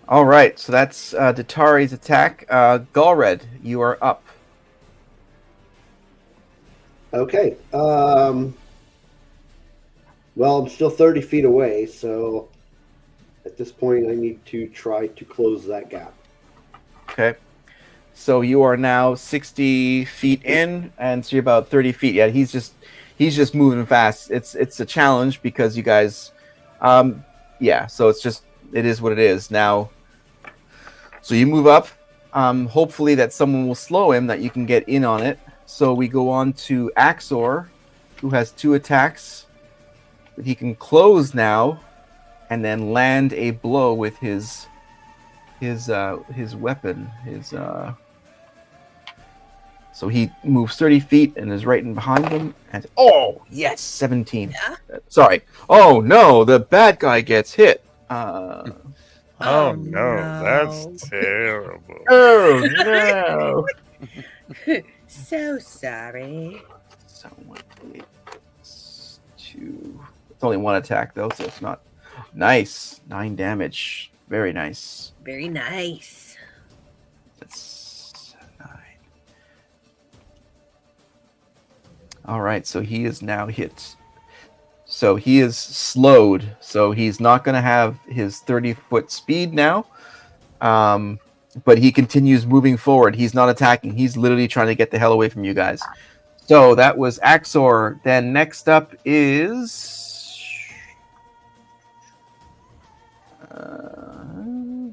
All right, so that's Datari's attack. Galred, you are up. Okay. Well, I'm still 30 feet away, so at this point, I need to try to close that gap. Okay. So you are now 60 feet in, and so you're about 30 feet. Yeah, he's just moving fast. It's a challenge because you guys Yeah, so it is what it is. Now, so you move up. Hopefully that someone will slow him, that you can get in on it. So we go on to Axor, who has 2 attacks. But he can close now and then land a blow with his weapon. So he moves 30 feet and is right in behind him. And yes, 17. Yeah? Sorry. Oh no, the bad guy gets hit. Oh, Oh, no, no. that's terrible. Oh no. So sorry. So 2. It's only 1 attack though, so it's not nice. 9 damage. Very nice. Very nice. That's 9. All right, so he is now hit. So he is slowed. So he's not going to have his 30-foot speed now. But he continues moving forward. He's not attacking. He's literally trying to get the hell away from you guys. So that was Axor. Then next up is...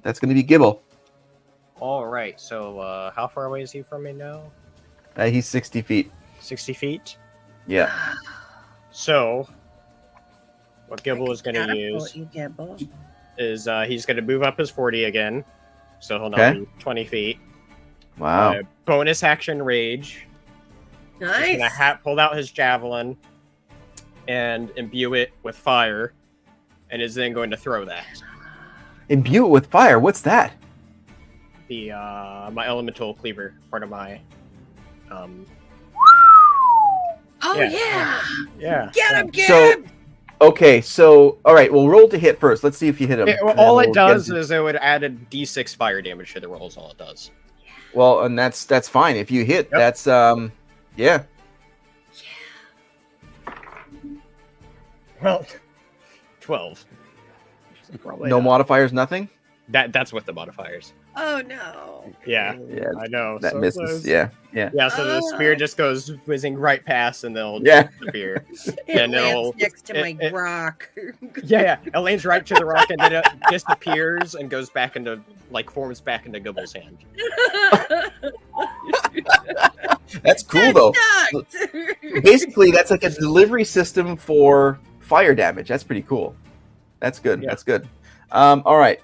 that's going to be Gibble. All right. So how far away is he from me now? He's 60 feet. 60 feet. Yeah. So what Gibble is going to use is he's going to move up his 40 again. So he'll now be 20 feet. Wow. Bonus action rage. Nice. He's going to pull out his javelin and imbue it with fire, and is then going to throw that. Imbue it with fire. What's that? The my elemental cleaver, part of my Oh yeah. yeah. Get him, Gib! So, okay, so all right, well, roll to hit first. Let's see if you hit him. All it does is it would add a d6 fire damage to the rolls. All it does. Well, and that's fine. If you hit, that's yeah. Well, 12. Probably No not. modifiers, nothing. That's with the modifiers. Oh no. Yeah, Yeah, I know. that so misses. close. Yeah. Yeah, so the spear just goes whizzing right past, and they'll Yeah. disappear. It And lands it'll- next to my it- rock. Yeah, it lands right to the rock, and then it disappears and goes back into, forms back into Gibble's hand. That's cool though. Sucked. Basically, that's like a delivery system for fire damage. That's pretty cool. That's good. Yeah. That's good. All right.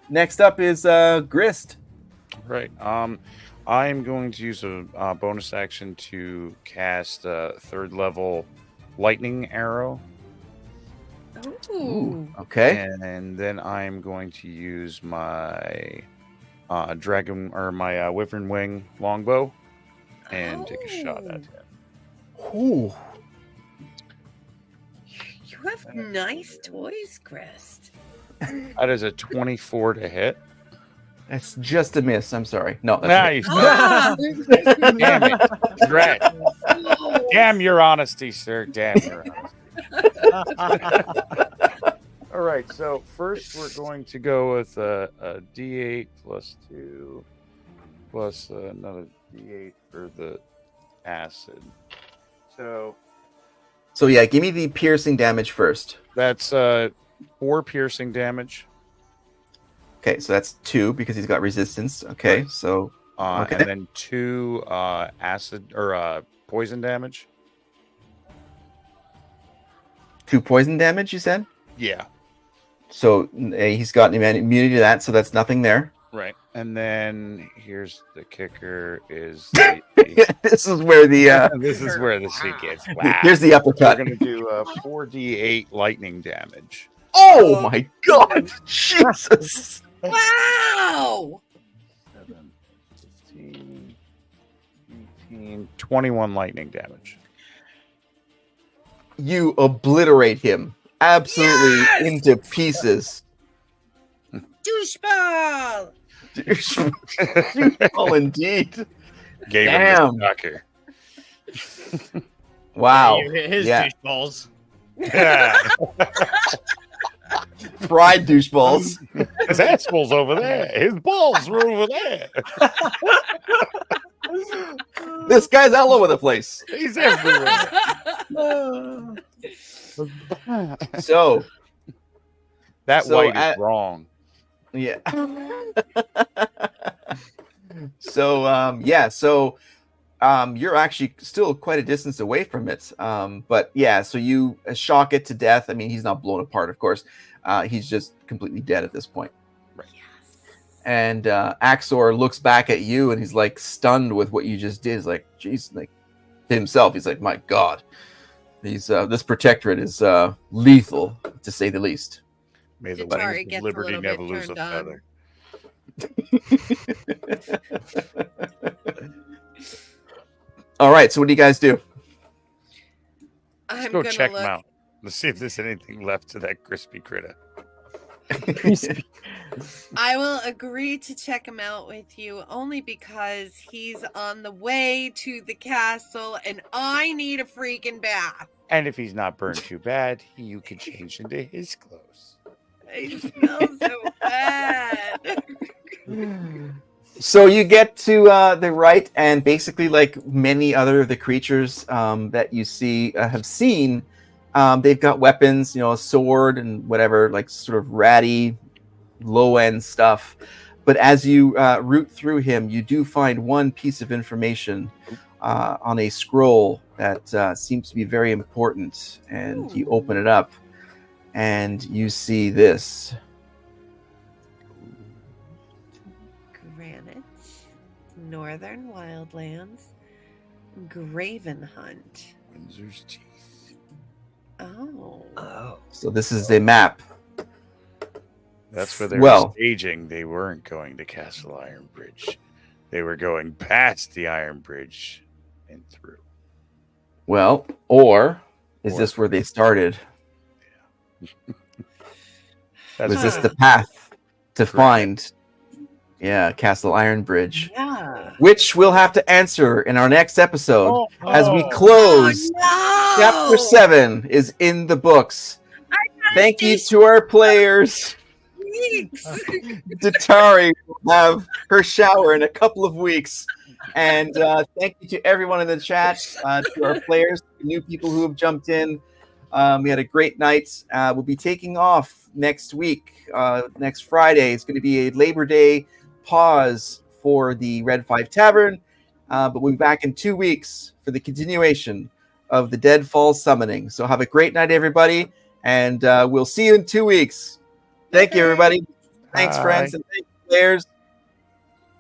Next up is Grist. Right. I am going to use a bonus action to cast a 3rd level lightning arrow, Ooh. Okay. and then I am going to use my dragon or my wyvern wing longbow and take a shot at him. Ooh. You have nice toys, Grist. That is a 24 to hit. That's just a miss. I'm sorry. No. That's Nice. Ah! Damn it. Dread. Damn your honesty, sir. Damn your honesty. All right. So first we're going to go with a D8 plus 2 plus another D8 for the acid. So yeah, give me the piercing damage first. that's 4 piercing damage. Okay, so that's 2 because he's got resistance. Okay, so okay. And then 2 acid or poison damage. 2 poison damage, you said? Yeah. So he's got immunity to that, so that's nothing there. Right. And then here's the kicker is This is where the this is where the shit gets wow. here's the We're uppercut. gonna do 4d8 lightning damage. Oh my god! Jesus! Wow! 7, 15, 18, 21 lightning damage. You obliterate him absolutely Yes! into pieces. Doucheball! Oh, indeed. Gave Damn. him the sucker. Wow. His Yeah. douche balls. Fried doucheballs. His asshole's over there. His balls are over there. This guy's all over the place. He's everywhere. So, That So white at- is wrong. Yeah. So you're actually still quite a distance away from it. But yeah, so you shock it to death. I mean, he's not blown apart, of course. He's just completely dead at this point. And Axor looks back at you and he's like stunned with what you just did. He's like, geez, like to himself, he's like, my God, this protectorate is lethal, to say the least. May the Jatari wings gets of a liberty little bit never lose a turned on. feather. All right, so what do you guys do? Let's I'm go gonna check look. him out. Let's see if there's anything left to that crispy critter. I will agree to check him out with you only because he's on the way to the castle and I need a freaking bath. And if he's not burned too bad, you can change into his clothes. I smell so bad. So you get to the right, and basically, like many other of the creatures that you see have seen, they've got weapons, a sword and whatever, like sort of ratty, low-end stuff. But as you root through him, you do find one piece of information on a scroll that seems to be very important. And you open it up, and you see this. Granite, Northern Wildlands, Graven Hunt. Windsor's teeth. Oh. So this is a map. That's where they Well- were staging. They weren't going to Castle Iron Bridge. They were going past the Iron Bridge and through. Well, or is Or- this where they started? That's Was this Huh. the path to Correct. find, Castle Iron Bridge? Yeah. Which we'll have to answer in our next episode as we Oh. close. Oh, no! Chapter 7 is in the books. Thank you to our players. Weeks. Datari will have her shower in a couple of weeks. And thank you to everyone in the chat, to our players, new people who have jumped in. We had a great night. We'll be taking off next week. Next Friday is going to be a Labor Day pause for the Red 5 Tavern. But we'll be back in 2 weeks for the continuation of the Deadfall Summoning. So have a great night, everybody. And we'll see you in 2 weeks. Thank you, everybody. Thanks, Bye. friends, and thanks, players.